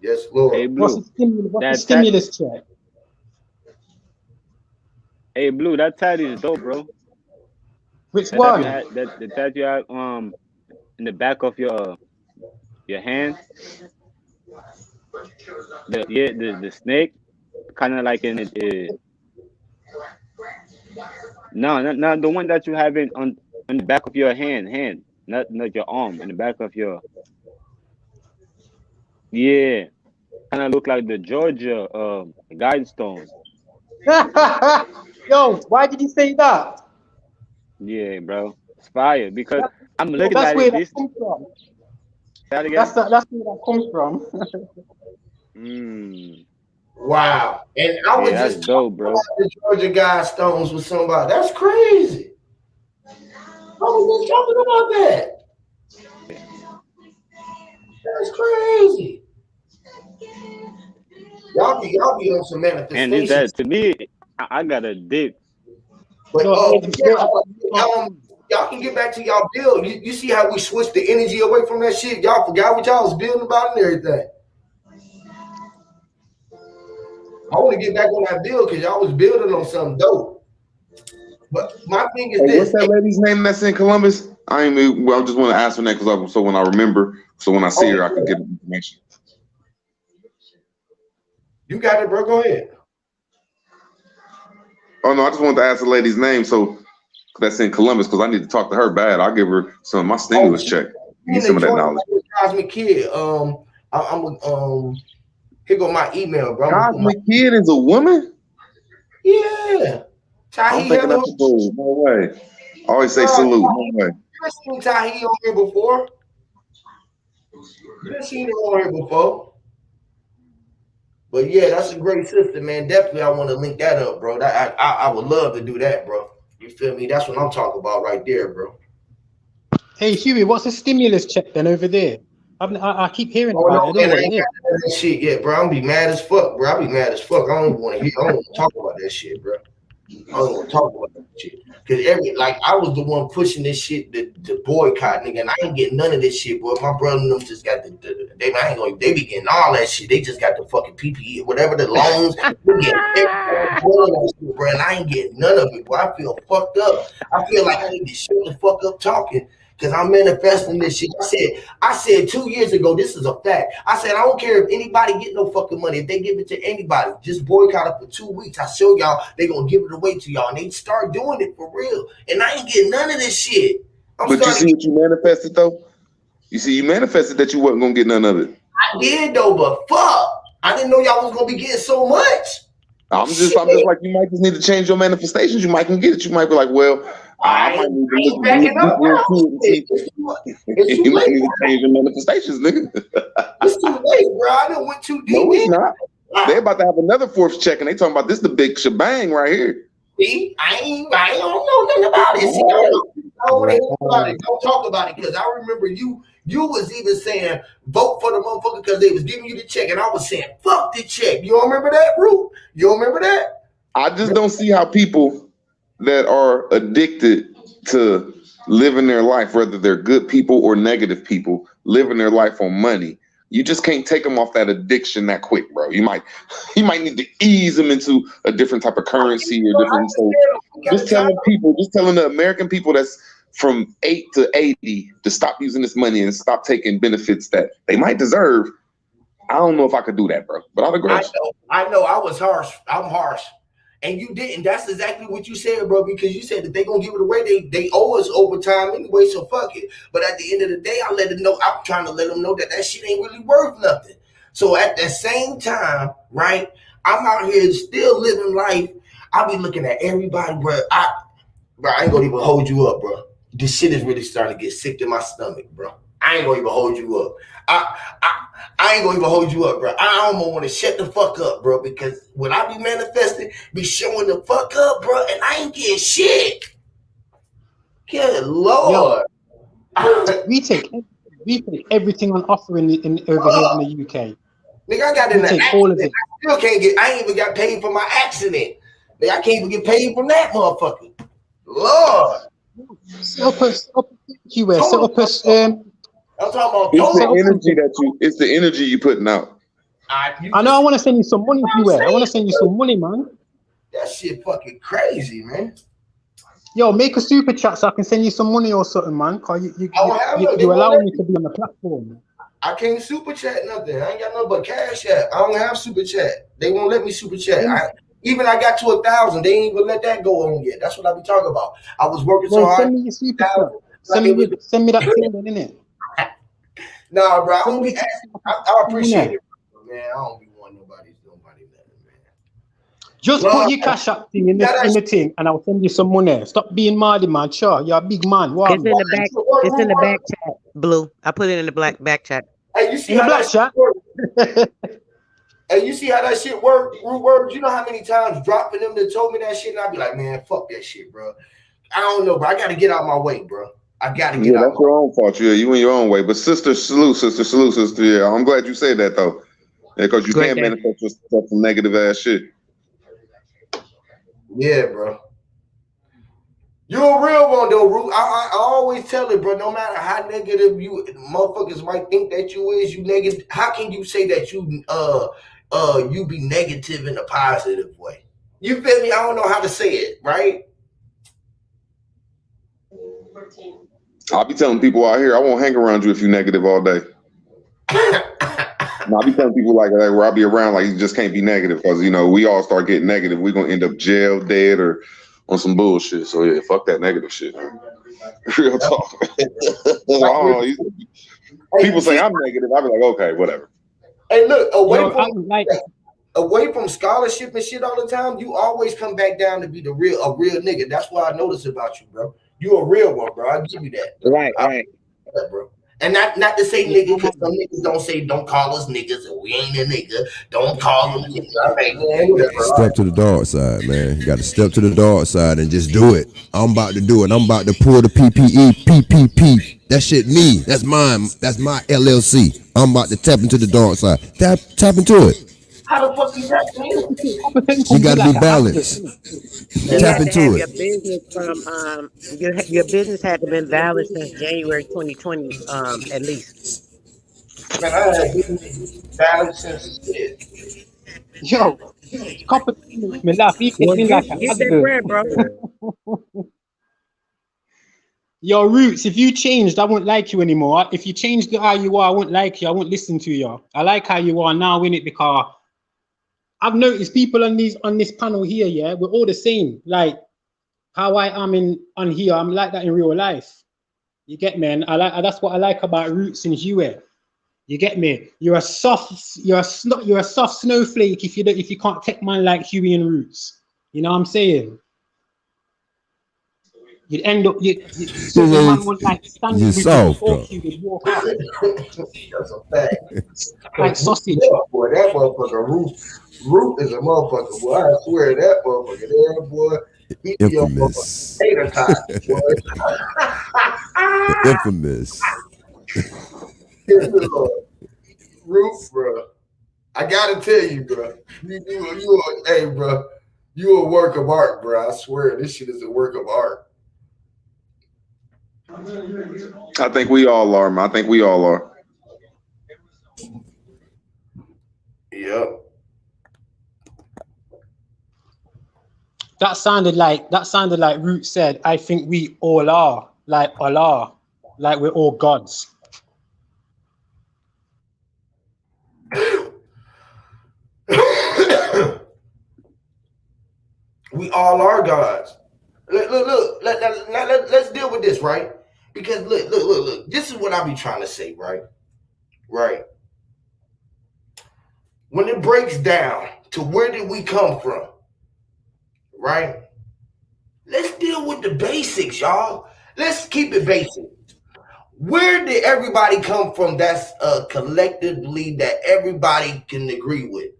Yes, Lord. Hey, Blue. What's the stimulus check? Hey, Blue, that tattoo is dope, bro. Which one? The tattoo you had in the back of your hand. The snake, kind of like in it. No, not the one that you have on the back of your hand, not your arm, in the back of your. Yeah, kind of look like the Georgia Guidestone. Yo, why did you say that? Yeah, bro, it's fire, because I'm looking that's at where it. That comes from. That again? That's where that comes from. Wow. And I was that's just dope, bro. About the Georgia Guidestones with somebody. That's crazy. I was just talking about that. That's crazy. Y'all be on some manifestation. And it's that, to me, I got a dip. But y'all can get back to y'all build. You see how we switched the energy away from that shit? Y'all forgot what y'all was building about and everything. I want to get back on that build because y'all was building on something dope. But my thing is this. What's that lady's name that's in Columbus? I just want to ask her that, because so when I remember, so when I see her, I can get information. You got it, bro. Go ahead. Oh no, I just wanted to ask the lady's name, so that's in Columbus, because I need to talk to her bad. I'll give her some of my stimulus check. Need some of that knowledge. Cosmic Kid. Here go my email, bro. Cosmic Kid is a woman? Yeah. I'm Tahi thinking Heather. that's a fool. No way. I always say salute. No way. You've seen Tahi on here before. You've seen her on here before. But yeah, that's a great sister, man. Definitely, I want to link that up, bro. I would love to do that, bro. You feel me? That's what I'm talking about right there, bro. Hey, Huey, what's a stimulus check then over there? I keep hearing Oh, about no, it. I man, don't I want to ain't hear. got that shit yet, bro. I'm be mad as fuck, bro. I be mad as fuck. I don't even want to hear. I don't want to talk about that shit, bro. I don't want to talk about that shit. Cause I was the one pushing this shit, the boycott, nigga, and I ain't getting none of this shit, boy. My brother and them just got they be getting all that shit. They just got the fucking PPE, whatever the loans. They getting shit, bro, and I ain't getting none of it, boy. I feel fucked up. I feel like I need to shut the fuck up talking. Because I'm manifesting this shit. I said 2 years ago, this is a fact. I said, I don't care if anybody get no fucking money. If they give it to anybody, just boycott it for 2 weeks. I show y'all they gonna give it away to y'all. And they start doing it for real. And I ain't getting none of this shit. But you see what you manifested though? You see, you manifested that you wasn't gonna get none of it. I did though, but fuck. I didn't know y'all was gonna be getting so much. I'm just like, you might just need to change your manifestations. You might can get it. You might be like, well, I might need to look into it. You might need to change your manifestations, nigga. It's too late, bro. I done went too deep. No, it's not. They're about to have another fourth check, and they talking about this the big shebang right here. See, I don't know nothing about it. See, I don't want to hear about it. Don't talk about it, because I remember you was even saying vote for the motherfucker because they was giving you the check, and I was saying fuck the check. You don't remember that, Root? You don't remember that? I just don't see how people that are addicted to living their life, whether they're good people or negative people, living their life on money. You just can't take them off that addiction that quick, bro. You might need to ease them into a different type of currency or different. So just telling the American people that's from 8 to 80 to stop using this money and stop taking benefits that they might deserve. I don't know if I could do that, bro. But I'll agree. I know. I was harsh. I'm harsh. And you didn't. That's exactly what you said, bro, because you said that they gonna give it away. They owe us overtime anyway, so fuck it. But at the end of the day, I'm trying to let them know that shit ain't really worth nothing. So at the same time, right, I'm out here still living life. I'll be looking at everybody, bro. I ain't gonna even hold you up, bro. This shit is really starting to get sick to my stomach, bro. I ain't gonna even hold you up. I ain't gonna even hold you up, bro. I almost want to shut the fuck up, bro, because when I be manifesting, be showing the fuck up, bro, and I ain't getting shit. Good Lord. We take everything on offer over here in the UK. Nigga, I got in the accident. All of it. I still can't get. I ain't even got paid for my accident. Nigga, I can't even get paid from that motherfucker. Lord. Set up us. I'm talking about it's the energy you putting out. I know. I want to send you some money, Huey. I want to send you some money, man. That shit fucking crazy, man. Yo, make a super chat so I can send you some money or something, man. Cause you allow me to be on the platform. I can't super chat nothing. I ain't got nothing but cash app. I don't have super chat. They won't let me super chat. I got to 1,000. They ain't even let that go on yet. That's what I be talking about. I was working so hard. Send me your super chat. Send me that thing, then, innit? Nah, bro. I appreciate it, man. I don't be wanting nobody nothing, man. Just put your cash up thing in the thing, and I'll send you some money. Stop being mardy, man. Sure, you're a big man. Wow. It's in the back chat, Blue. I put it in the back chat. Hey, you see how that shit work? Hey, you see how that shit work? Root words. You know how many times dropping them that told me that shit, and I'd be like, man, fuck that shit, bro. I don't know, bro. I got to get out my way, bro. I got to get out. That's your own fault. Yeah, you in your own way. But sister. Yeah, I'm glad you said that though, because you can't manifest yourself some negative ass shit. Yeah, bro. You a real one though, Root. I always tell it, bro. No matter how negative you motherfuckers might think that you is, you negative. How can you say that you be negative in a positive way? You feel me? I don't know how to say it, right? I'll be telling people out here, I won't hang around you if you're negative all day. I'll be telling people like where I'll be around, like you just can't be negative because we all start getting negative. We're gonna end up jail, dead, or on some bullshit. So yeah, fuck that negative shit. Real talk. People say I'm negative. I be like, okay, whatever. Hey, look, Yo, I don't like away from scholarship and shit all the time, you always come back down to be a real nigga. That's what I notice about you, bro. You a real one, bro. I give you that. Right, right. Bro. And not to say nigga, because some niggas don't call us niggas, and we ain't a nigga. Don't call them niggas. I mean, man, whatever. Step to the dark side, man. You got to step to the dark side and just do it. I'm about to do it. I'm about to pull the PPP. That shit me. That's mine. That's my LLC. I'm about to tap into the dark side. Tap into it. How the fuck you that, man? You got to be balanced. You Tap had to into have it. your business from your business had to been valid since January 2020 at least. Man, I had business balance since shit. yo, copper me laugh. He hit Well, me like an get that advert. bread, bro. Yo, Roots, if you changed, I wouldn't like you anymore. If you changed how you are, I wouldn't like you. I wouldn't listen to you. I like how you are now, innit? Because I've noticed people on this panel here, yeah, we're all the same. Like how I am on here, I'm like that in real life. You get me? And that's what I like about Roots and Huey. You get me? You're a soft snowflake if you can't take man like Huey and Roots. You know what I'm saying? You'd end up so the man would like stand with you and talk you, would walk out That's a fact. like sausage. Yeah, boy, that motherfucker Root is a motherfucker, boy. I swear that motherfucker there, boy. He be on Infamous. tater tot, boy. Infamous. Root, bro. I gotta tell you, bro. Hey, bro. You a work of art, bro. I swear this shit is a work of art. I think we all are, man. I think we all are. Yep. That sounded like Root said, I think we all are, like Allah, like we're all gods. We all are gods. Look. Let's deal with this, right? Because look. This is what I be trying to say, right? Right. When it breaks down to where did we come from, right? Let's deal with the basics, y'all. Let's keep it basic. Where did everybody come from that's collectively that everybody can agree with?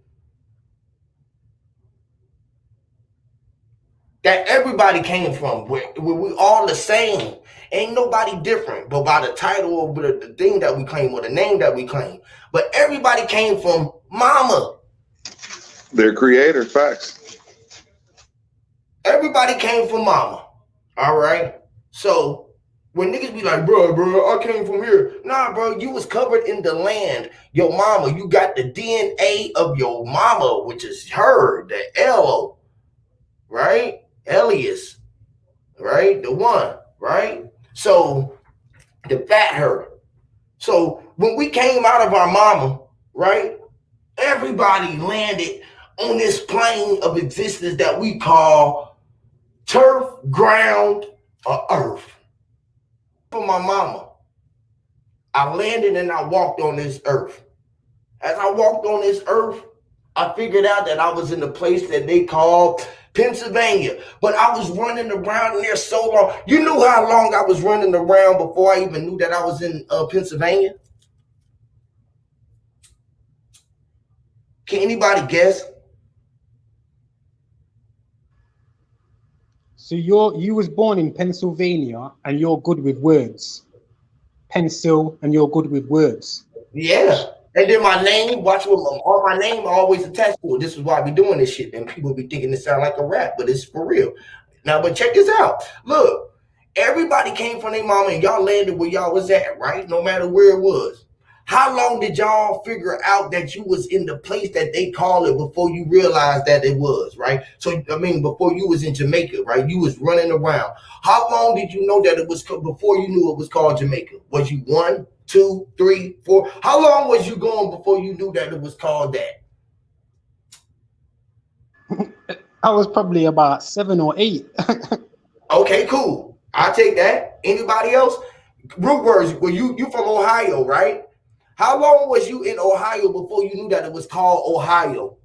That everybody came from, where we all the same. Ain't nobody different, but by the title of the thing that we claim or the name that we claim. But everybody came from mama. Their creator, facts. Everybody came from mama. All right. So when niggas be like, bro, I came from here. Nah, bro, you was covered in the land. Your mama, you got the DNA of your mama, which is her, the L, right? Elias, right? The one, right? So the fat her. So when we came out of our mama, right? Everybody landed on this plane of existence that we call turf, ground, or earth. For my mama, I landed and I walked on this earth. As I walked on this earth, I figured out that I was in the place that they call Pennsylvania, but I was running around in there so long. You knew how long I was running around before I even knew that I was in Pennsylvania? Can anybody guess? So you was born in Pennsylvania and you're good with words. Pencil and you're good with words. Yeah. And then my name, watch what all my name always attached to it. This is why I be doing this shit. And people be thinking it sound like a rap, but it's for real. Now, but check this out. Look, everybody came from their mama and y'all landed where y'all was at, right? No matter where it was. How long did y'all figure out that you was in the place that they call it before you realized that it was, right? So, I mean, before you was in Jamaica, right? You was running around. How long did you know that it was before you knew it was called Jamaica? Was you 1, 2, 3, 4? How long was you going before you knew that it was called that? I was probably about 7 or 8. Okay, cool. I'll take that. Anybody else? Root words. Well, you from Ohio, right? How long was you in Ohio before you knew that it was called Ohio?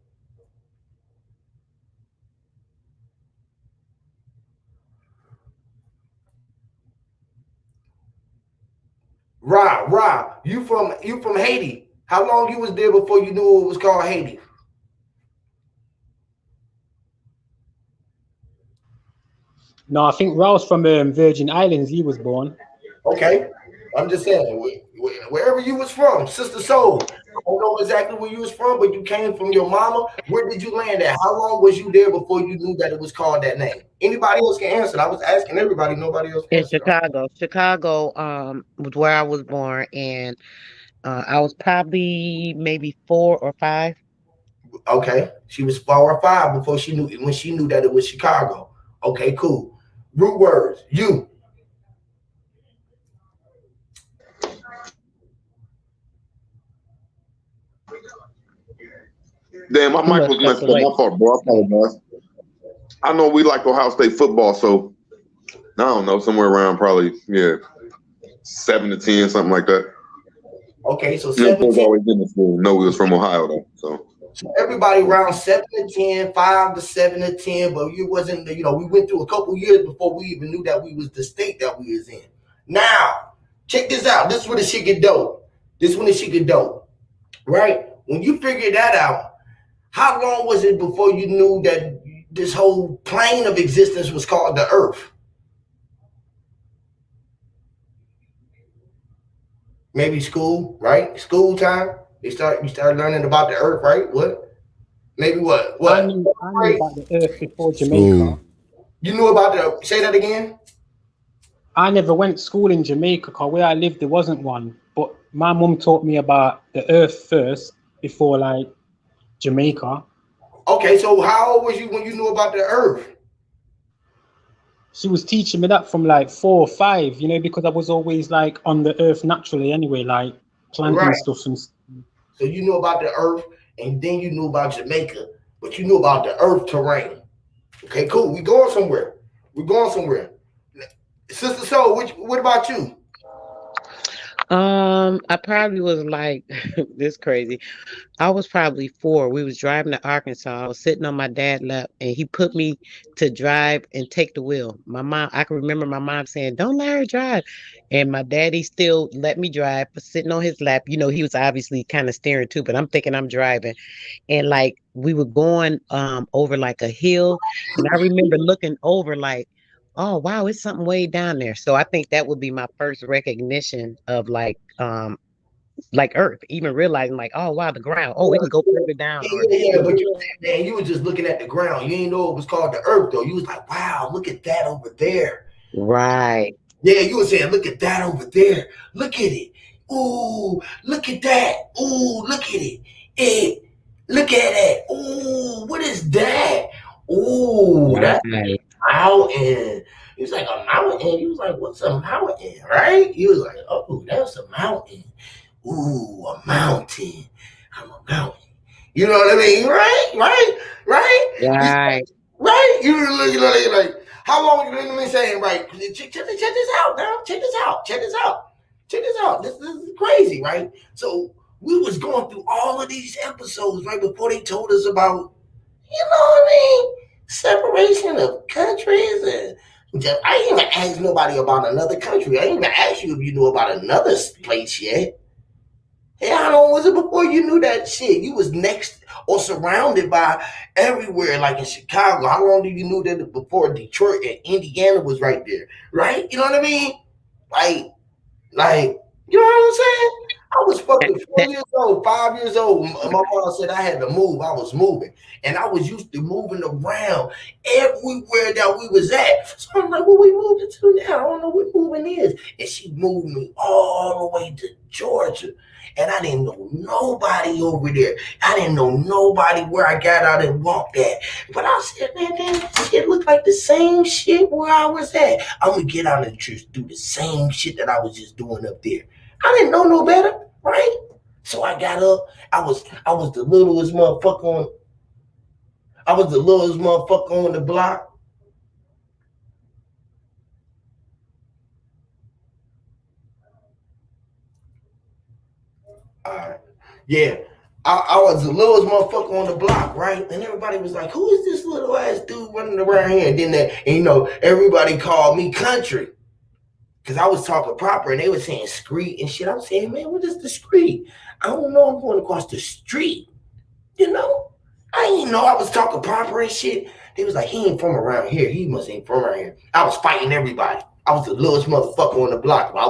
Ra, you from Haiti. How long you was there before you knew it was called Haiti? No, I think Ross from Virgin Islands, he was born. Okay, I'm just saying, wherever you was from, Sister Soul. I don't know exactly where you was from, but you came from your mama. Where did you land at? How long was you there before you knew that it was called that name? Anybody else can answer. I was asking everybody. Nobody else In answered. Chicago. Chicago was where I was born, and I was probably maybe 4 or 5. Okay, she was 4 or 5 before she knew when she knew that it was Chicago. Okay, cool. Root words. You. Damn, my He mic must was stepped messed up. away. My fault, bro. I apologize. I know we like Ohio State football, so I don't know, somewhere around probably 7 to 10, something like that. Okay, so Yeah, was 17. always in the school. No, we was from Ohio though, so. So everybody around 7 to 10, 5 to 7 to 10, but you wasn't. We went through a couple years before we even knew that we was the state that we was in. Now, check this out. This is when the shit get dope. Right? When you figure that out, how long was it before you knew that this whole plane of existence was called the Earth? Maybe school, right? School time. You start learning about the Earth, right? What? Maybe what? I What? knew about the Earth before Jamaica. School. You knew about the. Say that again. I never went to school in Jamaica because where I lived there wasn't one. But my mum taught me about the Earth first before like Jamaica. Okay, so how old was you when you knew about the Earth? She was teaching me that from like 4 or 5, because I was always like on the Earth naturally anyway, like planting Right. stuff and. So you knew about the Earth, and then you knew about Jamaica, but you knew about the Earth terrain. Okay, cool. We're going somewhere. Sister Soul, what about you? I probably was like this crazy. I was probably 4. We was driving to Arkansas. I was sitting on my dad's lap, and he put me to drive and take the wheel. My mom, I can remember my mom saying, "Don't let her drive," and my daddy still let me drive, but sitting on his lap. He was obviously kind of steering too, but I'm thinking I'm driving, and like we were going over like a hill, and I remember looking over like, oh wow, it's something way down there. So I think that would be my first recognition of like Earth, even realizing like, oh wow, the ground. Oh, we can go further down, or Yeah, but you were just looking at the ground. You didn't know it was called the Earth, though. You was like, wow, look at that over there. right. Yeah, you were saying, look at that over there. Look at it. Ooh, look at that. Ooh, look at it. Look at it. Ooh, what is that? Ooh, that's Right. a mountain. He was like, a mountain? He was like, what's a mountain, right? He was like, oh, that's a mountain. Ooh, a mountain. I'm a mountain. You know what I mean? Right? Right. Right? You like, how long you been saying, right? Check this out now. Check this out. This is crazy, right? So we was going through all of these episodes right before they told us about, separation of countries. And I ain't even asked nobody about another country. I ain't even asked you if you knew about another place yet. Hey, how long was it before you knew that shit? You was next or surrounded by everywhere, like in Chicago. How long did you knew that before Detroit and Indiana was right there? Right? You know what I mean? Like, you know what I'm saying? I was fucking 4 years old, 5 years old. My mom said I had to move. I was moving. And I was used to moving around everywhere that we was at. So I'm like, what we moving to now? I don't know what moving is. And she moved me all the way to Georgia. And I didn't know nobody over there. I didn't know nobody where I got out and walked at. But I said, man, this shit looked like the same shit where I was at. I'm going to get out and just do the same shit that I was just doing up there. I didn't know no better, right? So I got up. I was the littlest motherfucker on the block. Yeah. I was the littlest motherfucker on the block, right? And everybody was like, who is this little ass dude running around here? And then everybody called me country. Because I was talking proper and they were saying street and shit. I was saying, man, what is the street? I don't know. I'm going across the street. You know? I didn't know I was talking proper and shit. They was like, he ain't from around here. He must ain't from around here. I was fighting everybody. I was the littlest motherfucker on the block. I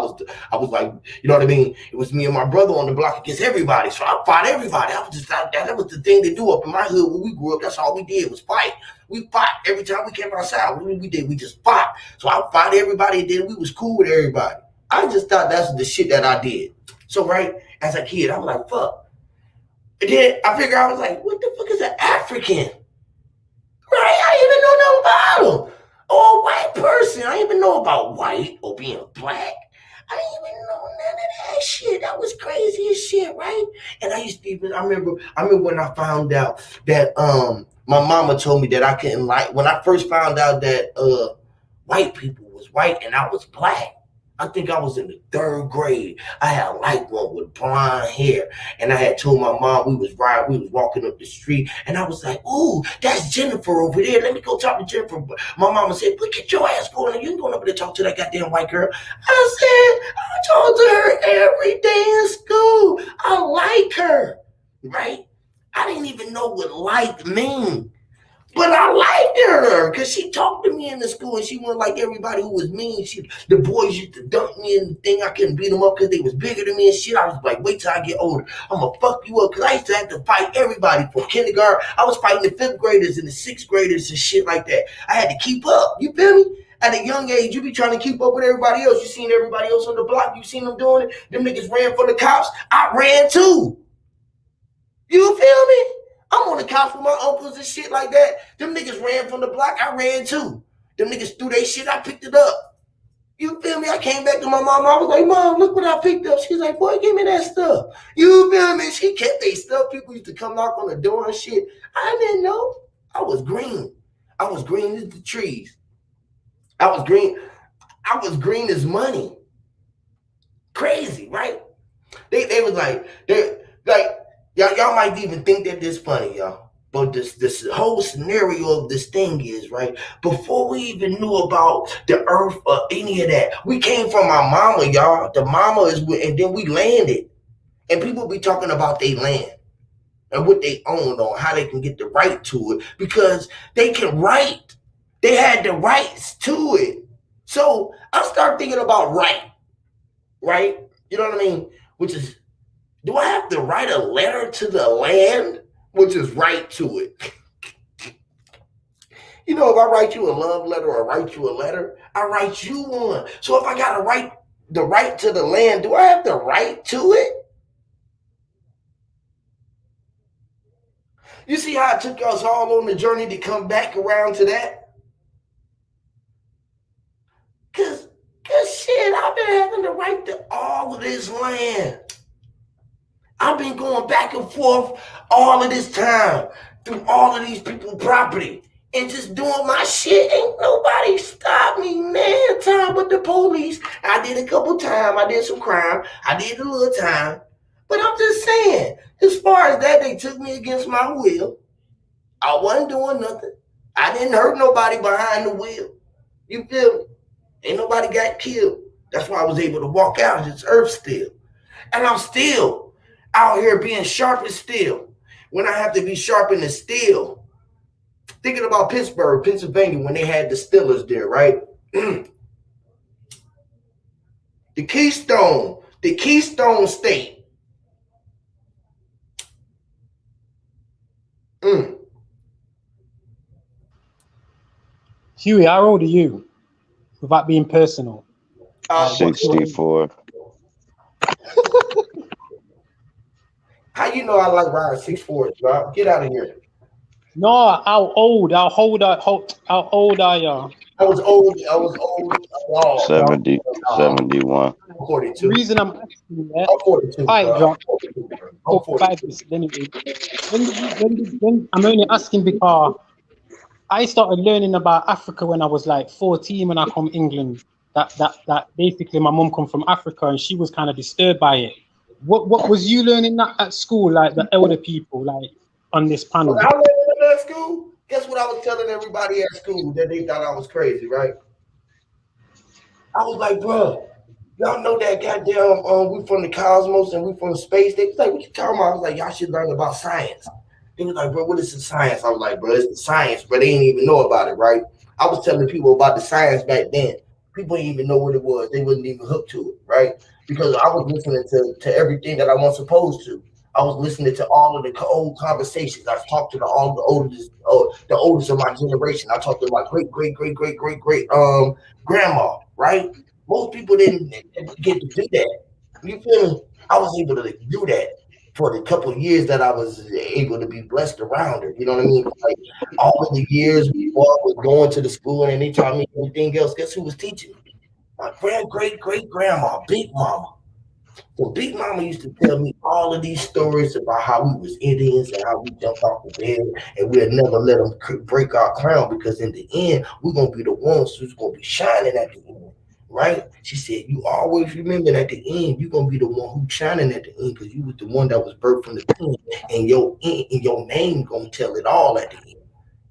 was like, you know what I mean? It was me and my brother on the block against everybody. So I fought everybody. That was the thing to do up in my hood when we grew up. That's all we did was fight. We fought every time we came outside. We just fought. So I fought everybody, and then we was cool with everybody. I just thought that's the shit that I did. So right, as a kid, I was like, fuck. And then I figured I was like, what the fuck is an African? Right? I didn't even know nothing about them. Or a white person. I didn't even know about white or being black. I didn't even know none of that shit. That was crazy as shit, right? And I remember when I found out that my mama told me that I couldn't like, when I first found out that white people was white and I was black. I think I was in the 3rd grade. I had a light one with blonde hair. And I had told my mom we was walking up the street. And I was like, ooh, that's Jennifer over there. Let me go talk to Jennifer. But my mama said, look at your ass going. You ain't going over there to talk to that goddamn white girl. I said, I talk to her every day in school. I like her. Right? I didn't even know what like mean. But I liked her because she talked to me in the school and she wasn't like everybody who was mean. The boys used to dunk me in the thing. I couldn't beat them up because they was bigger than me and shit. I was like, wait till I get older. I'm going to fuck you up because I used to have to fight everybody from kindergarten. I was fighting the 5th graders and the 6th graders and shit like that. I had to keep up. You feel me? At a young age, you be trying to keep up with everybody else. You seen everybody else on the block. You seen them doing it. Them niggas ran for the cops. I ran too. You feel me? I'm on the couch with my uncles and shit like that. Them niggas ran from the block. I ran too. Them niggas threw their shit. I picked it up. You feel me? I came back to my mom. I was like, Mom, look what I picked up. She's like, boy, give me that stuff. You feel me? She kept their stuff. People used to come knock on the door and shit. I didn't know. I was green. I was green as the trees. I was green. I was green as money. Crazy, right? They was like, y'all might even think that this funny, y'all. But this whole scenario of this thing is, right, before we even knew about the earth or any of that, we came from our mama, y'all. The mama is, and then we landed. And people be talking about their land and what they own or how they can get the right to it because they can write. They had the rights to it. So I start thinking about right? You know what I mean? Which is, do I have to write a letter to the land, which is right to it? You know, if I write you a love letter or write you a letter, I write you one. So if I got to write the right to the land, do I have the right to it? You see how it took us all on the journey to come back around to that? Cause shit, I've been having the right to all of this land. I've been going back and forth all of this time through all of these people's property and just doing my shit. Ain't nobody stopped me, man. Time with the police. I did a couple times. I did some crime. I did a little time. But I'm just saying, as far as that, they took me against my will. I wasn't doing nothing. I didn't hurt nobody behind the wheel. You feel me? Ain't nobody got killed. That's why I was able to walk out of this earth still. And I'm still out here being sharp as steel when I have to be sharpened as steel. Thinking about Pittsburgh, Pennsylvania, when they had the Steelers there, right? the Keystone State. Huey, how old are you? Without being personal. 64. How you know I like riding 6'4", bro? Get out of here. No, how old are you? I was old. Oh, 70, 71. I'm 42. The reason I'm asking that, I'm 42. John. I'm 42. When I'm only asking because I started learning about Africa when I was like 14 when I come England. That basically my mom come from Africa and she was kind of disturbed by it. What was you learning at school, like the elder people, like on this panel? I learned at school. Guess what I was telling everybody at school that they thought I was crazy, right? I was like, bro, y'all know that goddamn we from the cosmos and we from space. They was like, what you talking about? I was like, y'all should learn about science. They was like, bro, what is the science? I was like, bro, it's the science, but they didn't even know about it, right? I was telling people about the science back then. People didn't even know what it was. They wasn't even hooked to it, right? Because I was listening to everything that I wasn't supposed to. I was listening to all of the old conversations. I talked to all the oldest of my generation. I talked to my great grandma, right? Most people didn't get to do that. You feel me? I was able to do that for the couple of years that I was able to be blessed around her. You know what I mean? Like all of the years before I was going to the school and they taught me everything else. Guess who was teaching me? My great grandma, Big Mama. So Big Mama used to tell me all of these stories about how we was Indians and how we jumped off the bed and we'll never let them break our crown because in the end, we're going to be the ones who's going to be shining at the end, right? She said, you always remember at the end, you're going to be the one who's shining at the end because you was the one that was birthed from the end and your name going to tell it all at the end.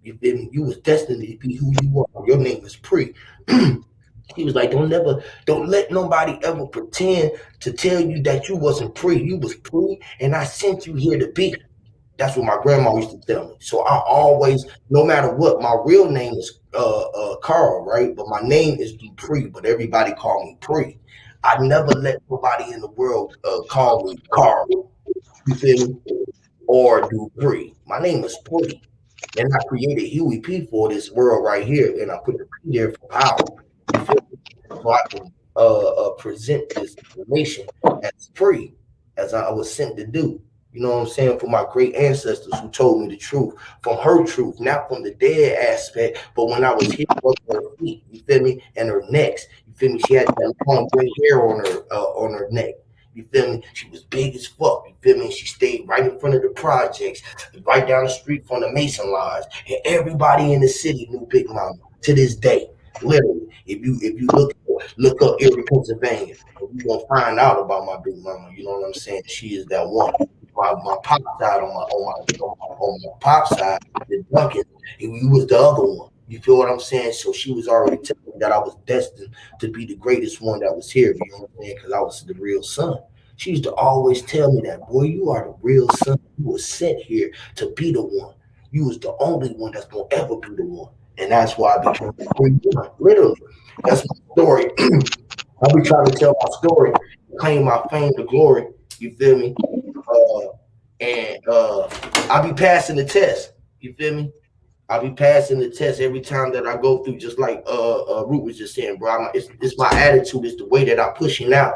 You feel me? You was destined to be who you are. Your name is Pre. He was like, don't let nobody ever pretend to tell you that you wasn't Pre. You was Pre, and I sent you here to be. That's what my grandma used to tell me. So I always, no matter what, my real name is Carl, right? But my name is Dupree, but everybody call me Pre. I never let nobody in the world call me Carl. You feel me? Or Dupree. My name is Pre. And I created Huey P for this world right here, and I put the P there for power. So I can present this information as free as I was sent to do. You know what I'm saying? For my great ancestors who told me the truth, from her truth, not from the dead aspect, but when I was here on her feet, you feel me, and her necks, you feel me. She had that long gray hair on her neck. You feel me? She was big as fuck. You feel me? She stayed right in front of the projects, right down the street from the Mason Lodge, and everybody in the city knew Big Mama to this day. Literally, if you look up Erie, Pennsylvania, you're gonna find out about my Big Mama. You know what I'm saying? She is that one. My pop side on my pop side, the Duncan, he was the other one. You feel what I'm saying? So she was already telling me that I was destined to be the greatest one that was here. You know what I'm saying? Because I was the real son. She used to always tell me that, boy, you are the real son. You were sent here to be the one. You was the only one that's gonna ever be the one. And that's why I became the great one. Literally, that's my story. I be trying to tell my story, claim my fame, the glory. You feel me? I be passing the test. You feel me? I be passing the test every time that I go through. Just like Root was just saying, bro. It's my attitude. It's the way that I'm pushing out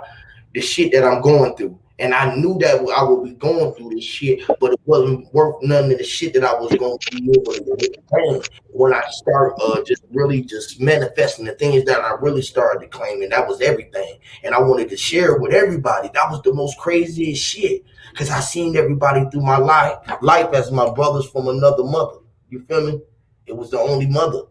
the shit that I'm going through. And I knew that I would be going through this shit, but it wasn't worth none of the shit that I was going to be able to get when I start just manifesting the things that I really started to claim, and that was everything. And I wanted to share it with everybody. That was the most craziest shit because I seen everybody through my life as my brothers from another mother. You feel me? It was the only mother,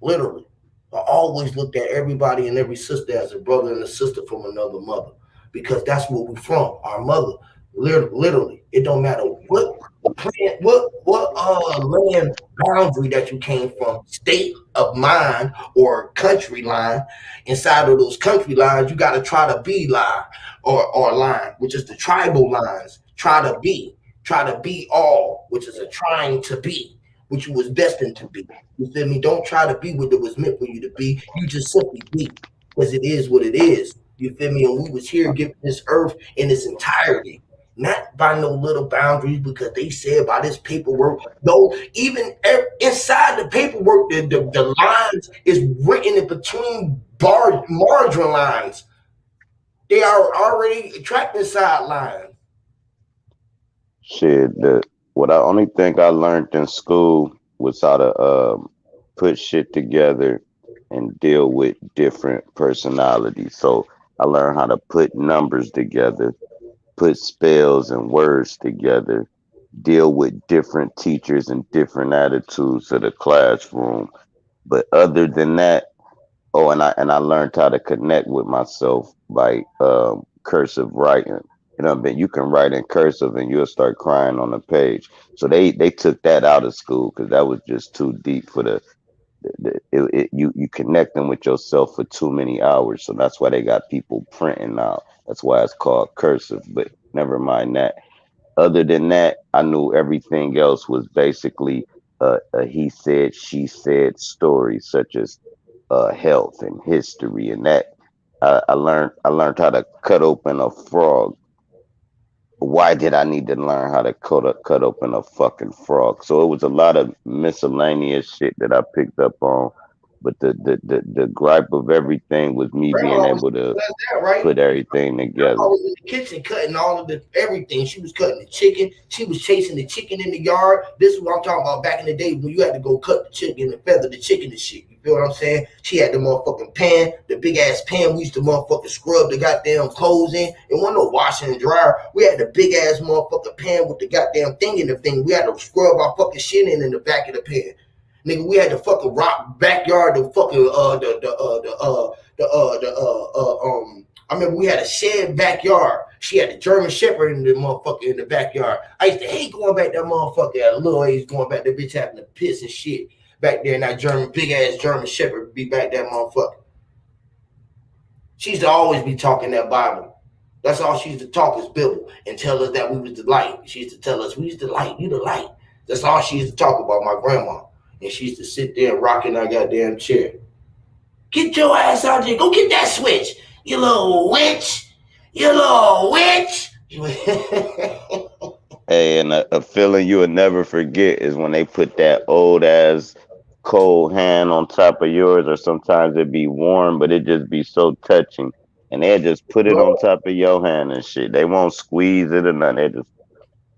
literally. I always looked at everybody and every sister as a brother and a sister from another mother. Because that's where we're from, our mother. Literally, it don't matter what land boundary that you came from, state of mind or country line. Inside of those country lines, you got to try to be line or line, which is the tribal lines. Try to be all, which is a trying to be, which you was destined to be. You feel me? Don't try to be what it was meant for you to be. You just simply be, because it is what it is. You feel me? And we was here giving this earth in its entirety, not by no little boundaries because they said by this paperwork. Though even inside the paperwork, the lines is written in between margin lines. They are already attracting side lines. Shit, what I only think I learned in school was how to put shit together and deal with different personalities. So I learned how to put numbers together, put spells and words together, deal with different teachers and different attitudes of the classroom. But other than that, and I learned how to connect with myself by cursive writing. But you can write in cursive and you'll start crying on the page. So they took that out of school because that was just too deep for you connecting with yourself for too many hours. So that's why they got people printing now. That's why it's called cursive. But never mind that. Other than that, I knew everything else was basically a he said, she said story, such as health and history, and that I learned how to cut open a frog. Why did I need to learn how to cut open a fucking frog? So it was a lot of miscellaneous shit that I picked up on. But the gripe of everything was me being Grandma was able to does that, right? put everything I together. was in the kitchen cutting all of the everything. She was cutting the chicken. She was chasing the chicken in the yard. This is what I'm talking about back in the day when you had to go cut the chicken and feather the chicken and shit. You feel what I'm saying? She had the motherfucking pan, the big ass pan. We used to motherfucking scrub the goddamn clothes in. It wasn't no washing and dryer. We had the big ass motherfucking pan with the goddamn thing in the thing. We had to scrub our fucking shit in the back of the pan. Nigga, we had the fucking rock backyard, the fucking I remember we had a shed backyard. She had the German Shepherd in the motherfucker in the backyard. I used to hate going back that motherfucker at a little age, going back that bitch having to piss and shit back there in that big ass German Shepherd be back that motherfucker. She used to always be talking that Bible. That's all she used to talk is Bible and tell us that we was the light. She used to tell us we was the light, you the light. That's all she used to talk about, my grandma. And she used to sit there and rock in our goddamn chair. Get your ass out there. Go get that switch. You little witch. You little witch. Hey, and a feeling you would never forget is when they put that old ass cold hand on top of yours, or sometimes it'd be warm, but it just be so touching. And they just put it on top of your hand and shit. They won't squeeze it or nothing. They just,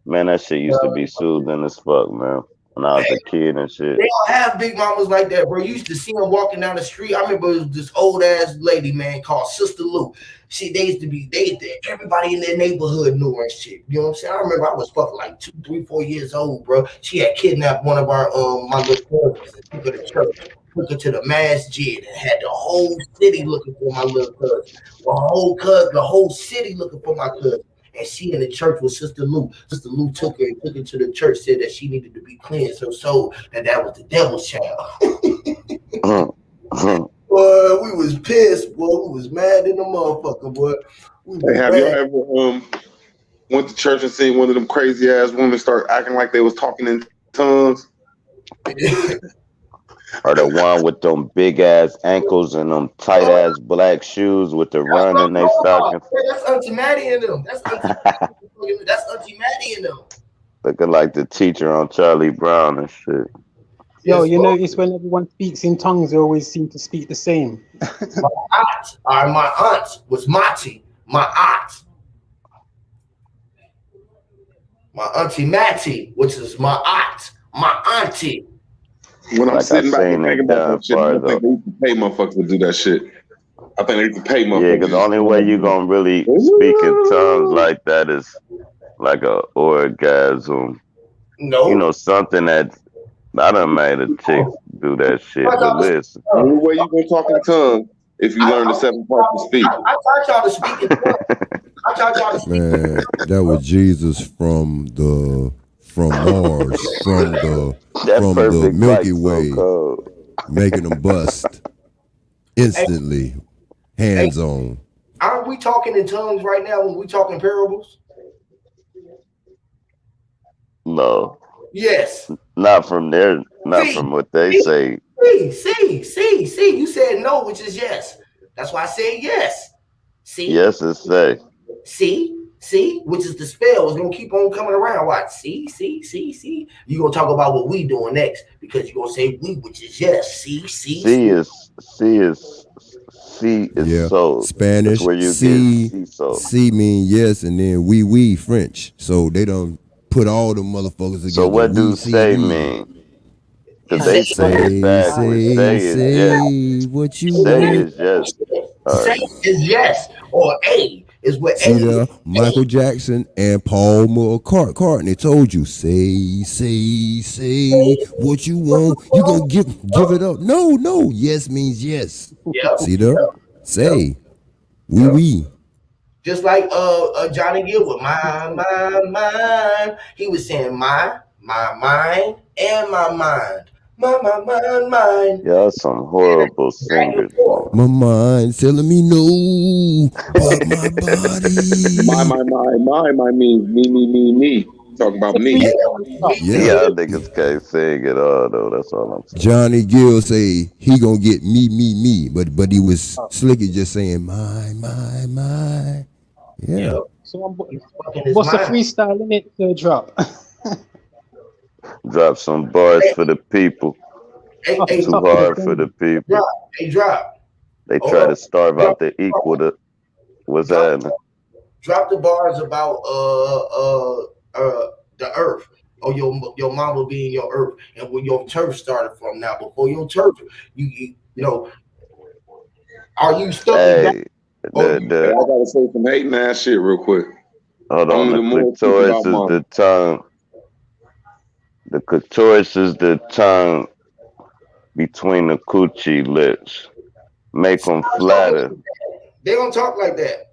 man, that shit used to be soothing as fuck, man. When I was a kid and shit. They don't have big mamas like that, bro. You used to see them walking down the street. I remember it was this old ass lady, man, called Sister Lou. Everybody in their neighborhood knew her and shit. You know what I'm saying? I remember I was fucking like 2, 3, 4 years old, bro. She had kidnapped one of our my little cousins and took her to church, took her to the masjid, and had the whole city looking for my little cousin. The whole city looking for my cousin. And she in the church with Sister Lou. Sister Lou took her to the church, said that she needed to be cleansed her soul, that was the devil's child. Boy, we was pissed, boy. We was mad in the motherfucker, boy. Hey, have you ever went to church and seen one of them crazy ass women start acting like they was talking in tongues? Or the one with them big ass ankles and them tight ass black shoes with the run in they stockings. That's Auntie Maddie in them. That's Auntie Maddie in them. Looking like the teacher on Charlie Brown and shit. Yo, you notice when everyone speaks in tongues, they always seem to speak the same. My aunt was Mati. My aunt. My Auntie Mattie, which is my aunt. My auntie. When I'm Like sitting I back seen and thinking it about that shit, I far, think they used to pay motherfuckers to do that shit. I think they used to pay motherfuckers. Yeah, because the only way you gonna really speak in tongues like that is like a orgasm. No. You know, something that I done made a chick do that shit. But listen, The only way you gonna talk in tongues if you learn the 7 parts to speak. I taught y'all to speak in tongues. Man, that was Jesus from Mars, from the Milky Way, making them bust instantly, hands on. Aren't we talking in tongues right now when we talking parables? no, Yes. not from there, not from what they say. See. You said no, which is yes. That's why I said yes. See? Yes, it say. See, which is the spell. It's gonna keep on coming around. Watch. See. You're gonna talk about what we doing next because you're gonna say we, which is yes. See. C is Yeah, so. Spanish. That's where you C, get so. C mean yes, and then we French. So they don't put all the motherfuckers together. So what do say mean? Because they say it backwards. Say is yes. What you Say want. is yes. Say is yes, or A is what See A there, is. Michael Jackson and Paul McCartney told you, say what you want. You gonna give it up? No. Yes means yes. Yep. See there, say, oui. Just like Johnny Gill with my. He was saying my mind, and my mind. My mind. Y'all some horrible Back and singers, man. forth. My mind's telling me no, but my body. My means me. Talking about me. Yeah. Y'all niggas can't sing at all, though. That's all I'm saying. Johnny Gill say he gonna get me, but he was Slicky just saying my. Yeah. So Fucking his what's the mind. freestyle in it to drop? Drop some bars for the people. Hey, Off the hey, Too top of the hard for dome. the people. drop. Hey, drop. They Hold try up. to starve out the equal to what's Drop. happening. Drop the bars about the earth, or your mama being your earth, and where your turf started from. Now, before your turf, you know, are you stuck in that? Hey, Or the Hey, I gotta say some hating ass shit real quick. hold Only the on, the more speak clitoris about is mama. the tongue. The clitoris is the tongue between the coochie lips. Make them flatter. They don't talk like that.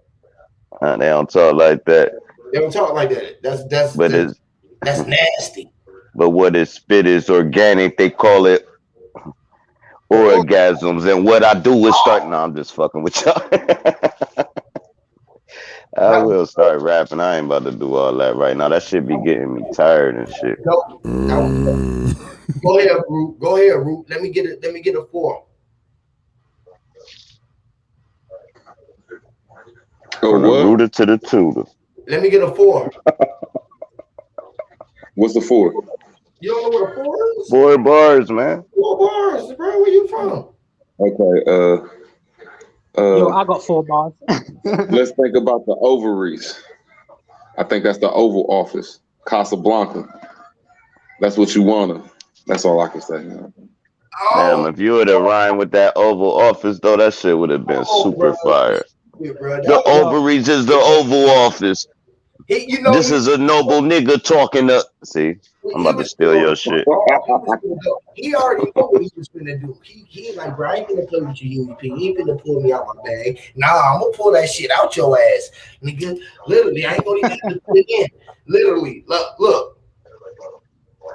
They don't talk like that. They don't talk like that. But it's That's nasty. but what is spit is organic. They call it orgasms. And what I do is start. No, I'm just fucking with y'all. I will start rapping. I ain't about to do all that right now. That shit be getting me tired and shit. No. Go ahead, Root. Go ahead, Root. Let me get it. Let me get a 4. Oh, From the what? rooter to the tutor. Let me get a 4. What's the 4? You don't know what a 4 is? 4 bars, man. 4 bars, bro. Where you from? Okay. Yo, I got 4 bars. Let's think about the ovaries. I think that's the Oval Office, Casablanca. That's what you wanna. That's all I can say. Damn, if you would have rhymed with that Oval Office, though, that shit would have been super fire. Bro. The ovaries is the Oval Office. You know, This is a noble nigga talking to. See, I'm about to steal your shit. He already know what he was gonna do. He like, bro, I ain't gonna play with you, UEP. He ain't gonna pull me out my bag. Nah, I'm gonna pull that shit out your ass, nigga. Literally, I ain't gonna even have to put it in. Literally, look.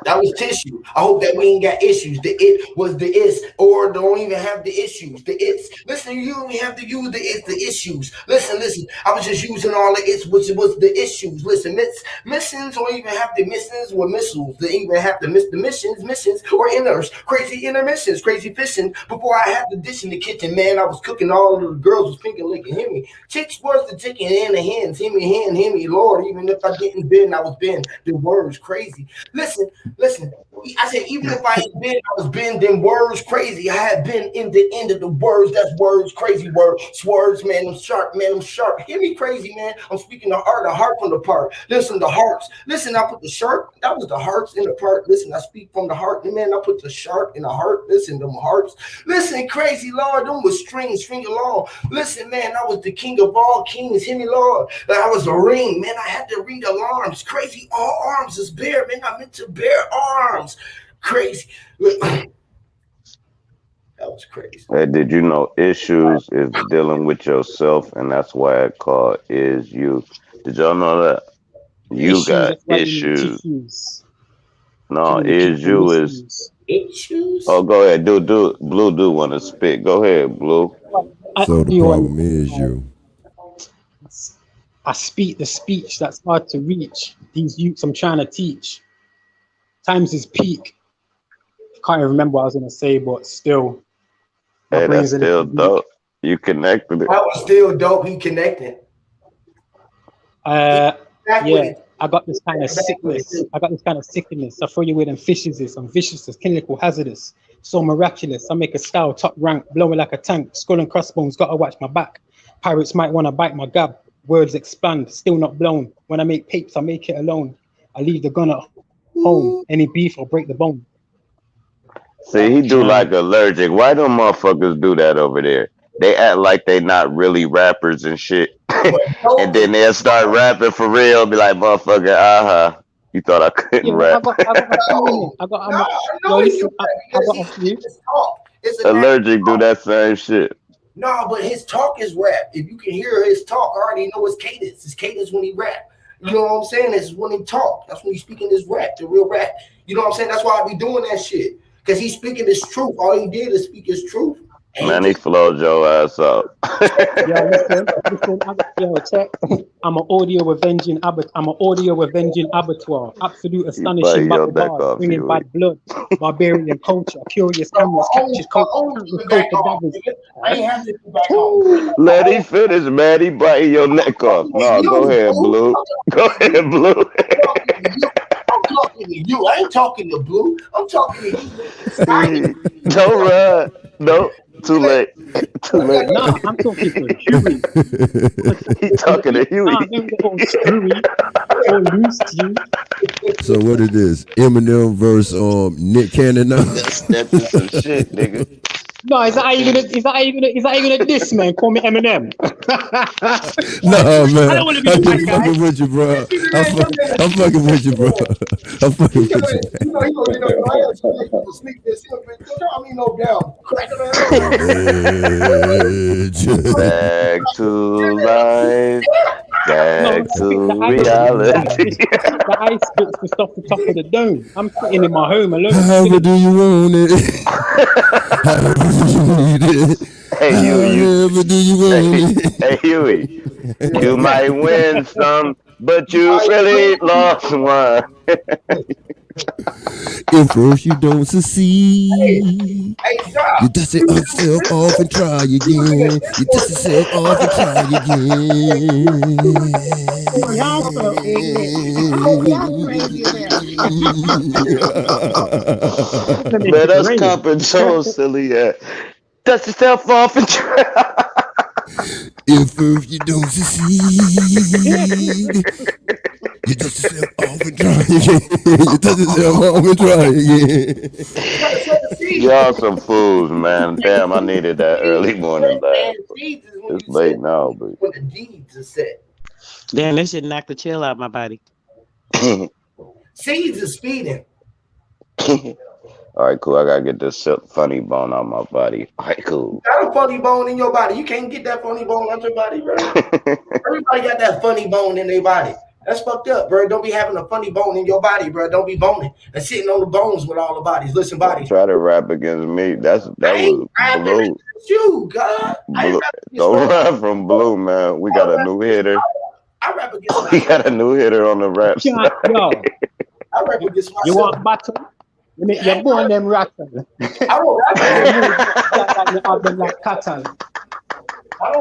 That was tissue. I hope that we ain't got issues. The it was the is, or don't even have the issues. The it's. Listen, you don't even have to use the it's, the issues. Listen. I was just using all the it's, which was the issues. Listen, missings don't even have the missings or missiles. They even have to miss the missions, or inners. Crazy intermissions, crazy fishing. Before I had the dish in the kitchen, man, I was cooking. All of the girls was finger licking. Hear me. Chicks was the chicken and the hands. Hear me, Lord. Even if I didn't bend, I was bend. The words crazy. Listen, I said, even if I ain't been, I was been, them words crazy. I had been in the end of the words. That's words, crazy words. Swords, man, I'm sharp, Hear me crazy, man. I'm speaking the heart from the part. Listen, the hearts. Listen, I put the sharp, that was the hearts in the part. Listen, I speak from the heart. Man, I put the sharp in the heart. Listen, them hearts. Listen, crazy, Lord, them was strings, string along. Listen, man, I was the king of all kings. Hear me, Lord. I was a ring, man. I had to ring alarms. Crazy, all arms is bare, man. I meant to bear arms. Crazy. That was crazy. Hey, did you know issues is dealing with yourself, and that's why it called is you? Did y'all know that? You Issues, got that's why you need issues. tissues. No, Trying to is keep you the is. issues. Issues? Oh, go ahead. Do Blue do want to spit. Go ahead, Blue. So the problem is you. I speak the speech that's hard to reach. These youths I'm trying to teach. Times is peak. Can't even remember what I was gonna say, but still, my Hey, that's brain's a still little weak. dope. You connected it. That was still dope. He connected. Yeah, I got this kind of sickness. I throw you with them fishes. I'm vicious, clinical, hazardous, so miraculous. I make a style, top rank, blowing like a tank. Skull and crossbones, gotta watch my back. Pirates might wanna bite my gab. Words expand, still not blown. When I make papes, I make it alone. I leave the gun at home. Any beef, I'll break the bone. See, he do like allergic. Why them motherfuckers do that over there? They act like they not really rappers and shit. And then they'll start rapping for real, be like, motherfucker, you thought I couldn't rap. I got a few. It's Allergic do that same shit. No, but his talk is rap. If you can hear his talk, I already know his cadence. His cadence when he rap. You know what I'm saying? This is when he talk. That's when he's speaking his rap, the real rap. You know what I'm saying? That's why I be doing that shit. Because he's speaking his truth. All he did is speak his truth. Man, he flowed your ass up. Yo, listen, check. I'm an audio avenging abattoir. Absolute astonishing your battle neck bars, off, bringing Huey. bad blood, barbarian culture, curious cameras, captures I ain't have to be back home. Let him finish, man. He biting your neck off. No, go ahead, Blue. Go ahead, Blue. I'm talking to you. I ain't talking to Blue. I'm talking to you. Don't run. No, too late. Too late. No, I'm talking to Huey. He talking to Huey. So what it is? Eminem versus Nick Cannon now. That's some shit, nigga. No, is that how you gonna diss, man? Call me Eminem. No, man. I don't want to be I'm that just guy. fucking with you, bro. I'm fucking with you, bro. I'm fucking with you. You know, he gonna get up my ass and sneak this. I mean, no down. Crack Back to life. Back to reality. The ice spits the stuff the top of the dome. I'm sitting in my home alone. However do you want it? However do you need it? Hey, Huey. However do you want it? Hey, Huey. You might win some, but you really lost one. If first you don't succeed, you dust yourself off and try again. You dust yourself off and try again. Man, that's Copper Jones, silly ass. Dust yourself off and try. If first you don't succeed, you dust yourself off and try again. You dust yourself off and try again. Y'all some fools, man. Damn, I needed that early morning laugh. It's late now, but when the deeds are set. Damn, that shit knocked the chill out my body. Seeds is speeding. All right, cool. I gotta get this funny bone out my body. All right, cool. You got a funny bone in your body. You can't get that funny bone out your body, bro. Everybody got that funny bone in their body. That's fucked up, bro. Don't be having a funny bone in your body, bro. Don't be boning and sitting on the bones with all the bodies. Listen, bodies. Try to rap against me. That was Blue. You, God. Blue. Don't run from Blue, man. We got a new hitter. I rap against We got a new hitter on the rap side. Yo, I rap against myself. you want battle? You're born them rattle. I don't rap against like cattle.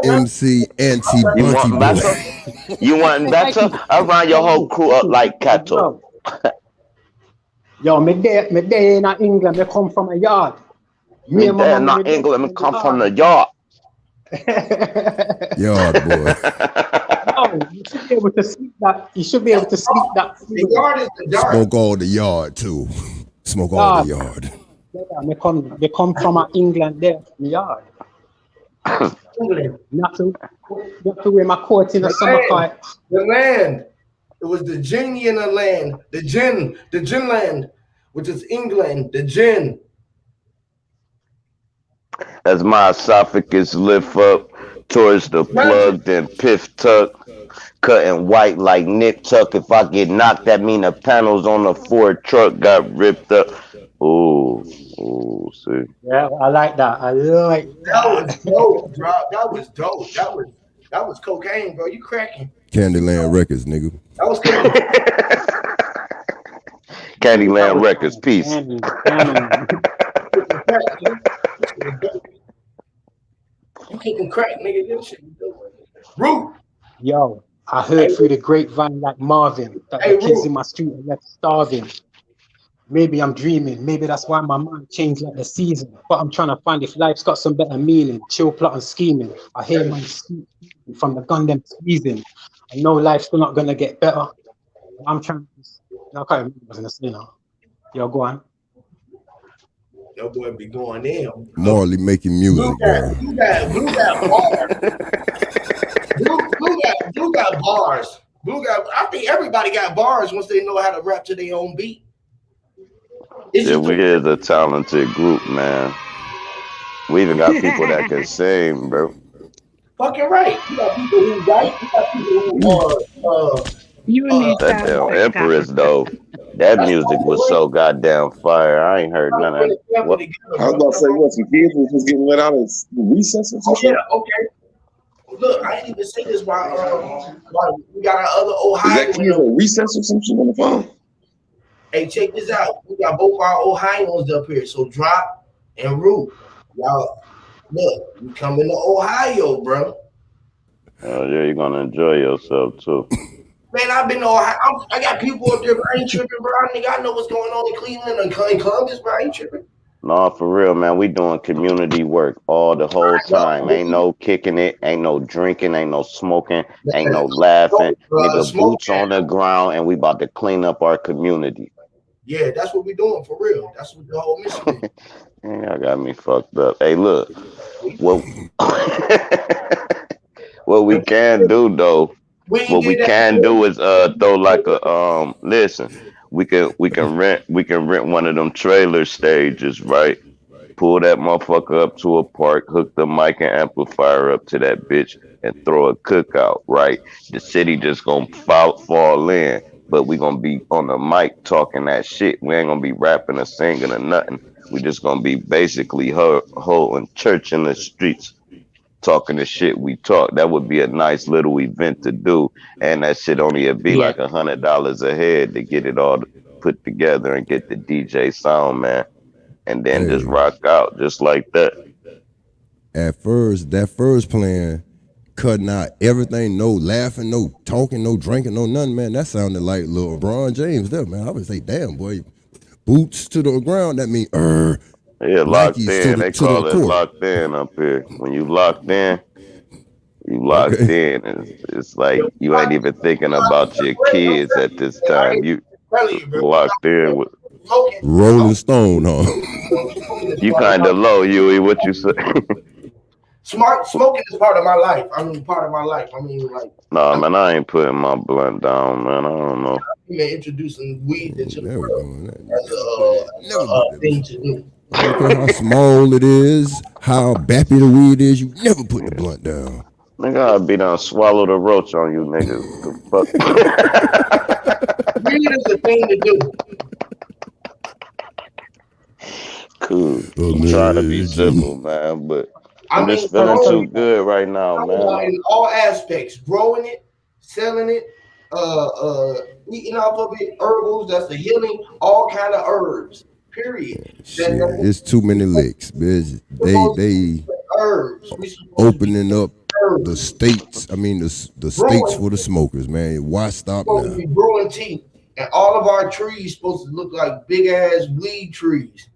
MC Anti You Bunty want Boy. better? You want better? I run your whole crew up like cattle. Yo, me there in England, me come from a yard. Me there in England, me come from the yard. Yard boy. No, you should be able to sleep that. You should be able to sleep that. The yard is the yard. Smoke all the yard too. Smoke all the yard. Yeah, they come from England there, the yard. Not to wear my coat in the summer car. The land. It was the genie in the land. The gin land, which is England. The gin. As my esophagus lift up towards the plug, then piff tuck, cutting white like Nick Tuck. If I get knocked, that mean the panels on the Ford truck got ripped up. Oh, see. Yeah, I like that. I like that. Was dope, bro. That was dope. That was cocaine, bro. You cracking. Candyland Records, nigga. That was cocaine. Candyland Records, peace. You kicking crack, nigga. This shit. Root. Yo, I heard through the grapevine like Marvin that the kids in my street are left starving. Maybe I'm dreaming. Maybe that's why my mind changed like the season. But I'm trying to find if life's got some better meaning. Chill, plot, and scheming. I hear my speak from the gun them squeezing. I know life's still not gonna get better. I'm trying to. I can't remember what I was gonna say now. Yo, go on. Your boy be going in. Morally making music, bro. Blue got bars. Blue got bars. I think everybody got bars once they know how to rap to their own beat. Yeah, we is a talented group, man. We even got people that can sing, bro. Fucking right. You got people who write. You got people who You need That sound damn effects, Copper. Empress though. That that's music why was so goddamn fire. I ain't heard none of when that. the family What? together, I was bro. about to say, what, some kids was just getting let out of recess or some Oh yeah, shit? okay. Look, I didn't even say this while we got our other Is that Ohio in kids them. at recess or some shit on the phone? Hey, check this out. We got both our Ohioans up here. So Drop and Root. Y'all, look, we coming to Ohio, bro. Oh yeah, you're gonna enjoy yourself too. Man, I've been to Ohio. I got people up there, but I ain't tripping, bro. I know what's going on in Cleveland and in Columbus, bro. I ain't tripping. No, for real, man. We doing community work all the whole time. Ain't no kicking it, ain't no drinking, ain't no smoking, ain't no laughing. Nigga, Smoke. boots on the ground, and we about to clean up our community. Yeah, that's what we doing for real. That's what the whole mission is. Yeah, y'all got me fucked up. Hey, look, what what we can do though, We ain't what we did that can before. do is throw like a listen, we can rent one of them trailer stages, right? Pull that motherfucker up to a park, hook the mic and amplifier up to that bitch, and throw a cookout, right? The city just gonna fall in, but we gonna be on the mic talking that shit. We ain't gonna be rapping or singing or nothing. We just gonna be basically holding church in the streets, talking the shit we talk. That would be a nice little event to do, and that shit only would be Yeah. like $100 a head to get it all put together and get the DJ sound man, and then just Hey, rock out just like that. at first, that first plan, cutting out everything, no laughing, no talking, no drinking, no nothing, man. That sounded like little LeBron James there, man. I would say, damn, boy, boots to the ground. That mean, Yeah, locked Nikes to in. the They to the call it court. locked in up here. When you locked in, you locked Okay, in. It's like you ain't even thinking about your kids at this time. You Telling you, bro. locked in with. Smoking, Rolling Stone, huh? smoking is You part of kind my of low, Huey. What you say? smoking is part of my life. I mean, part of my life. I mean, like Nah, I'm man, I ain't putting my blunt down, man. I don't know. even introducing weed into the Never world doing that. as Never put that. thing to do. I don't care how small it is, how bappy the weed is. You never put the blunt down. Nigga, I'd be done swallow the roach on you niggas. The fuck? Weed is a thing to do. Cool. I'm trying to be Imagine. civil, man, but I I'm mean, just feeling growing too good right now, man. in all aspects, growing it, selling it, eating off of it, herbals. That's the healing, all kind of herbs. Period. Shit, That's it's too many licks, bitch. They herbs. We supposed to be opening up the herbs. states. I mean, the states Growing, for the smokers, man. Why stop supposed to now? be growing tea, and all of our trees supposed to look like big ass weed trees.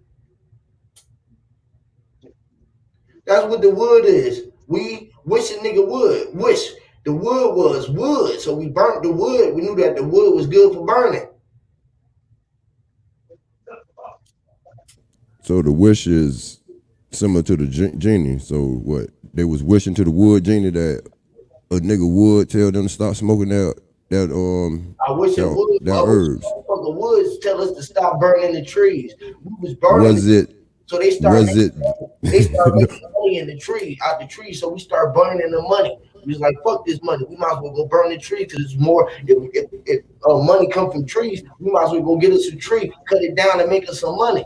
That's what the wood is. We wish a nigga would. Wish the wood was wood. So we burnt the wood. We knew that the wood was good for burning. So the wish is similar to the genie. So what? They was wishing to the wood genie that a nigga would tell them to stop smoking that I wish it would. that herbs. The woods tell us to stop burning the trees. We was burning. Was it? So they start Was it? making money in the tree, out the tree. So we start burning the money. We was like, fuck this money. We might as well go burn the tree because it's more. If money come from trees, we might as well go get us a tree, cut it down, and make us some money.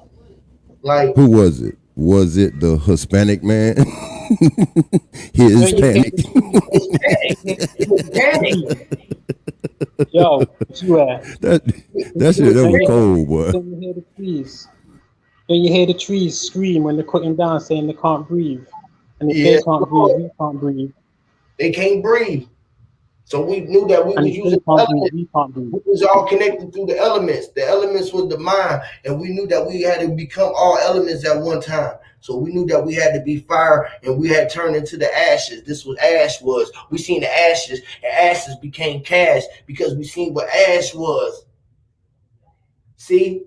Like Who was it? Was it the Hispanic man? His panic. Yo, swear. That shit that was cold, boy. Don't you hear the trees? Don't you hear the trees scream when they're cutting down, saying they can't breathe? And if they can't breathe, we can't breathe. They can't breathe. So we knew that we And was if they using can't breathe, elements. we can't breathe. We was all connected through the elements. The elements was the mind, and we knew that we had to become all elements at one time. So we knew that we had to be fire, and we had turned into the ashes. This was ash was. We seen the ashes, and ashes became cash because we seen what ash was. See,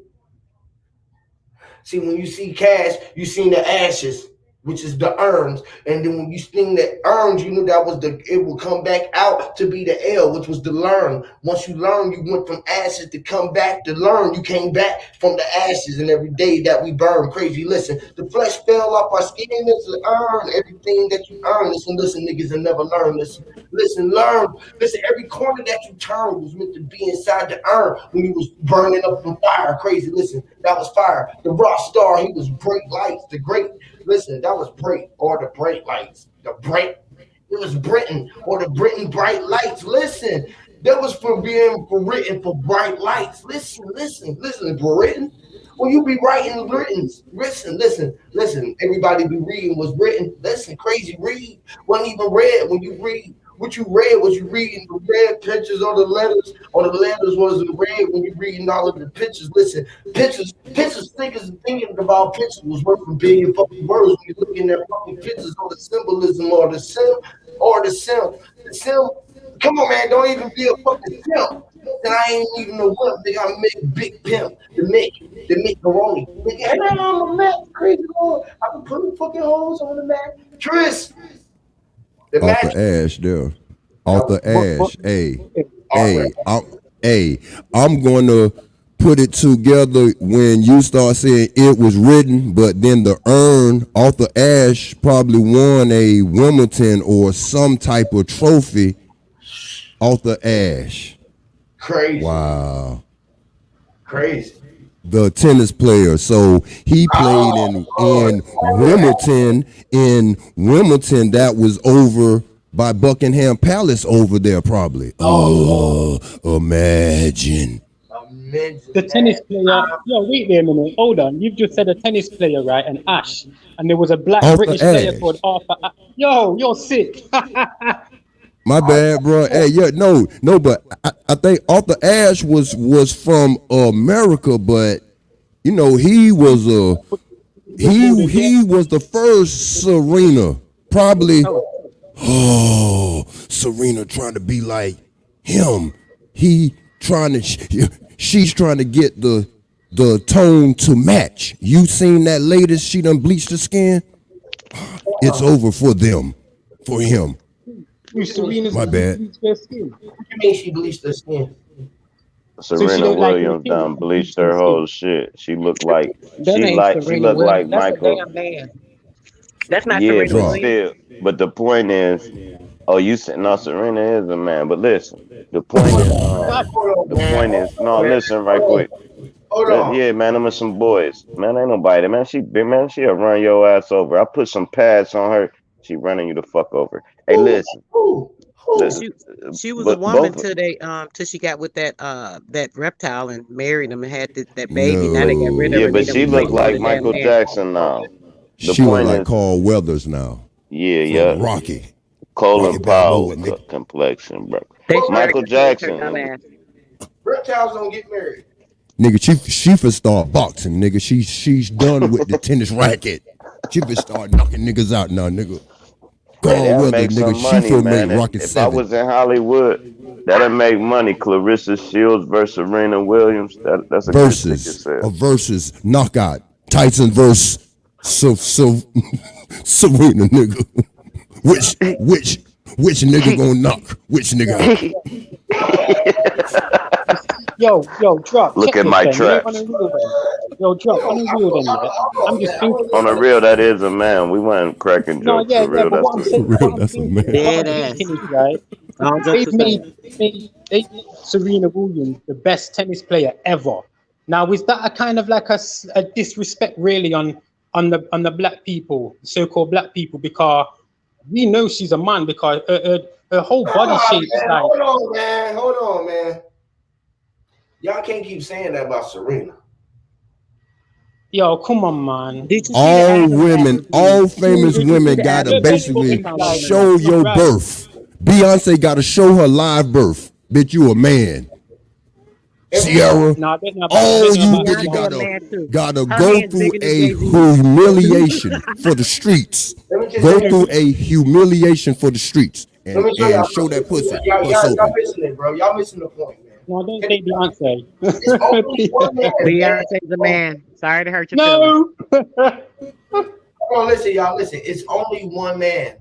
when you see cash, you seen the ashes. which is the urns. And then when you sting the urns, you knew that was it will come back out to be the L, which was the learn. Once you learn, you went from ashes to come back to learn. You came back from the ashes, and every day that we burn, crazy. Listen, the flesh fell off our skin. Listen, earn everything that you earn. Listen, niggas, and never learn. Listen, learn. Listen, every corner that you turned was meant to be inside the urn when you was burning up the fire. Crazy. Listen, that was fire. The raw star, he was bright lights. The great. Listen, that was bright, or the bright lights. The bright, it was Britain, or the Britain bright lights. Listen, that was for written for bright lights. Listen, Britain. When you be writing written, listen. Everybody be reading was written. Listen, crazy read. Wasn't even read. When you read, what you read was you reading the red pictures or the letters, or the letters wasn't red when you reading all of the pictures. Listen, pictures, thinking about pictures was worth a billion fucking words when you're looking at fucking pictures or the symbolism or the sim. The sim. Come on, man, don't even be a fucking simp. And I ain't even know what they gotta make big pimp to make Baroni. Hey, I'm a Mac, crazy Lord. I can put fucking holes on the Mac. Tris. The Off the ash there. Off the ash. I'm going to put it together when you start saying it was written, but then the urn off the ash probably won a Wimbledon or some type of trophy off the ash. Crazy. Wow. Crazy. The tennis player. So he played in Wimbledon. In Wimbledon, that was over by Buckingham Palace over there, probably. Imagine. The tennis player. Yo, wait there a minute. Hold on. You've just said a tennis player, right? And Ash. And there was a black Arthur British player Ashe. called Arthur. Yo, you're sick. My bad, bro. Hey, yeah, no, but I think Arthur Ashe was from America, but you know he was he was the first Serena, probably. Oh, Serena trying to be like him. She's trying to get the tone to match. You seen that latest? She done bleached the skin. It's over for them, for him. My bad. What you mean she bleached her skin? Serena Williams done bleached her whole shit. She looked like she looked like Michael. That's a damn man. That's not Yeah, Serena but Williams. still. But the point is, you said no, Serena is a man. But listen, the point is, no, listen right quick. Hold on. Yeah, man, them are some boys. Man, ain't nobody. Man, she'll run your ass over. I put some pads on her. She running you the fuck over. Hey, listen. She was a woman till she got with that reptile and married him and had that baby. No. Now they got rid of her. Yeah, but she looked like Michael Jackson now. The She point was like is, Carl Weathers now. yeah. Rocky. Colin Powell Balboa, nigga. complexion, bro. They Michael Jackson. Reptiles don't get married. Nigga, she for start boxing, nigga. She's done with the tennis racket. She for start knocking niggas out now, nigga. Carl That'll Weathers, make some nigga. money, She for man. make Rocket If 7. I was in Hollywood, that'll make money. Clarissa Shields versus Serena Williams. That's a good ticket sale. Versus knockout. Tyson versus Serena, nigga. Which nigga gonna knock? Which nigga out? Yo, drop. Look at my traps. Yo, drop. On the real then, yeah. I'm just thinking. On the real, that is a man. We weren't cracking jokes. For real, but what I'm saying, that's a man. Dead ass. Right? They've made Serena Williams the best tennis player ever. Now, is that a kind of like a disrespect really on the black people, so-called black people, because we know she's a man because her whole body shape is like. Hold on, man. Y'all can't keep saying that about Serena. Yo, come on, man. All women, all famous women gotta basically show your birth. Beyonce gotta show her live birth. Bitch, you a man. Sierra, all you niggas gotta go through a humiliation for the streets. Go through a humiliation for the streets and show that pussy. Y'all missing it, bro. Y'all missing the point, man. No, don't say Beyonce. Beyonce's a man. Sorry to hurt your feelings. No. Hold on, listen, y'all. Listen, it's only one man.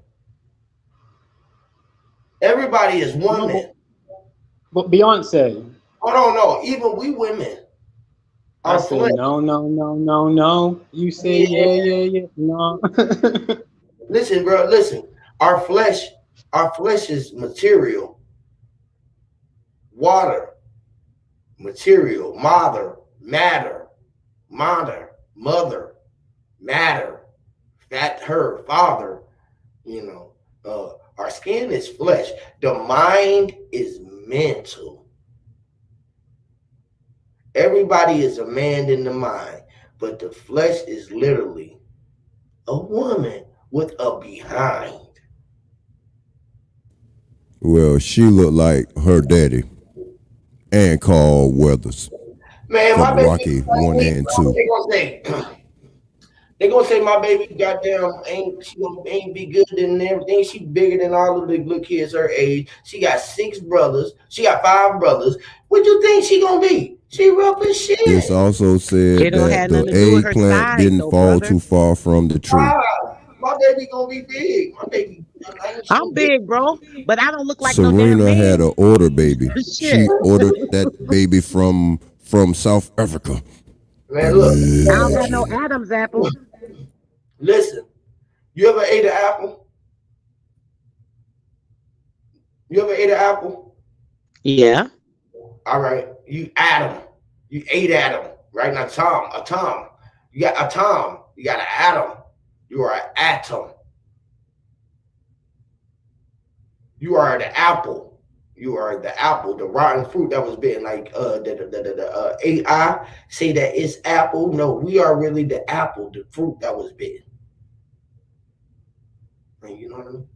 Everybody is one No, man. but Beyonce. Hold on, no. Even we women, I our say flesh. no. You say yeah. No. Listen, bro. Listen. Our flesh is material, water, material, matter, mother, matter, that her, father. You know, our skin is flesh. The mind is mental. Everybody is a man in the mind, but the flesh is literally a woman with a behind. Well, she looked like her daddy and Carl Weathers Man, my from baby Rocky 1 and 2. They gonna say my baby goddamn ain't be good and everything. She bigger than all of the little kids her age. She got 6 brothers. She got 5 brothers. What you think she gonna be? She rough as shit. This also said It don't that have the nothing to do with her eggplant size, didn't though, fall brother. too far from the tree. My baby gonna be big. My baby, I'm big, bro, but I don't look like no damn Serena man. had an order baby. She Shit. ordered that baby from South Africa. Man, look. I don't got no Adam's apple. Listen, you ever ate an apple? You ever ate an apple? Yeah. All right. You Adam. You ate Adam. Right now, a Tom. You got a Tom. You got an atom. You are an atom. You are the apple. You are the apple, the rotten fruit that was bitten. Like the AI say that it's apple. No, we are really the apple, the fruit that was bitten. And you know what I mean?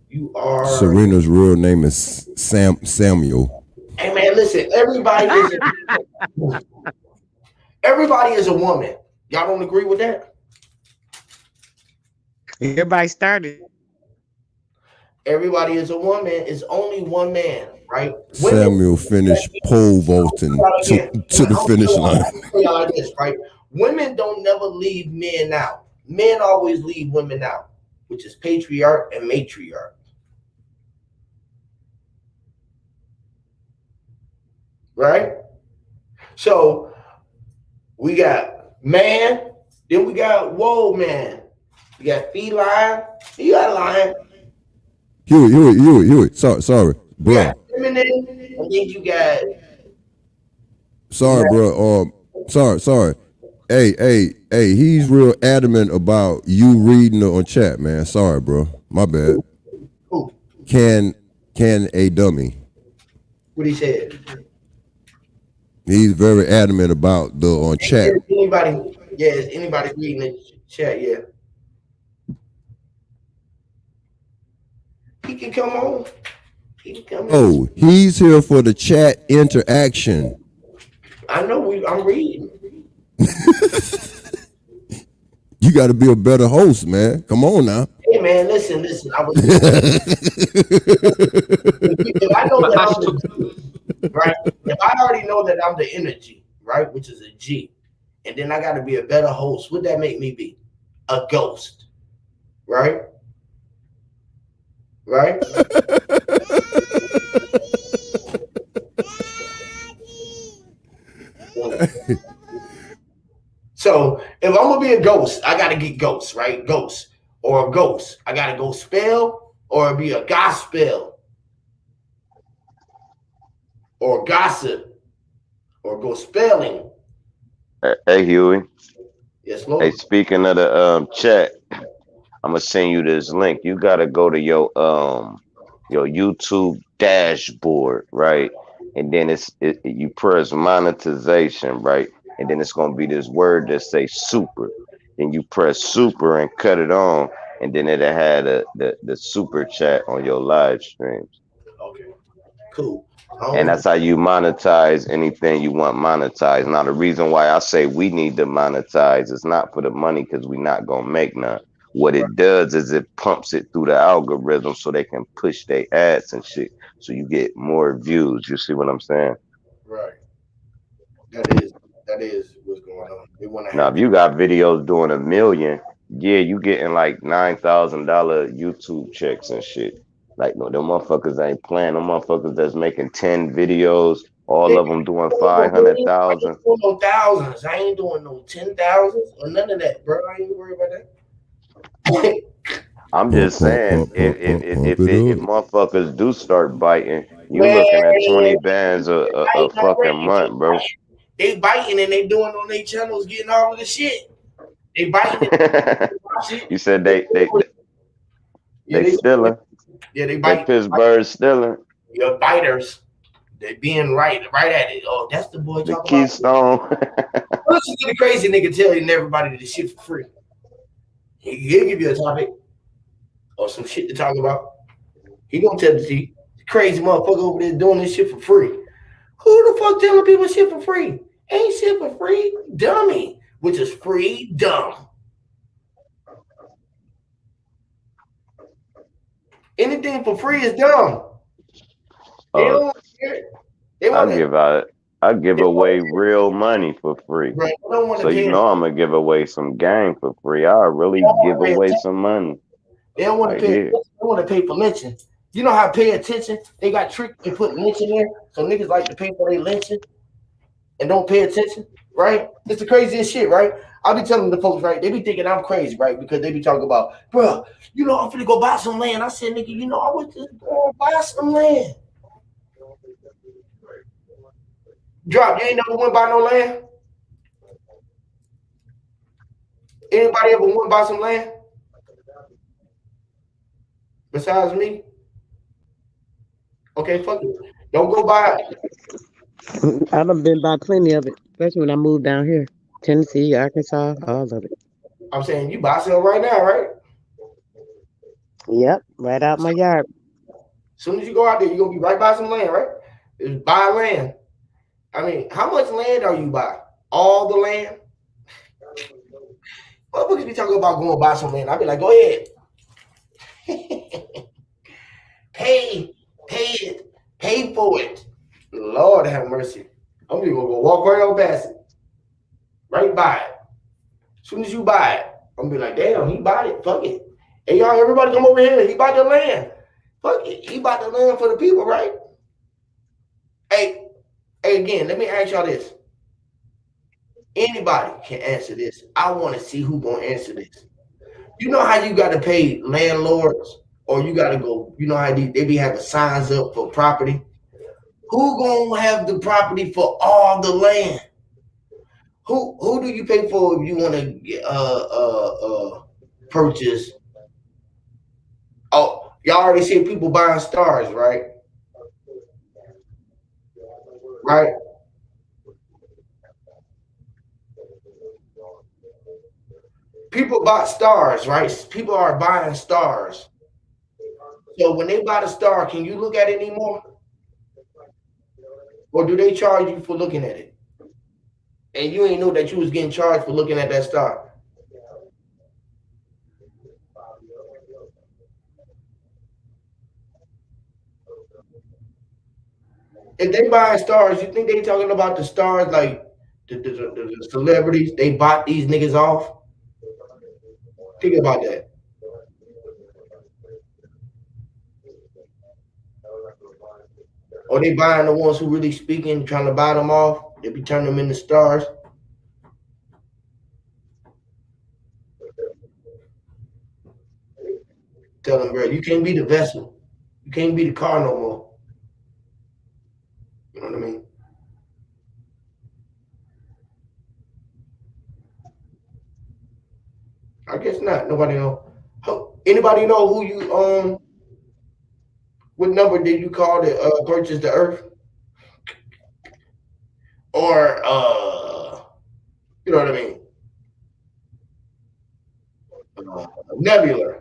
You are. Serena's real name is Samuel. Hey man, listen. Everybody is a woman. Y'all don't agree with that? Everybody started. Everybody is a woman. It's only one man, right? Samuel finished pole vaulting to the finish line. Like this, right? Women don't never leave men out. Men always leave women out, which is patriarch and matriarch. Right? So we got man, then we got whoa man. You got feline, you got lion. Huey. Sorry, bro. You got feminine, and then you got. Sorry, bro. Sorry. Hey. He's real adamant about you reading it on chat, man. Sorry, bro. My bad. Who? Can a dummy? What he said? He's very adamant about the on chat. Anybody? Yeah, is anybody reading the chat? Yeah. He can come on. He can come Oh, he's here for the chat interaction. I know. I'm reading. You got to be a better host, man. Come on now. Hey man, listen. I was. If I know that I'm the, right. If I already know that I'm the energy, right, which is a G, and then I got to be a better host. Would that make me be a ghost? Right. Right. So if I'm gonna be a ghost, I gotta get ghosts, right? Ghost or a ghost. I gotta go spell or be a gospel or gossip or go spelling. Hey, Huey. Yes, Lord. Hey, speaking of the chat, I'm gonna send you this link. You gotta go to your YouTube dashboard, right? And then you press monetization, right? And then it's gonna be this word that say super. Then you press super and cut it on, and then it'll have the super chat on your live streams. Okay, cool. And that's how you monetize anything you want monetized. Now, the reason why I say we need to monetize is not for the money, because we're not gonna make none. What it does is it pumps it through the algorithm so they can push their ads and shit, so you get more views. You see what I'm saying? Right. That is what's going on. They want to Now, if you got videos doing 1 million, yeah, you getting like $9,000 YouTube checks and shit. Like no, them motherfuckers ain't playing. Them motherfuckers that's making 10 videos, all Yeah, of them doing I ain't 500,000. doing no thousands. I ain't doing no 10,000s or none of that, bro. I ain't worried about that. I'm Pump, just pump, saying, pump, pump, pump, pump it if up. motherfuckers do start biting, you Man, looking at 20 they bands a biting fucking already. month, bro. They biting and they doing on their channels, getting all of the shit. They biting and watch it. You said Yeah, they stealing. they They bite. Pittsburgh stealing. Your biters. They being right at it. Oh, that's the boy The talking about. Keystone. Listen to the crazy nigga telling everybody this shit for free. He'll give you a topic or some shit to talk about. He gonna tell the T. Crazy motherfucker over there doing this shit for free. Who the fuck telling people shit for free? Ain't shit for free, dummy. Which is free dumb. Anything for free is dumb. They uh, don't care. They want to. I give They away want real money for free. to. They don't want So to you pay. know I'm gonna give away some game for free. I They really don't want give to pay away attention. some money They don't want to right pay. here. They want to pay for lynching. You know how pay attention? They got tricked and put lynching there, so niggas like to pay for their lynching and don't pay attention, right? It's the craziest shit, right? I be telling the folks, right? They be thinking I'm crazy, right? Because they be talking about, bro, you know, I'm finna go buy some land. I said, nigga, you know, I was just going to buy some land. Drop, you ain't never went buy no land? Anybody ever went buy some land besides me? Okay, fuck it. Don't go buy it. I done been by plenty of it, especially when I moved down here. Tennessee, Arkansas, all of it. I'm saying you buy some right now, right? Yep, right out my yard. As soon as you go out there, you're gonna be right by some land, right? Just buy land. I mean, how much land are you buy? All the land? Motherfuckers be talking about going buy some land. I'll be like, go ahead. pay it. Pay for it. Lord have mercy. I'm just gonna go walk right on past it. Right by it. As soon as you buy it, I'm gonna be like, damn, he bought it. Fuck it. Hey y'all, everybody come over here. He bought the land. Fuck it. He bought the land for the people, right? Hey, again, let me ask y'all this. Anybody can answer this. I want to see who gonna answer this. You know how you got to pay landlords, or you got to go. You know how they be having signs up for property. Who gonna have the property for all the land? Who do you pay for if you want to purchase? Oh, y'all already see people buying stars, right? Right. People bought stars, right? People are buying stars. So when they buy the star, can you look at it anymore? Or do they charge you for looking at it? And you ain't know that you was getting charged for looking at that star. If they buying stars, you think they talking about the stars like the celebrities? They bought these niggas off. Think about that. Or they buying the ones who really speaking, trying to buy them off. They be turning them into stars. Tell them, bro, you can't be the vessel. You can't be the car no more. You know what I mean? I guess not. Nobody know. Anybody know who you what number did you call to purchase the earth? Or you know what I mean? Nebula.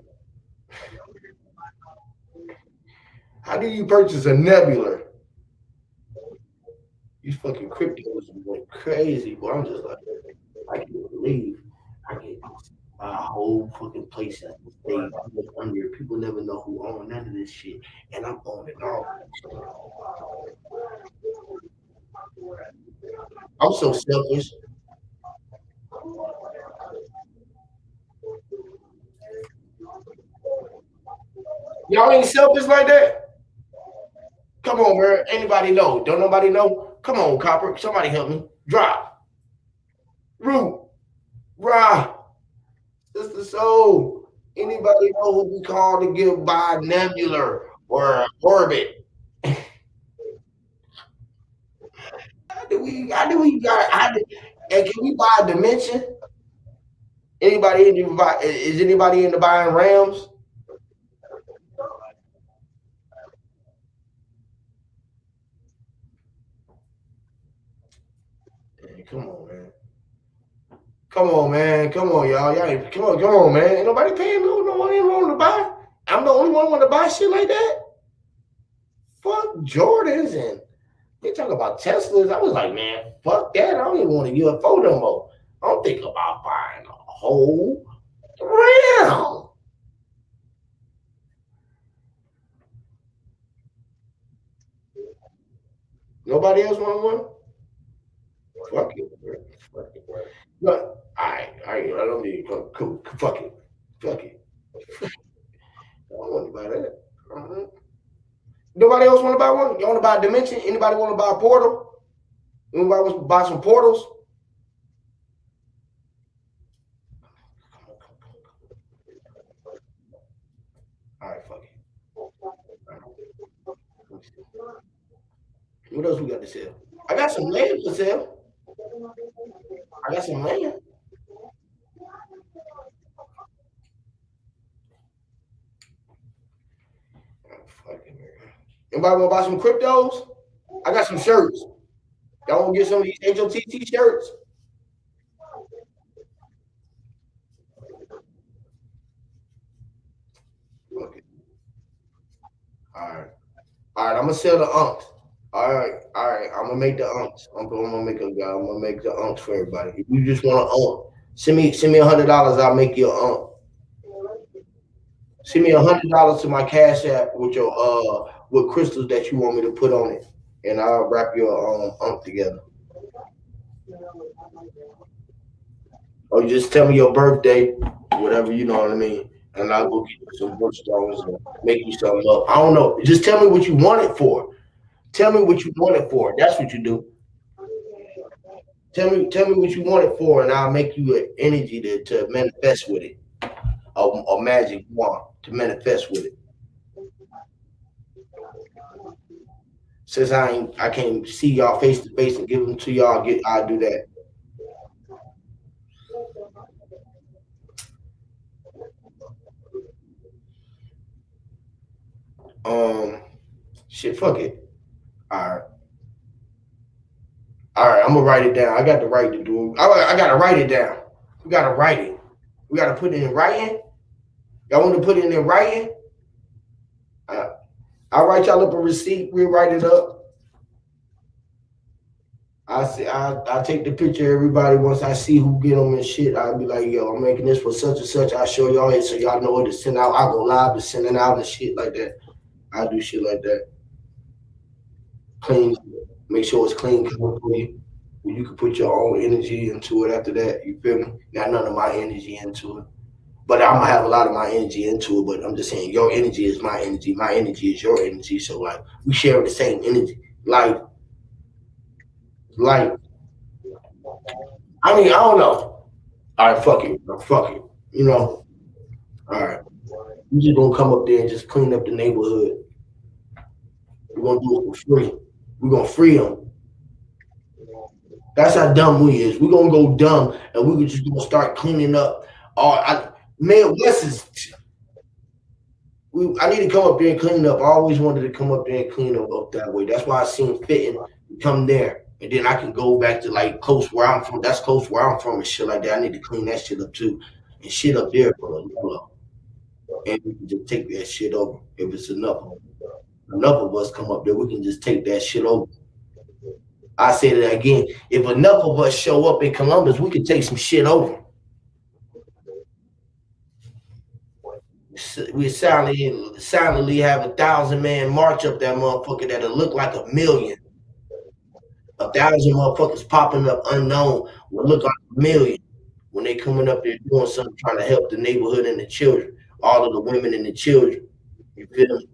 How do you purchase a nebula? These fucking cryptos went crazy, boy. I'm just like, I can't believe I get my whole fucking place at the stage under. People never know who own none of this shit, and I'm owning all. I'm so selfish. Y'all ain't selfish like that? Come on, man. Anybody know? Don't nobody know? Come on, Copper. Somebody help me. Drop. Root. Ra. Sister Soul. Anybody know who we call to give binebular or orbit? How do we got and can we buy a dimension? Anybody is anybody into buying Rams? Hey, come on, man. Come on, man. Come on, y'all. Y'all ain't, come on, man. Ain't nobody paying no money wrong to buy. I'm the only one want to buy shit like that. Fuck Jordans and they talk about Teslas. I was like, man, fuck that. I don't even want a UFO no more. I don't think about buying a whole Ram. Nobody else want one? Fuck it. Fuck it. Look, I don't need cool. Fuck it. Fuck it. I don't want to buy that. Nobody else want to buy one? You want to buy a dimension? Anybody want to buy a portal? Anybody want to buy some portals? All right, fuck it. What else we got to sell? I got some land to sell. I got some land. Anybody want to buy some cryptos? I got some shirts. Y'all want to get some of these HOTT shirts? Okay. All right. I'm gonna sell the unks. All right. I'm gonna make the unks. I'm gonna make the unks for everybody. If you just want an unk, send me $100. I'll make you an unk. Send me $100 to my Cash App with your with crystals that you want me to put on it, and I'll wrap your unk together. Or you just tell me your birthday, whatever, you know what I mean, and I'll go get you some birthstones and make you something up. I don't know. Just tell me what you want it for. Tell me what you want it for. That's what you do. Tell me what you want it for, and I'll make you an energy to manifest with it. A magic wand to manifest with it. Since I can't see y'all face to face and give them to y'all, I'll do that. Shit, fuck it. All right, I'm gonna write it down. I got the right to do it. I gotta write it down. We gotta write it. We gotta put it in writing. Y'all want to put it in writing? I'll write y'all up a receipt. We'll write it up. I'll take the picture of everybody. Once I see who get them and shit, I'll be like, yo, I'm making this for such and such. I'll show y'all it so y'all know what to send out. I'll go live to send it out and shit like that. I'll do shit like that. Clean, make sure it's clean for you. You can put your own energy into it after that. You feel me? Not none of my energy into it. But I'm gonna have a lot of my energy into it. But I'm just saying, your energy is my energy. My energy is your energy. So like, we share the same energy. Like, I mean, I don't know. All right, fuck it. You know. All right. We just gonna come up there and just clean up the neighborhood. We're gonna do it for free. We're gonna free them. That's how dumb we is. We're gonna go dumb and we're just gonna start cleaning up. Man, West is. I need to come up there and clean up. I always wanted to come up there and clean up that way. That's why I seen fitting to come there. And then I can go back to like close where I'm from. That's close where I'm from and shit like that. I need to clean that shit up too. And shit up there for a little. And we can just take that shit over. If it's enough of us come up there, we can just take that shit over. I say that again. If enough of us show up in Columbus, we can take some shit over. We silently have 1,000-man march up that motherfucker that'll look like 1,000,000. 1,000 motherfuckers popping up unknown will look like 1,000,000 when they coming up there doing something, trying to help the neighborhood and the children, all of the women and the children. You feel me?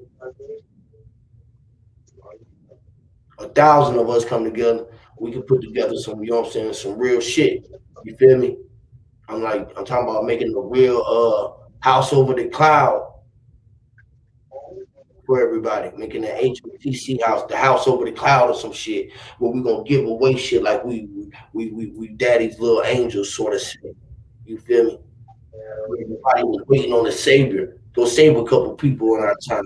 1,000 of us come together, we can put together some, you know what I'm saying, some real shit. You feel me? I'm talking about making a real house over the cloud for everybody, making an HBTC house, the house over the cloud or some shit, where we gonna give away shit like we daddy's little angels sort of shit. You feel me? Everybody was waiting on the savior. Go save a couple people in our time.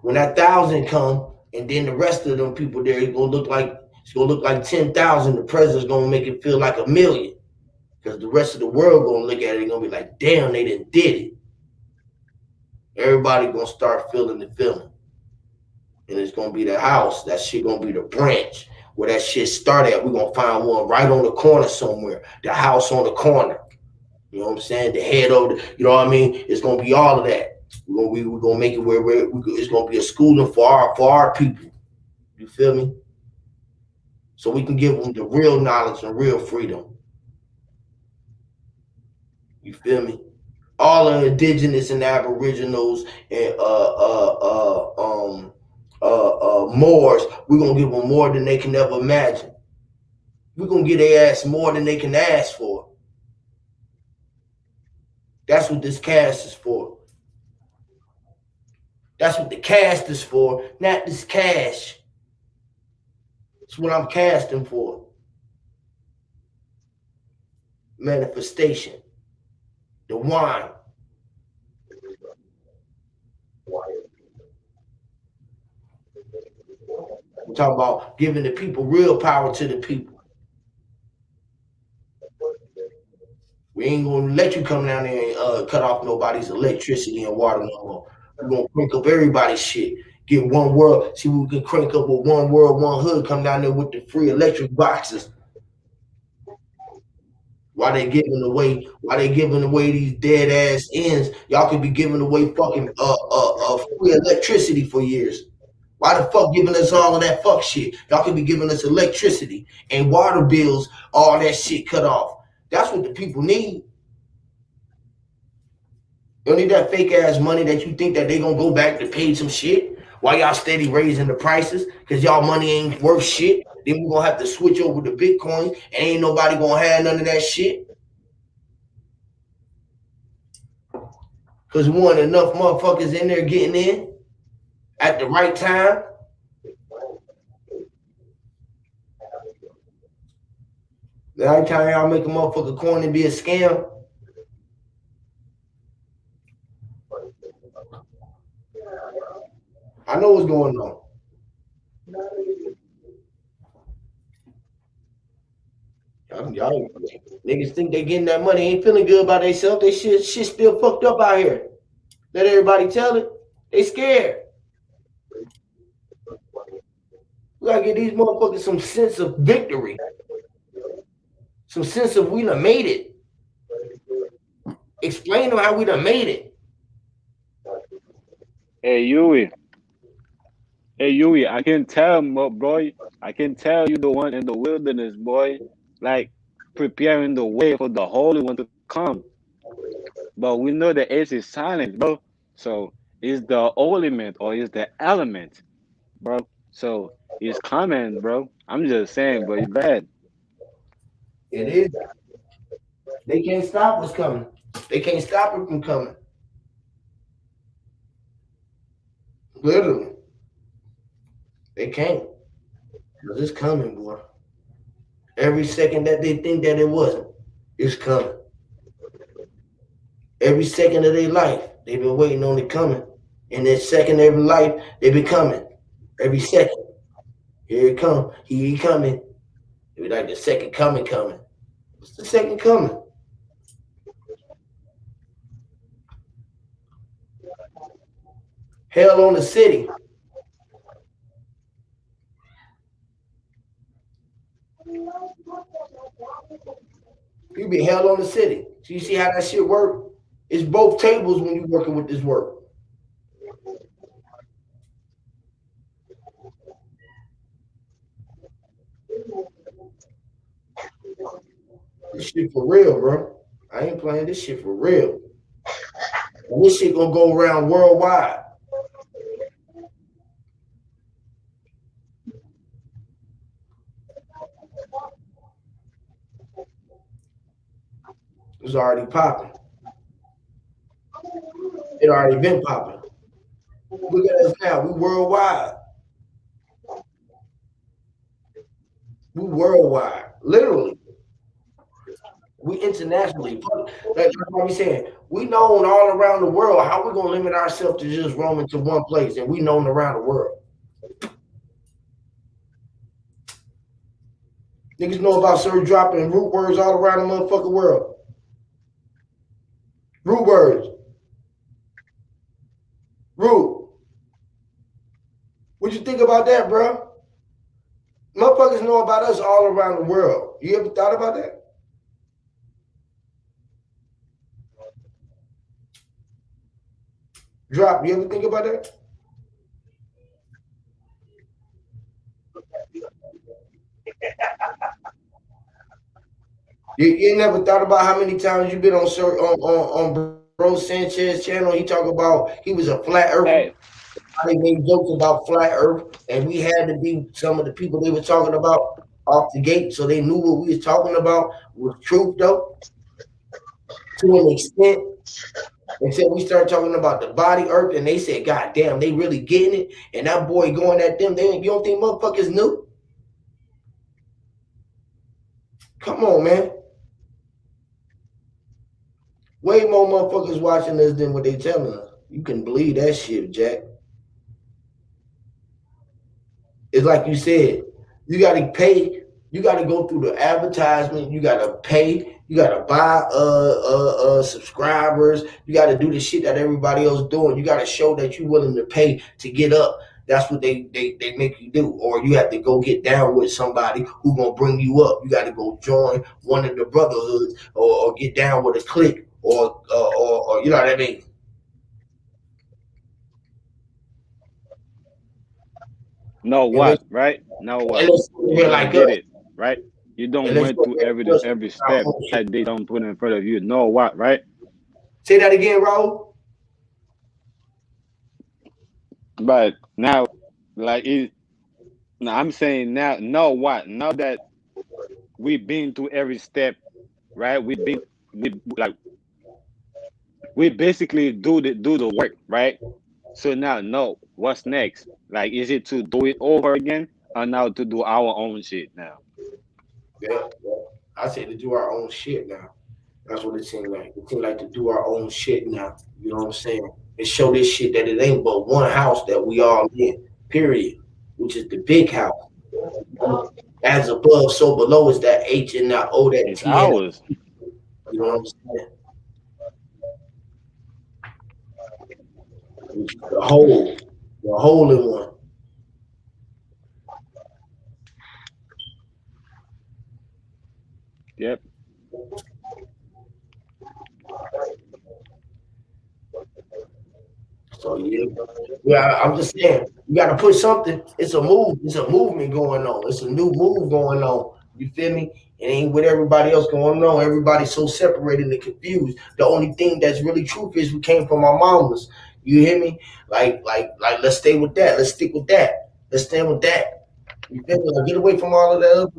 When that thousand come, and then the rest of them people there, it's gonna look like 10,000. The president's gonna make it feel like 1,000,000, because the rest of the world gonna look at it and gonna be like, damn, they done did it. Everybody gonna start feeling the feeling, and it's gonna be the house. That shit gonna be the branch where that shit started at. We're gonna find one right on the corner somewhere. The house on the corner. You know what I'm saying? The head over, you know what I mean? It's gonna be all of that. We're gonna make it where it's gonna be a schooling for our people. You feel me? So we can give them the real knowledge and real freedom. You feel me? All the indigenous and aboriginals and Moors, we're gonna give them more than they can ever imagine. We're gonna give their ass more than they can ask for. That's what this cast is for. That's what the cast is for, not this cash. That's what I'm casting for. Manifestation. The wine. We're talking about giving the people real power to the people. We ain't gonna let you come down there and cut off nobody's electricity and water no more. We're gonna crank up everybody's shit. Get one world. See what we can crank up with one world, one hood. Come down there with the free electric boxes. Why they giving away these dead ass ends? Y'all could be giving away fucking free electricity for years. Why the fuck giving us all of that fuck shit? Y'all could be giving us electricity and water bills, all that shit cut off. That's what the people need. You don't need that fake ass money that you think that they gonna go back to pay some shit while y'all steady raising the prices because y'all money ain't worth shit. Then we're gonna have to switch over to Bitcoin and ain't nobody gonna have none of that shit. Because we want enough motherfuckers in there getting in at the right time. Every time y'all make a motherfucker coin and be a scam. I know what's going on. Y'all niggas think they getting that money, ain't feeling good about themselves. They shit still fucked up out here. Let everybody tell it. They scared. We gotta give these motherfuckers some sense of victory. Some sense of we done made it. Explain them how we done made it. Hey Yui, I can tell, boy. I can tell you the one in the wilderness, boy. Like preparing the way for the Holy One to come. But we know the Ace is silent, bro. So is the element or is the element, bro? So it's coming, bro. I'm just saying, but it's bad. It is. They can't stop what's coming. They can't stop it from coming. Literally. They can't. Because it's coming, boy. Every second that they think that it wasn't, it's coming. Every second of their life, they've been waiting on it coming. And that second of every life, they've been coming. Every second. Here it come. Here he coming. It be like the second coming. What's the second coming? Hell on the city. You be hell on the city. So you see how that shit work? It's both tables when you're working with this work. This shit for real, bro. I ain't playing this shit for real. And this shit gonna go around worldwide. It's already popping. It already been popping. Look at us now. We worldwide. We worldwide. Literally. We internationally. That's what we saying. We known all around the world. How we gonna limit ourselves to just roaming to one place and we known around the world? Niggas know about Sir dropping root words all around the motherfucking world. Root words. Root. What you think about that, bro? Motherfuckers know about us all around the world. You ever thought about that? Drop, you ever think about that? You never thought about how many times you've been on Bro Sanchez channel? He talk about he was a flat earther. Hey, They made jokes about flat earth, and we had to be some of the people they were talking about off the gate, so they knew what we was talking about was truth, though, to an extent. Until we started talking about the body earth, and they said, "God damn, they really getting it." And that boy going at them, you don't think motherfuckers knew? Come on, man. Way more motherfuckers watching us than what they telling us. You can believe that shit, Jack. It's like you said, you got to pay. You got to go through the advertisement. You got to pay. You got to buy subscribers. You got to do the shit that everybody else doing. You got to show that you're willing to pay to get up. That's what they make you do. Or you have to go get down with somebody who gonna bring you up. You got to go join one of the brotherhoods or get down with a clique or you know what I mean. know what, right? Know what? You Like don't get it, right? You don't And let's went go through back to every step that they don't put in front of you. Know what, right? Say that again, Raul. But now, like it, now I'm saying now, know what? Now that we've been through every step, right? We basically do the work, right? So now, no, what's next? Like, is it to do it over again, or now to do our own shit now? Yeah. I say to do our own shit now. That's what it seemed like. It seemed like to do our own shit now. You know what I'm saying? And show this shit that it ain't but one house that we all in, period, which is the big house. As above, so below is that H and that O, that It's T. And ours. you know what I'm saying? The whole in one. Yep. So yeah, I'm just saying, you got to put something. It's a move. It's a movement going on. It's a new move going on. You feel me? It ain't with everybody else going on. Everybody's so separated and confused. The only thing that's really truth is we came from our mamas. You hear me? Like, let's stay with that. Let's stick with that. Let's stand with that. You feel me? Like, get away from all of that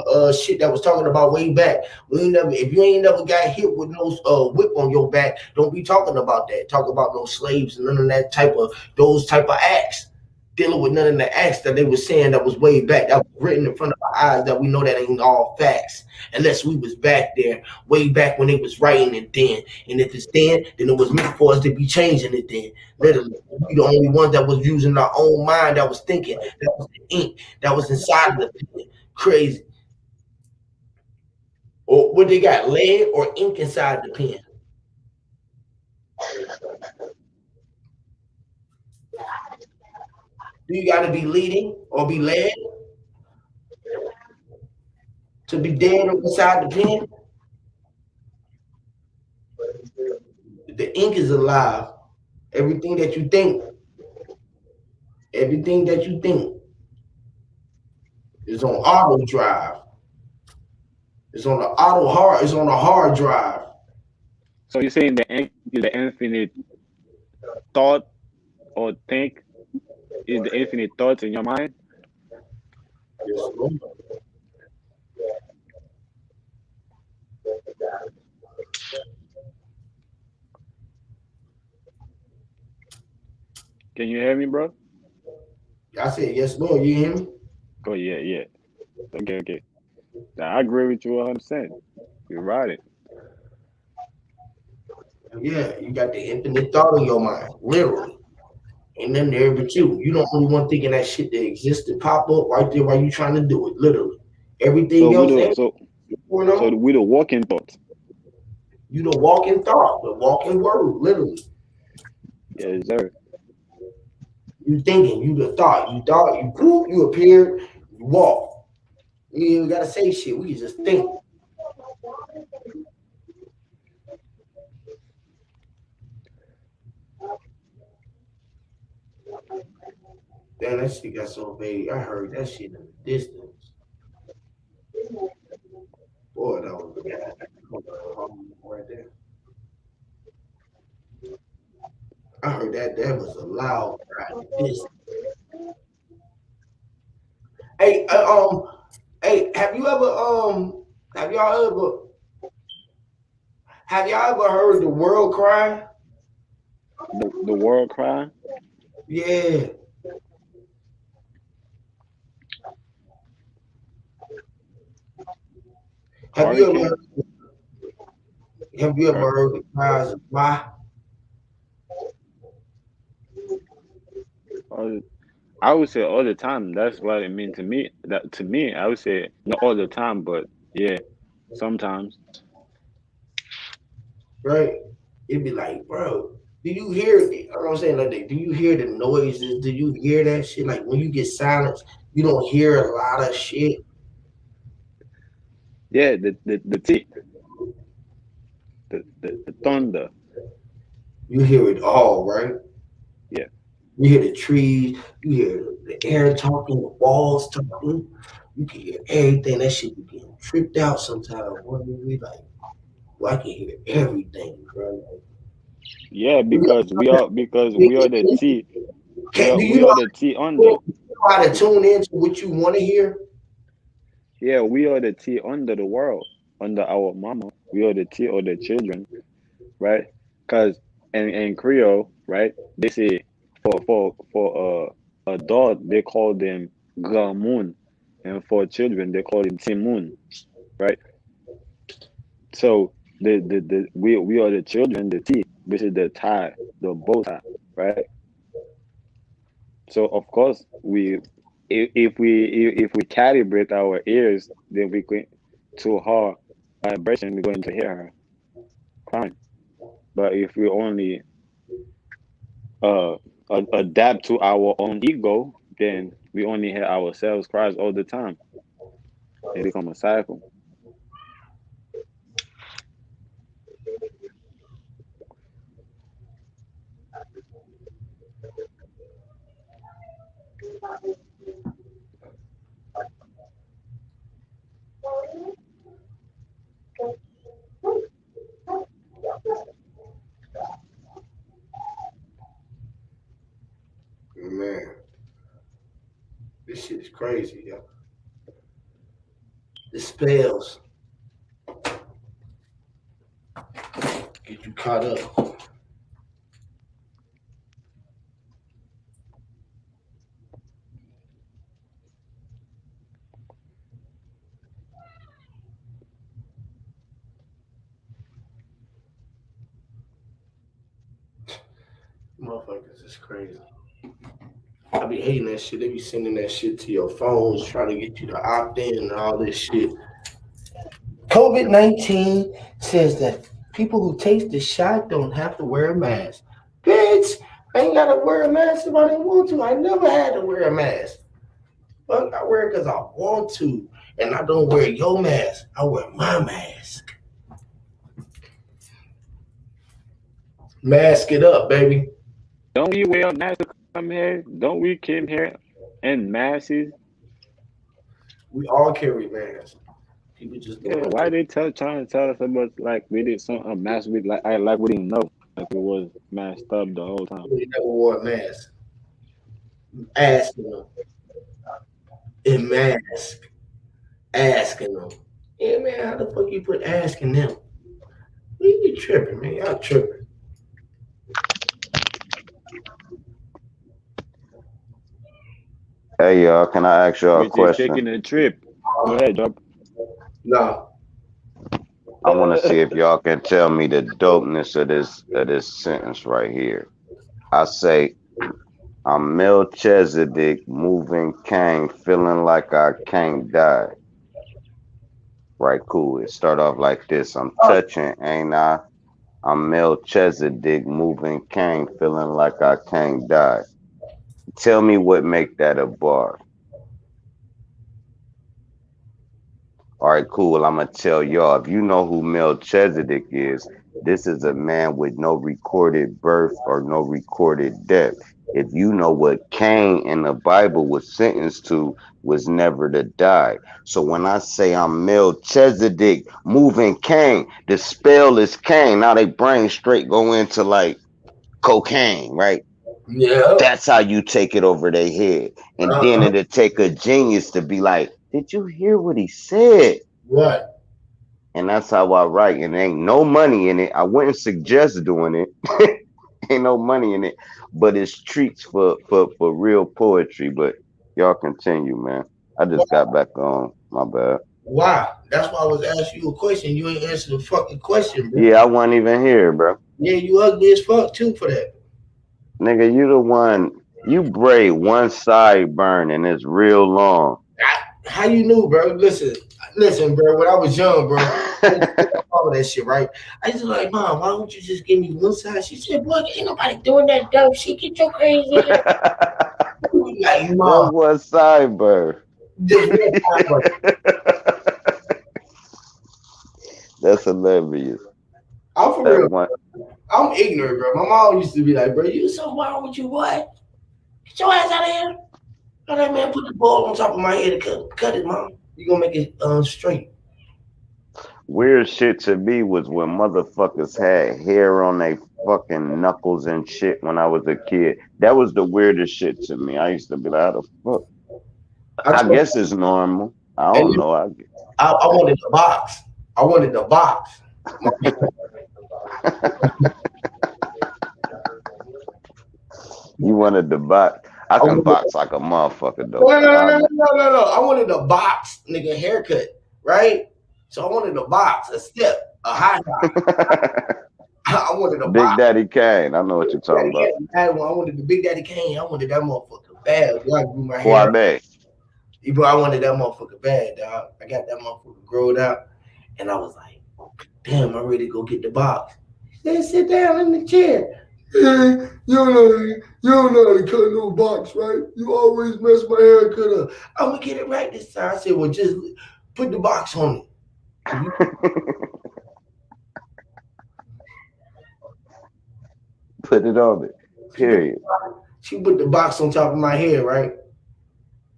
other shit that was talking about way back. If you ain't never got hit with no whip on your back, don't be talking about that. Talk about no slaves and none of that those type of acts. Dealing with none of the acts that they were saying that was way back, that was written in front of our eyes, that we know that ain't all facts. Unless we was back there, way back when they was writing it then. And if it's then it was meant for us to be changing it then. Literally, we the only ones that was using our own mind, that was thinking, that was the ink, that was inside of the pen. Crazy. Or what they got, lead or ink inside the pen? Do you got to be leading or be led to be dead or inside the pen? The ink is alive. Everything that you think is on auto drive. It's on the hard drive. So you're saying the infinite thought or think is the infinite thoughts in your mind? Yes, Lord. Can you hear me, bro? I said, yes, Lord. You hear me? Oh yeah, yeah. Okay. Now, I agree with you 100%. You're right. Yeah, you got the infinite thought in your mind, literally. Ain't nothing there but you. You the only one thinking that shit that exists to pop up right there while you trying to do it, literally. So Everything we else the ain't so going so on. we the walking thoughts. You the walking thought, the walking word, literally. Yes, sir. You thinking, you the thought. You thought, you poop, you appeared, you walk. You ain't even gotta say shit. We can just think. Damn, that shit got so vague. I heard that shit in the distance. Boy, that was bad. Right there. I heard that was a loud cry in the distance. Hey, hey, have y'all ever heard the world cry? The world cry. Yeah. Have you ever Hurricane. heard the cries of why? I would say all the time. That's what it means to me. That to me, I would say not all the time, but yeah, sometimes. Right? It'd be like, bro, do you hear it? You know what I'm saying? Like, do you hear the noises? Do you hear that shit? Like when you get silence, you don't hear a lot of shit. Yeah, the thunder. You hear it all, right? Yeah, You hear the trees, you hear the air talking, the walls talking. You can hear everything. That shit be getting tripped out sometimes. Boy, you be like, well, I can hear everything, bro. yeah, Do because we are the T. you We know are the T under. how to tune into what you want to hear? Yeah, we are the T under the world, under our mama. We are the T or the children, right? Because in Creole, right, they say for adult they call them Gamoon, and for children they call them Timoon, right? So we are the children, the T, which is the tie, the bow tie, right? So of course if we calibrate our ears, then we can to her vibration, we're going to hear her crying. But if we only uh adapt to our own ego, then we only hear ourselves cries all the time. It become a cycle. Man, this shit is crazy, yo. The spells get you caught up. Motherfuckers is crazy. I be hating that shit. They be sending that shit to your phones, trying to get you to opt in and all this shit. COVID-19 says that people who take the shot don't have to wear a mask. Bitch, I ain't gotta wear a mask if I didn't want to. I never had to wear a mask. Fuck, I wear it because I want to. And I don't wear your mask. I wear my mask. Mask it up, baby. Don't we wear masks to come here? Don't we came here in masses? We all carry masks. People just Yeah, don't. why they trying to tell us about like we did something massive like we didn't know like it was messed up the whole time. They never wore a mask. Asking them in mask, asking them. Yeah, man, how the fuck you put asking them? You tripping, man? Y'all tripping. Hey y'all, can I ask y'all a Which is question? taking a trip. Go ahead, Job. No. I want to see if y'all can tell me the dopeness of this sentence right here. I say, I'm Melchizedek, moving Cain, feeling like I can't die. Right, cool. It start off like this. I'm touching, ain't I? I'm Melchizedek, moving Cain, feeling like I can't die. Tell me what make that a bar. All right, cool. I'm gonna tell y'all. If you know who Melchizedek is, this is a man with no recorded birth or no recorded death. If you know what Cain in the Bible was sentenced to, was never to die. So when I say I'm Melchizedek moving Cain, the spell is Cain. Now they brain straight go into like cocaine, right? Yeah. That's how you take it over their head. And then Uh-huh. it'll take a genius to be like, did you hear what he said? What? And that's how I write. And ain't no money in it. I wouldn't suggest doing it. Ain't no money in it. But it's treats for real poetry. But y'all continue, man. I just got back on. My bad. Why? That's why I was asking you a question. You ain't answered the fucking question, bro. Yeah, I wasn't even here, bro. Yeah, you ugly as fuck too for that. Nigga, you the one. You braid one side burn and it's real long. How you knew, bro? Listen, bro. When I was young, bro, all of that shit, right? I used to be like, Mom, why don't you just give me one side? She said, boy, ain't nobody doing that dumb shit. Get your crazy ass. Like, That Mom, was side burn. just one side, bro. That's hilarious. I'm for That real. one. I'm ignorant, bro. My mom used to be like, bro, you something wrong with you, what? Get your ass out of here. All right, man, put the ball on top of my head and cut it, Mom. You gonna make it straight. Weird shit to me was when motherfuckers had hair on their fucking knuckles and shit when I was a kid. That was the weirdest shit to me. I used to be like, how the fuck? I guess it's normal. I don't know. I wanted the box. I wanted the box. You wanted the box. I can box like a motherfucker though. No. I wanted a box, nigga, haircut, right? So I wanted a box, a step, a high top. I wanted a Big box. Daddy Kane. I know what you're talking about. I wanted the Big Daddy Kane. I wanted that motherfucker bad. Boy, I grew my hair. Bro, I wanted that motherfucker bad, dog. I got that motherfucker growed out, and I was like, damn, I'm ready to go get the box. He said, sit down in the chair. Yeah, you don't know how to cut no box, right? You always mess my haircut up. I'm gonna get it right this time. I said, well, just put the box on it. Put it on it. Period. She put the box on top of my head, right?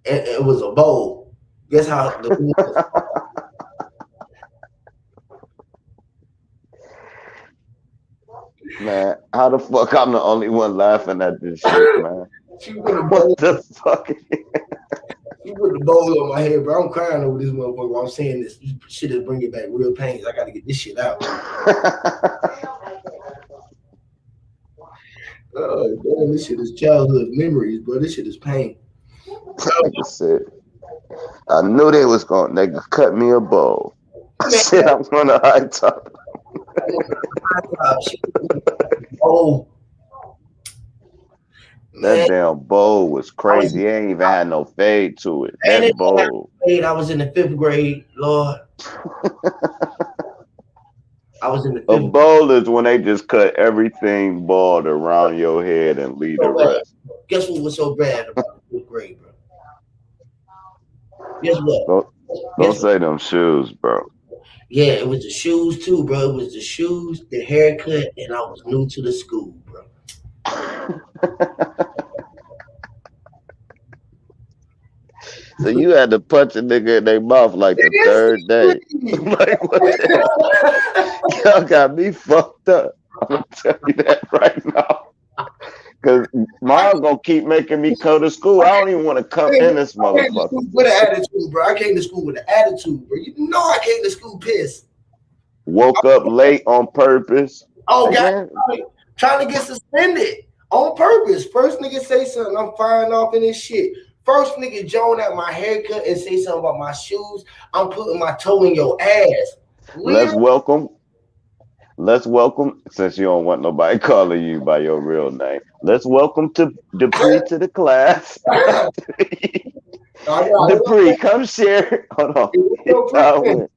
And it was a bowl. Guess how the Man, how the fuck I'm the only one laughing at this shit, man? What the fuck? You put the bowl on my head, bro. I'm crying over this motherfucker while I'm saying this. This shit is bringing back real pains. I got to get this shit out. Oh, damn, this shit is childhood memories, bro. This shit is pain. I knew they was going to cut me a bowl. I said I'm on a high top. Oh. That damn bowl was crazy. It ain't even had no fade to it. That bowl. I was in the 5th grade, Lord. I was in the 5th grade. A bowl is when they just cut everything bald around your head and leave the rest. Guess what was so bad about the 5th grade, bro? Guess what? Don't say them shoes, bro. Yeah, it was the shoes too, bro. It was the shoes, the haircut, and I was new to the school, bro. So you had to punch a nigga in their mouth like the third day. Like what the y'all got me fucked up. I'm gonna tell you that right now. Cause mom gonna keep making me go to school. I don't even want to come in this I came to motherfucker. school with an attitude, bro. I came to school with an attitude, bro. You know I came to school pissed. Woke up late on purpose. Oh, Like, God, man, trying to get suspended on purpose. First nigga say something, I'm firing off in this shit. First nigga Joan at my haircut and say something about my shoes, I'm putting my toe in your ass. let's welcome, since you don't want nobody calling you by your real name. Let's welcome to Dupree to the class. Dupree, come share. Hold on.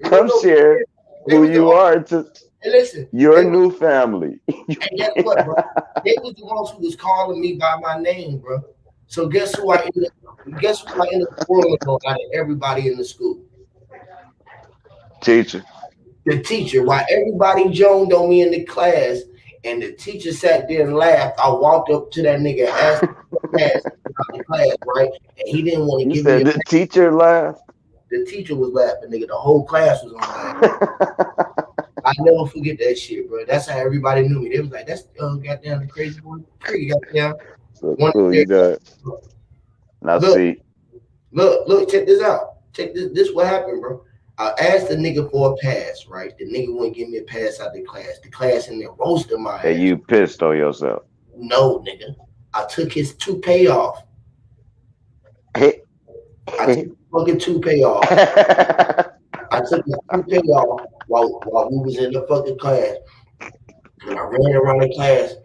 Come share who you are to Hey, listen, your new family. and guess what, bro? They was the ones who was calling me by my name, bro. So guess who I ended up quarreling on out of everybody in the school? Teacher. The teacher. While everybody joned on me in the class, and the teacher sat there and laughed, I walked up to that nigga and asked him the class, right? And he didn't want to You give said me the teacher laughed. The teacher was laughing, nigga. The whole class was on laughing. I never forget that shit, bro. That's how everybody knew me. They was like, "That's goddamn the crazy boy." Goddamn. So cool, you got it. Now see. Look, check this out. Check this. This what happened, bro. I asked the nigga for a pass, right? The nigga wouldn't give me a pass out the class. The class in there roasted my ass. And you pissed on yourself. No, nigga. I took his toupee off. I took his fucking toupee off. I took his toupee off while we was in the fucking class. And I ran around the class.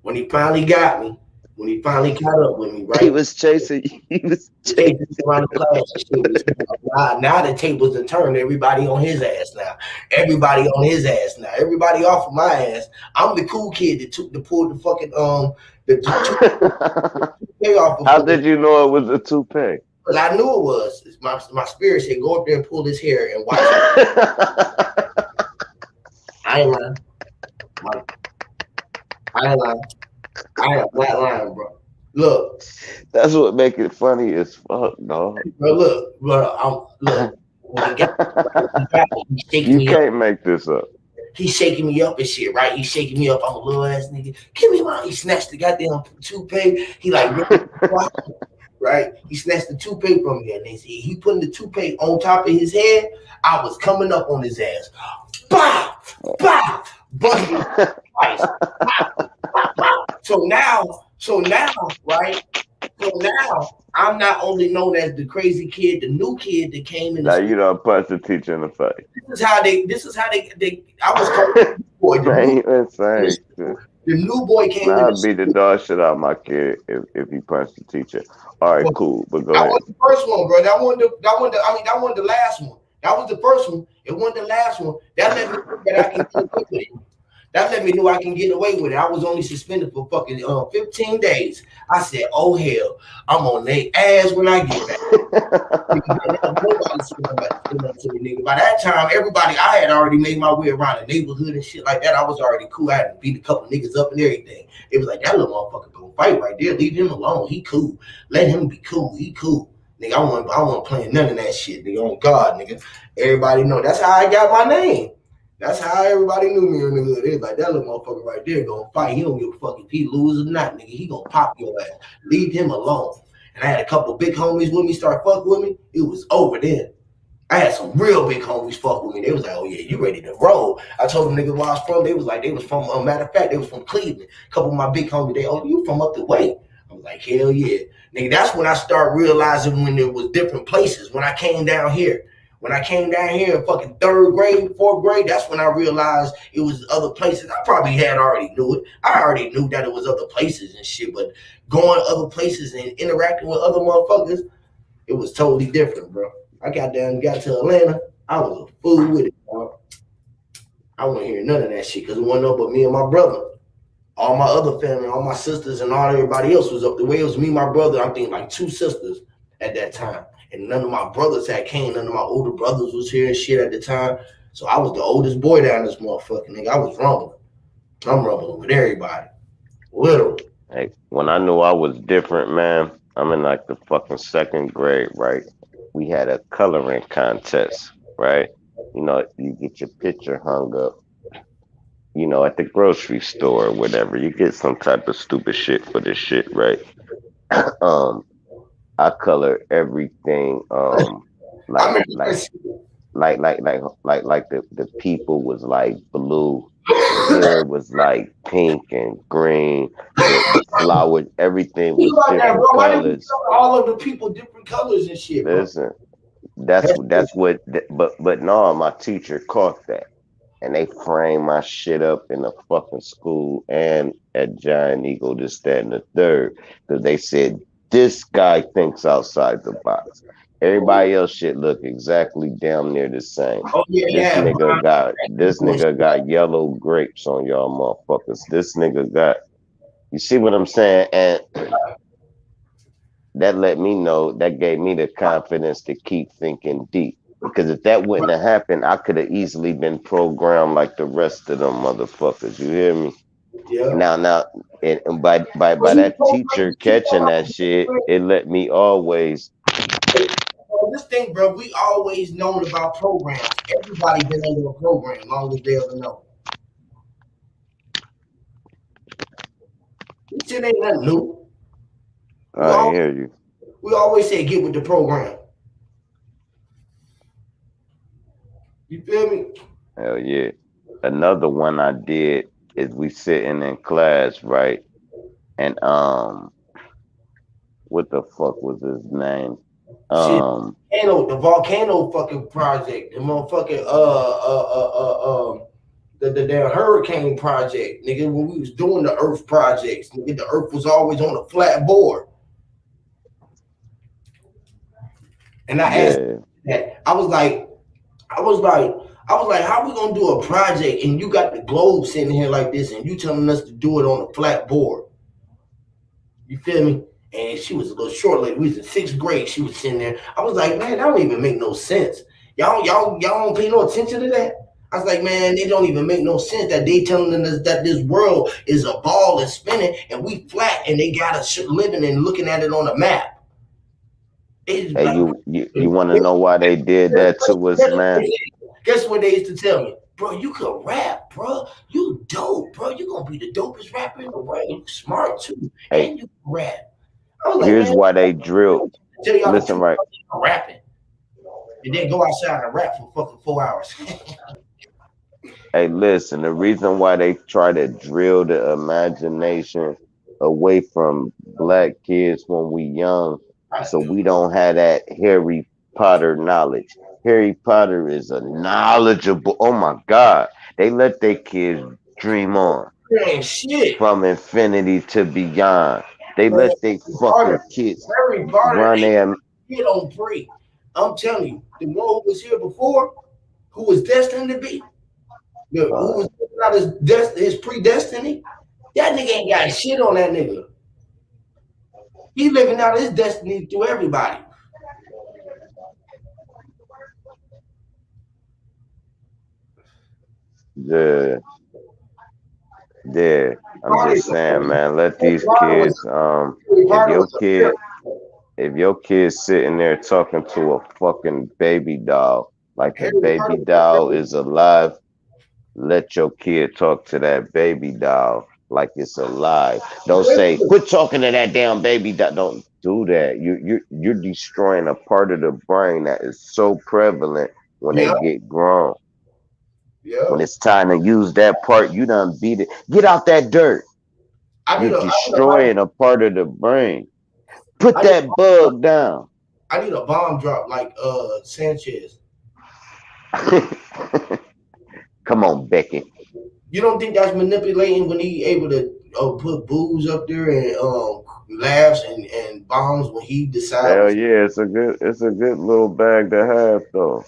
When he finally got me, when he finally caught up with me, right? He was chasing you. He was chasing around the class. Now the tables are turned. Everybody on his ass now. Everybody on his ass now. Everybody off of my ass. I'm the cool kid that pulled the fucking the toupee off. How did you know it was a toupee? Because I knew it was. My spirit said, go up there and pull his hair and watch it. I ain't lying. I ain't lying. I am not lying, bro. Look. That's what make it funny as fuck, dog. Bro, look. When I got you can't make this up. He's shaking me up and shit, right? He's shaking me up. I'm a little ass nigga. Give me my. He snatched the goddamn toupee. He like, right? He snatched the toupee from me, and he putting the toupee on top of his head. I was coming up on his ass. Bow, bow, busting twice. So now, right? So now I'm not only known as the crazy kid, the new kid that came in. Now you don't punch the teacher in the face. This is how they I was called boy. The new boy came in. I'd beat the dog shit out of my kid if he punched the teacher. All right, cool. But go ahead. That was the first one, bro. That wasn't the last one. That was the first one. It wasn't the last one. That let me know that I can get away with it. That let me know I can get away with it. I was only suspended for fucking 15 days. I said, oh hell, I'm on their ass when I get back. By that time, everybody, I had already made my way around the neighborhood and shit like that. I was already cool. I had to beat a couple niggas up and everything. It was like, that little motherfucker gonna fight right there. Leave him alone. He cool. Let him be cool. He cool. Nigga, I wasn't playing none of that shit. Nigga, on God, nigga. Everybody know. That's how I got my name. That's how everybody knew me in the hood. They was like, that little motherfucker right there gonna fight. He don't give a fuck if he lose or not, nigga. He gonna pop your ass. Leave him alone. And I had a couple big homies with me start fucking with me. It was over then. I had some real big homies fuck with me. They was like, oh yeah, you ready to roll. I told them niggas where I was from. They was from, matter of fact, they was from Cleveland. A couple of my big homies, you from up the way. I was like, hell yeah. Nigga, that's when I started realizing when there was different places. When I came down here. When I came down here in fucking 3rd grade, 4th grade, that's when I realized it was other places. I probably had already knew it. I already knew that it was other places and shit, but going other places and interacting with other motherfuckers, it was totally different, bro. I got to Atlanta, I was a fool with it, bro. I wouldn't hear none of that shit because it wasn't up but me and my brother. All my other family, all my sisters and all everybody else was up the way. It was me, my brother, I'm thinking like 2 sisters at that time. And none of my brothers had came. None of my older brothers was here and shit at the time. So I was the oldest boy down this motherfucking nigga. I was rumbling. I'm rumbling with everybody. Literally. Hey, when I knew I was different, man, I'm in like the fucking second grade, right? We had a coloring contest, right? You know, you get your picture hung up, you know, at the grocery store or whatever. You get some type of stupid shit for this shit, right? um, I color everything, I like remember like that shit. like the people was like blue, the hood was like pink and green, the flowers, everything Think was about that, different bro. Why did we colors. cover all of the people different colors and shit, bro? Listen, that's what, but no, my teacher caught that, and they framed my shit up in the fucking school and at Giant Eagle, this, that, and the third, because they said this guy thinks outside the box. Everybody else shit look exactly damn near the same. Oh yeah, This yeah. nigga got yellow grapes on y'all motherfuckers. This nigga got, you see what I'm saying? And that let me know, that gave me the confidence to keep thinking deep. Because if that wouldn't have happened, I could have easily been programmed like the rest of them motherfuckers. You hear me? Yeah. Now, and by that teacher catching that shit, it let me always. This thing, bro, we always known about programs. Everybody been under a program long as they ever know. This shit ain't nothing new. I hear you. We always say get with the program. You feel me? Hell yeah. Another one I did is we sitting in class, right? And what the fuck was his name? Shit, the volcano fucking project, the motherfucking the damn hurricane project, nigga. When we was doing the Earth projects, nigga, the Earth was always on a flat board. And I asked that. I was like, how we gonna do a project and you got the globe sitting here like this and you telling us to do it on a flat board? You feel me? And she was a little short lady. We was in 6th grade. She was sitting there. I was like, man, that don't even make no sense. Y'all don't pay no attention to that. I was like, man, it don't even make no sense that they telling us that this world is a ball and spinning and we flat and they got us living and looking at it on a map. Hey, you want to know why they did that to us, man? Guess what they used to tell me? Bro, you could rap, bro. You dope, bro. You gonna be the dopest rapper in the world. You smart too, and you can rap. Here's why they drilled. Listen, right. Rapping, and then go outside and rap for fucking 4 hours. Hey, listen. The reason why they try to drill the imagination away from black kids when we young, so we don't have that Harry Potter knowledge. Harry Potter is a knowledgeable. Oh my God, they let their kids dream on from infinity to beyond. They let their fucking kids run their. Kid on free. I'm telling you, the one who was here before, who was destined to be, who was out his predestiny, that nigga ain't got shit on that nigga. He living out his destiny through everybody. Yeah. I'm just saying, man, let these kids, if your kid's sitting there talking to a fucking baby doll, like the baby doll is alive, let your kid talk to that baby doll like it's alive. Don't say, quit talking to that damn baby doll. Don't do that. You're destroying a part of the brain that is so prevalent when they get grown. Yeah. When it's time to use that part, you done beat it. Get out that dirt. You're destroying a part of the brain. Put that bug down. I need a bomb drop like Sanchez. Come on, Becky. You don't think that's manipulating when he able to put booze up there and laughs and bombs when he decides? Hell yeah, it's a good little bag to have though.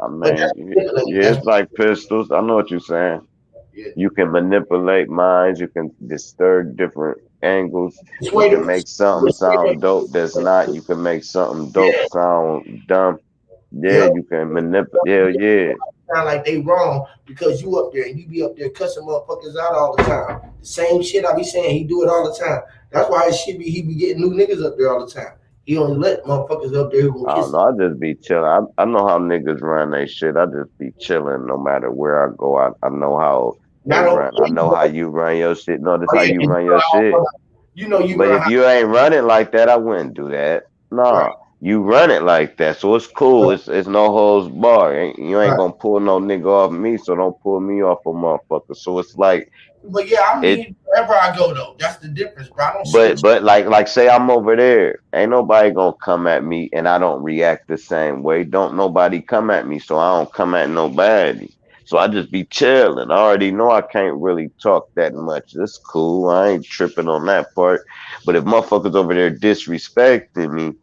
I mean, it's like pistols. I know what you're saying. Yeah. You can manipulate minds. You can disturb different angles. You can make something sound dope that's not. You can make something dope sound dumb. Yeah, you can manipulate. Yeah. Sound like they wrong because you up there and you be up there cussing motherfuckers out all the time. The same shit I be saying, he do it all the time. That's why he be getting new niggas up there all the time. He only let motherfuckers up there who I will don't kiss know. I just be chilling. I know how niggas run they shit. I just be chilling no matter where I go. I know how they not only run. I know bro. how you run your shit. No, this Oh how yeah, you and run your shit. you know you But run if how you ain't running like that, I wouldn't do that. right, Nah, you run it like that, so it's cool. right, It's no holds bar. You ain't right. gonna pull no nigga off me, so don't pull me off a motherfucker. So it's like But yeah, I it. mean, wherever I go though, that's the difference, bro. I don't But switch. but like say I'm over there, ain't nobody gonna come at me, and I don't react the same way. Don't nobody come at me, so I don't come at nobody. So I just be chilling. I already know I can't really talk that much. It's cool. I ain't tripping on that part. But if motherfuckers over there disrespecting me,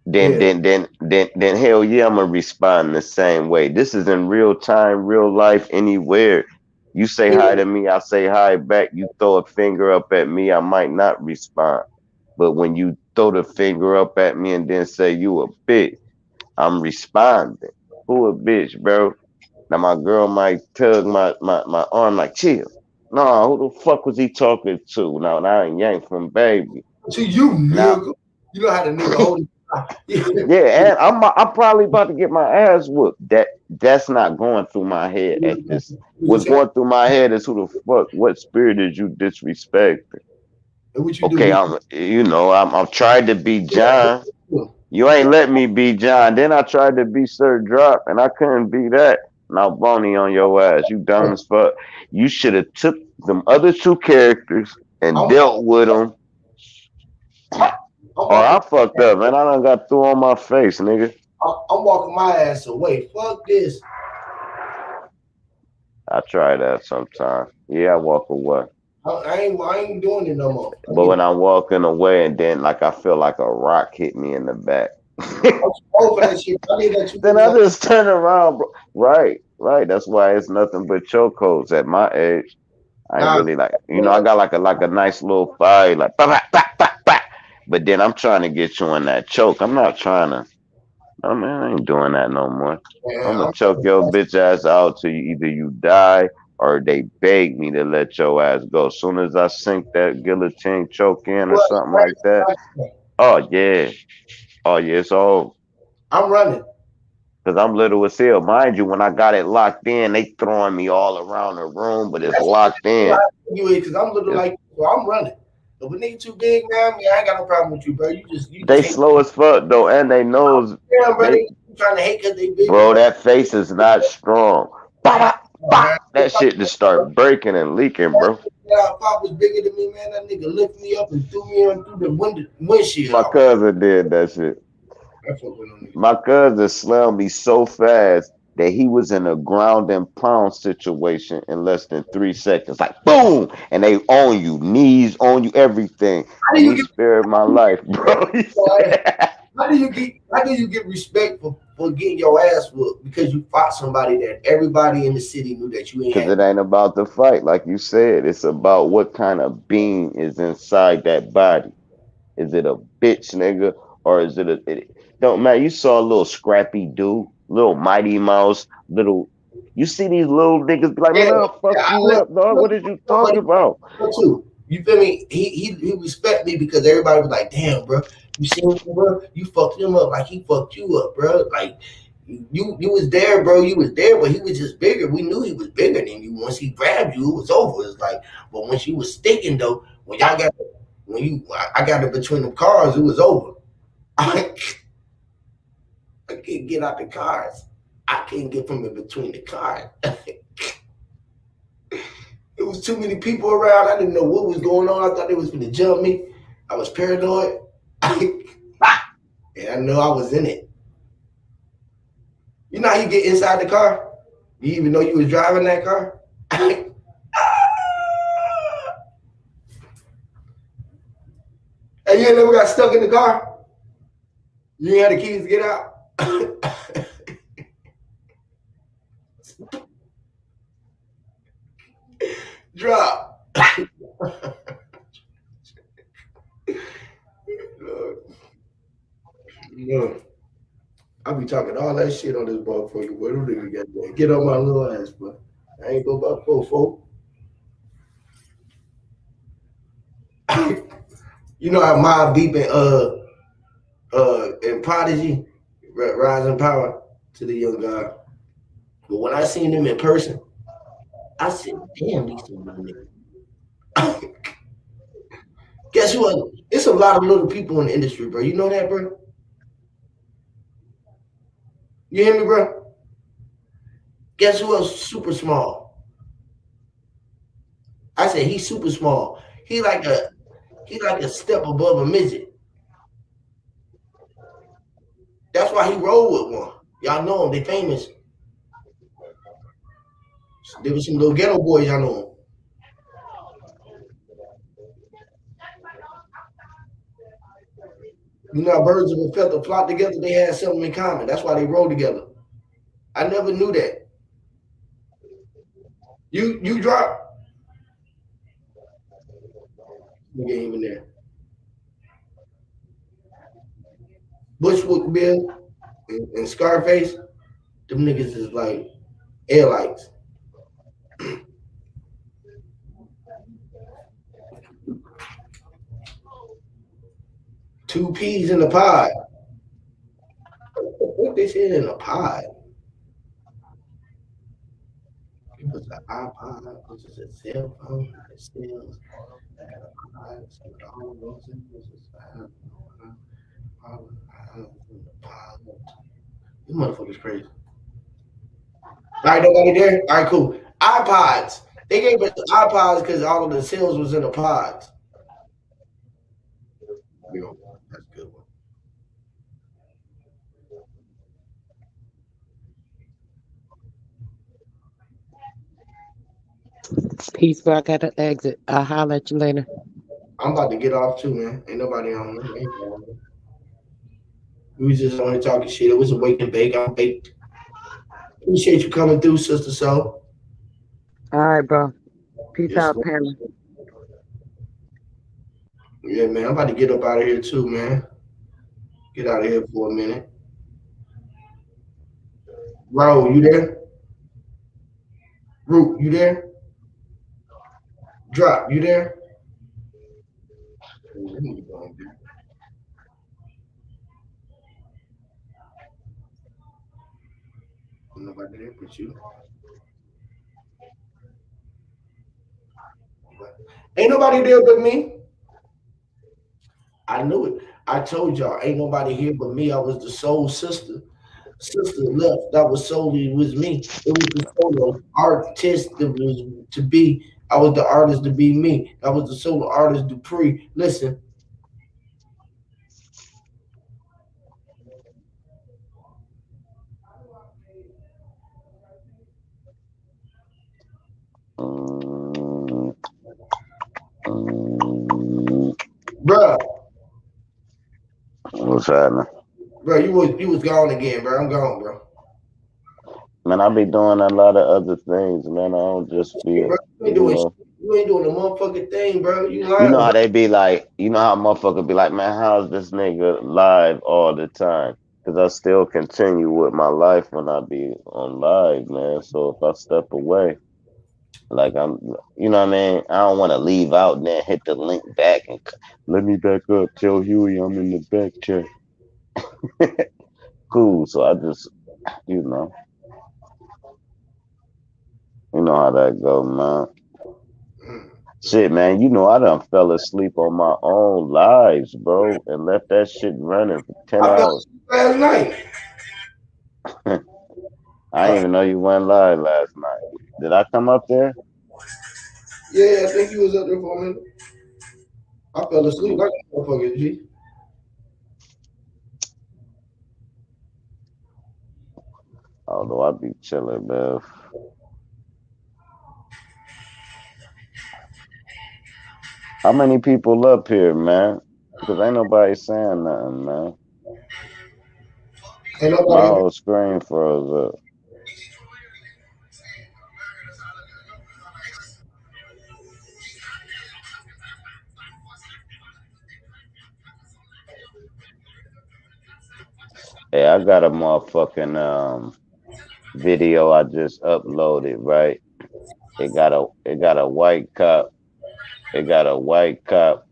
then Yeah, then then then hell yeah, I'm gonna respond the same way. This is in real time, real life, anywhere. You say yeah. hi to me, I say hi back. You throw a finger up at me, I might not respond. But when you throw the finger up at me and then say you a bitch, I'm responding. Who a bitch, bro? Now my girl might tug my arm like chill. No, who the fuck was he talking to? Now I ain't yank from baby. To you, Now nigga. You know how the nigga hold it. yeah, and I'm probably about to get my ass whooped. That's not going through my head at this. You What's say, going through my head is who the fuck, what spirit did you disrespect? what you do? Okay, I'm trying to be John. You ain't let me be John. Then I tried to be Sir Drop, and I couldn't be that. Now Boney on your ass. You dumb as fuck. You should have took them other two characters and I'm, dealt with them. I'm Or I walking. fucked up, man. I done got through on my face, nigga. I'm walking my ass away. Fuck this. I try that sometime. Yeah, I walk away. I ain't doing it no more. But when I'm walking away and then like I feel like a rock hit me in the back. I'm too old for that shit. I need that you Then niggas I like, just turn around, bro. Right. That's why it's nothing but chokeholds at my age. I ain't nah, really like, I got like a nice little fight, like bah, bah, bah, bah, bah. But then I'm trying to get you in that choke. I'm not trying to. I mean, I ain't doing that no more. man, I'm gonna choke your bitch ass out till either you die or they beg me to let your ass go. Soon as I sink that guillotine choke in or something like that, oh yeah, it's all I'm running. because I'm little as hell. Mind you, when I got it locked in, they throwing me all around the room, but it's That's locked in. you is because I'm little It's, like you, so I'm running. If a nigga too big, man, I ain't got no problem with you, bro. You they just hate. slow as fuck though, and they nose Yeah, bro. they, They trying to hate because they bigger, bro, bro. that face is not strong. Bah, bah, Oh, bah. man. That shit just start breaking and leaking, bro. Yeah, if I was bigger than me, man, that nigga lifted me up and threw me in through the windshield. My cousin did that shit. That's what went on niggas. My cousin slammed me so fast that he was in a ground and pound situation in less than 3 seconds. Like boom, and they on you, knees on you, everything. How do And you he get spared my life, bro. how do you get respect for getting your ass whooped because you fought somebody that everybody in the city knew that you ain't Because had? it ain't about the fight, like you said. It's about what kind of being is inside that body. Is it a bitch nigga or is it don't matter. You saw a little scrappy dude, little Mighty Mouse, little. You see these little niggas be like, Yeah, man, I'll fuck yeah, I you let up, dog. What is you somebody talking about? know too. You feel me? He respect me because everybody was like, damn, bro, you seen him, bro? You fucked him up like he fucked you up, bro. Like you was there, bro. You was there, but he was just bigger. We knew he was bigger than you. Once he grabbed you, it was over. It's like, but once you was sticking though, I got it between the cars, it was over. I can't get out the cars. I can't get from in between the cars. It was too many people around. I didn't know what was going on. I thought they was going to jump me. I was paranoid. And I know I was in it. You know how you get inside the car? You even know you was driving that car? And you ain't never got stuck in the car? You ain't had the keys to get out? Drop. No. I be talking all that shit on this motherfucker, boy. Them niggas got there. Get on my little ass, boy. I ain't go about 4-4. You know how Mobb Deep and Prodigy rise in power to the young God. But when I seen them in person, I said, "Damn, these two little niggas." Guess what? It's a lot of little people in the industry, bro. You know that, bro? You hear me, bro? Guess who else super small? I said he's super small. He like a step above a midget. That's why he rolled with one. Y'all know him. They famous. There was some little ghetto boys. Y'all know him. You know, how birds of a feather flock together. They had something in common. That's why they roll together. I never knew that. You drop. You ain't even there. Bushwick Bill and Scarface. Them niggas is like airlights. Two peas in a pod. What they said in a pod? It was an iPod, which is a cell phone that sells at a pod. So all those was in the pod. You motherfuckers crazy. All right, nobody there? All right, cool. iPods. They gave us iPods because all of the sales was in the pods. You know, that's a good one. Peace, bro. I gotta exit. I'll holler at you later. I'm about to get off too, man. Ain't nobody on me. We was just only talking shit. It was a wake and bake. I'm baked. Appreciate you coming through, Sister Soul. All right, bro. Peace Yes, out, sir. Pamela. Yeah, man. I'm about to get up out of here too, man. Get out of here for a minute. Raul, you there? Root, you there? Drop, you there? Nobody there but you. Ain't nobody there but me. I knew it. I told y'all, ain't nobody here but me. I was the soul sister. Sister left. That was solely was me. It was the solo artist that was to be. I was the artist to be me. I was the solo artist Dupree. Listen, Mm, mm, bruh, what's happening? bruh, you was gone again, bro. I'm gone, bro. Man, I be doing a lot of other things, man. I don't just be, Hey, bro, you you ain't doing the motherfucking thing, bro. You know lying, how bro. they be like, you know how motherfucker be like, man, how's this nigga live all the time? Because I still continue with my life when I be on live, man. So if I step away, like you know what I mean? I don't want to leave out and then hit the link back and let me back up. Tell Huey I'm in the back check. Cool. So I just, you know, you know how that go, man. Mm. Shit, man, you know I done fell asleep on my own lives, bro, and left that shit running for 10 I fell hours. asleep last night. I didn't even know you went live last night. Did I come up there? Yeah, I think you was up there for a minute. I fell asleep Mm, like a motherfucker, G. although I be chilling, man. How many people up here, man? Because ain't nobody saying nothing, man. Ain't My nobody. whole screen froze up. Hey, I got a motherfucking video I just uploaded, right? It got a white cop. It got a white cop.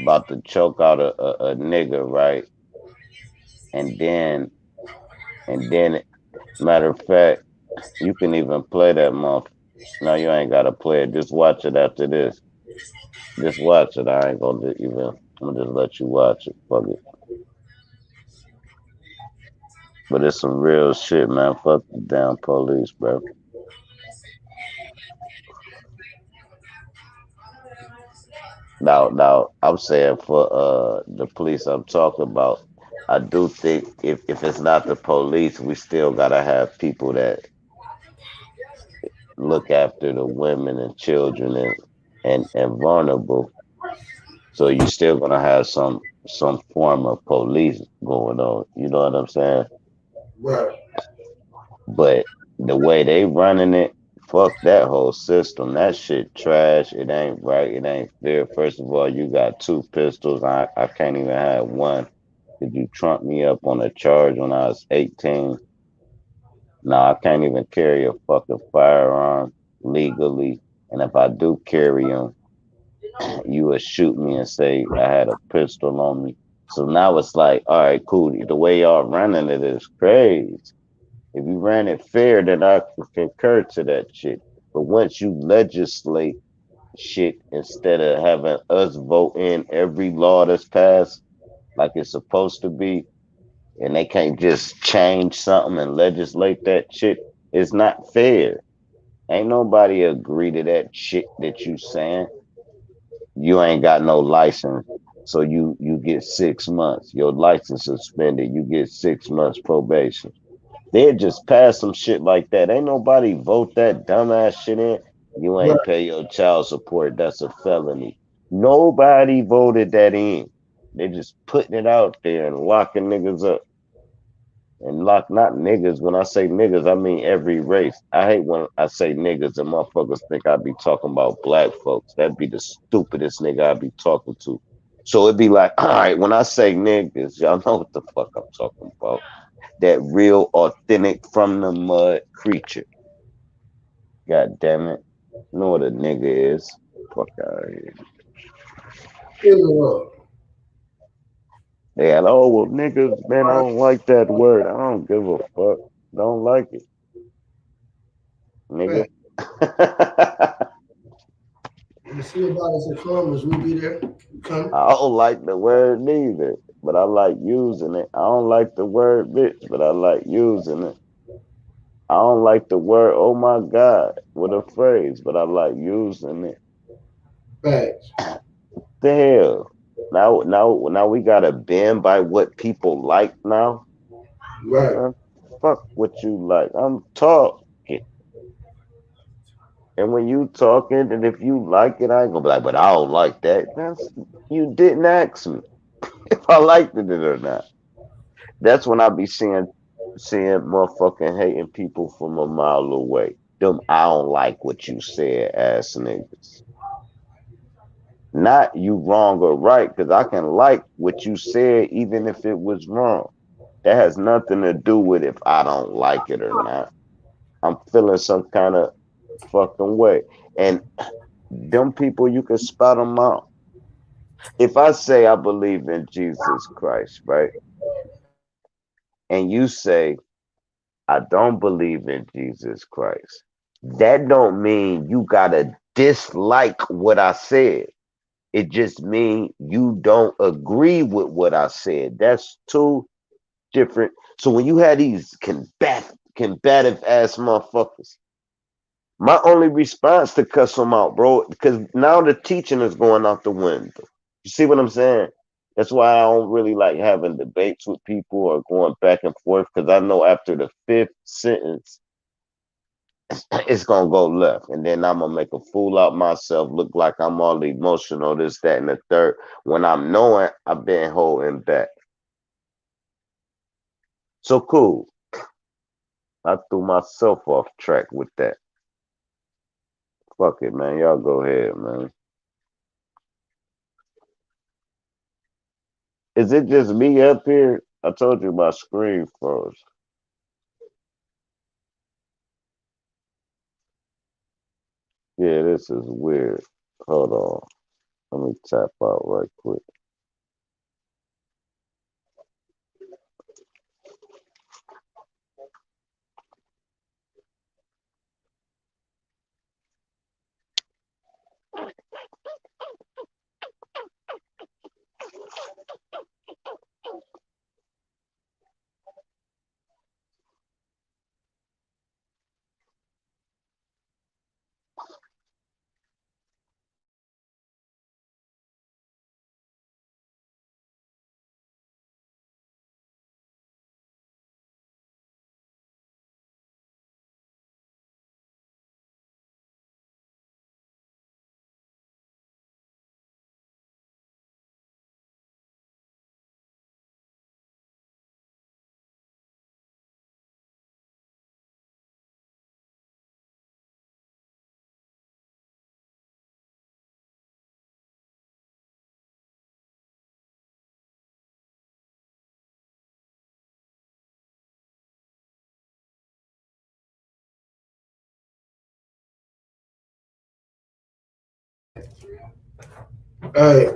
about to choke out a nigga, right? And then, matter of fact, you can even play that month. No, you ain't gotta play it. Just watch it after this. Just watch it. I ain't gonna even. I'm gonna just let you watch it. Fuck it. But it's some real shit, man. Fuck the damn police, bro. Now, I'm saying for the police I'm talking about, I do think if it's not the police, we still gotta have people that look after the women and children and vulnerable. So you still gonna have some form of police going on. You know what I'm saying? Right. But the way they running it, fuck that whole system. That shit trash. It ain't right. It ain't fair. First of all, you got two pistols. I can't even have one. Did you trump me up on a charge when I was 18? No, I can't even carry a fucking firearm legally. And if I do carry them, you would shoot me and say I had a pistol on me. So now it's like, all right, cool. The way y'all running it is crazy. If you ran it fair, then I could concur to that shit. But once you legislate shit instead of having us vote in every law that's passed like it's supposed to be, and they can't just change something and legislate that shit, it's not fair. Ain't nobody agree to that shit that you saying. You ain't got no license. So you get 6 months. Your license suspended. You get 6 months probation. They just pass some shit like that. Ain't nobody vote that dumbass shit in. You Right. ain't pay your child support. That's a felony. Nobody voted that in. They just putting it out there and locking niggas up. And lock not niggas. When I say niggas, I mean every race. I hate when I say niggas and motherfuckers think I be talking about black folks. That'd be the stupidest nigga I be talking to. So it'd be like, all right, when I say niggas, y'all know what the fuck I'm talking about. That real authentic from the mud creature. God damn it. You know what a nigga is. Fuck out of here. Israel. Yeah, oh well niggas, man, I don't like that word. I don't give a fuck. Don't like it. Nigga. Right. You see about us in Columbus, we'll be there. Come. I don't like the word neither, but I like using it. I don't like the word bitch, but I like using it. I don't like the word oh my god with a phrase, but I like using it. Facts. The hell. Now we gotta bend by what people like now. Right. Man, fuck what you like. I'm talking. And when you talking, and if you like it, I ain't gonna be like, but I don't like that. That's you didn't ask me if I liked it or not. That's when I be seeing motherfucking hating people from a mile away. Them I don't like what you said ass niggas. Not you wrong or right, because I can like what you said even if it was wrong. That has nothing to do with if I don't like it or not. I'm feeling some kind of fucking way. And them people, you can spot them out. If I say I believe in Jesus Christ, right? And you say, I don't believe in Jesus Christ. That don't mean you gotta dislike what I said. It just means you don't agree with what I said. That's two different. So when you had these combative ass motherfuckers, my only response to cuss them out, bro, because now the teaching is going out the window. You see what I'm saying? That's why I don't really like having debates with people or going back and forth because I know after the fifth sentence, it's gonna go left, and then I'm gonna make a fool out myself, look like I'm all emotional, this, that, and the third. When I'm knowing I've been holding back. So cool. I threw myself off track with that. Fuck it, man. Y'all go ahead, man. Is it just me up here? I told you my screen froze. Yeah, this is weird. Hold on. Let me tap out right quick. Hey,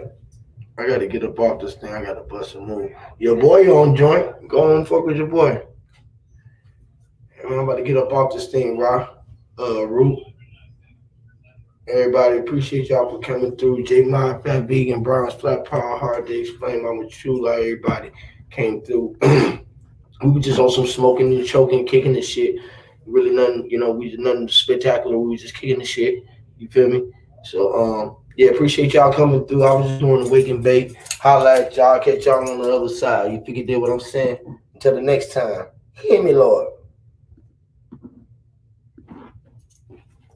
I gotta get up off this thing. I gotta bust a move. Your boy on joint. Go on, fuck with your boy. I'm about to get up off this thing, Rock. Root. Everybody, appreciate y'all for coming through. J Mod, Fat Vegan, Browns, Flat Power, hard to explain. Mama True, like everybody came through. We were just on some smoking and choking, kicking the shit. Really nothing, we did nothing spectacular. We were just kicking the shit. You feel me? So yeah, appreciate y'all coming through. I was just doing the wake and bake. Holla at y'all, catch y'all on the other side. You figure did what I'm saying. Until the next time. Hear me, Lord.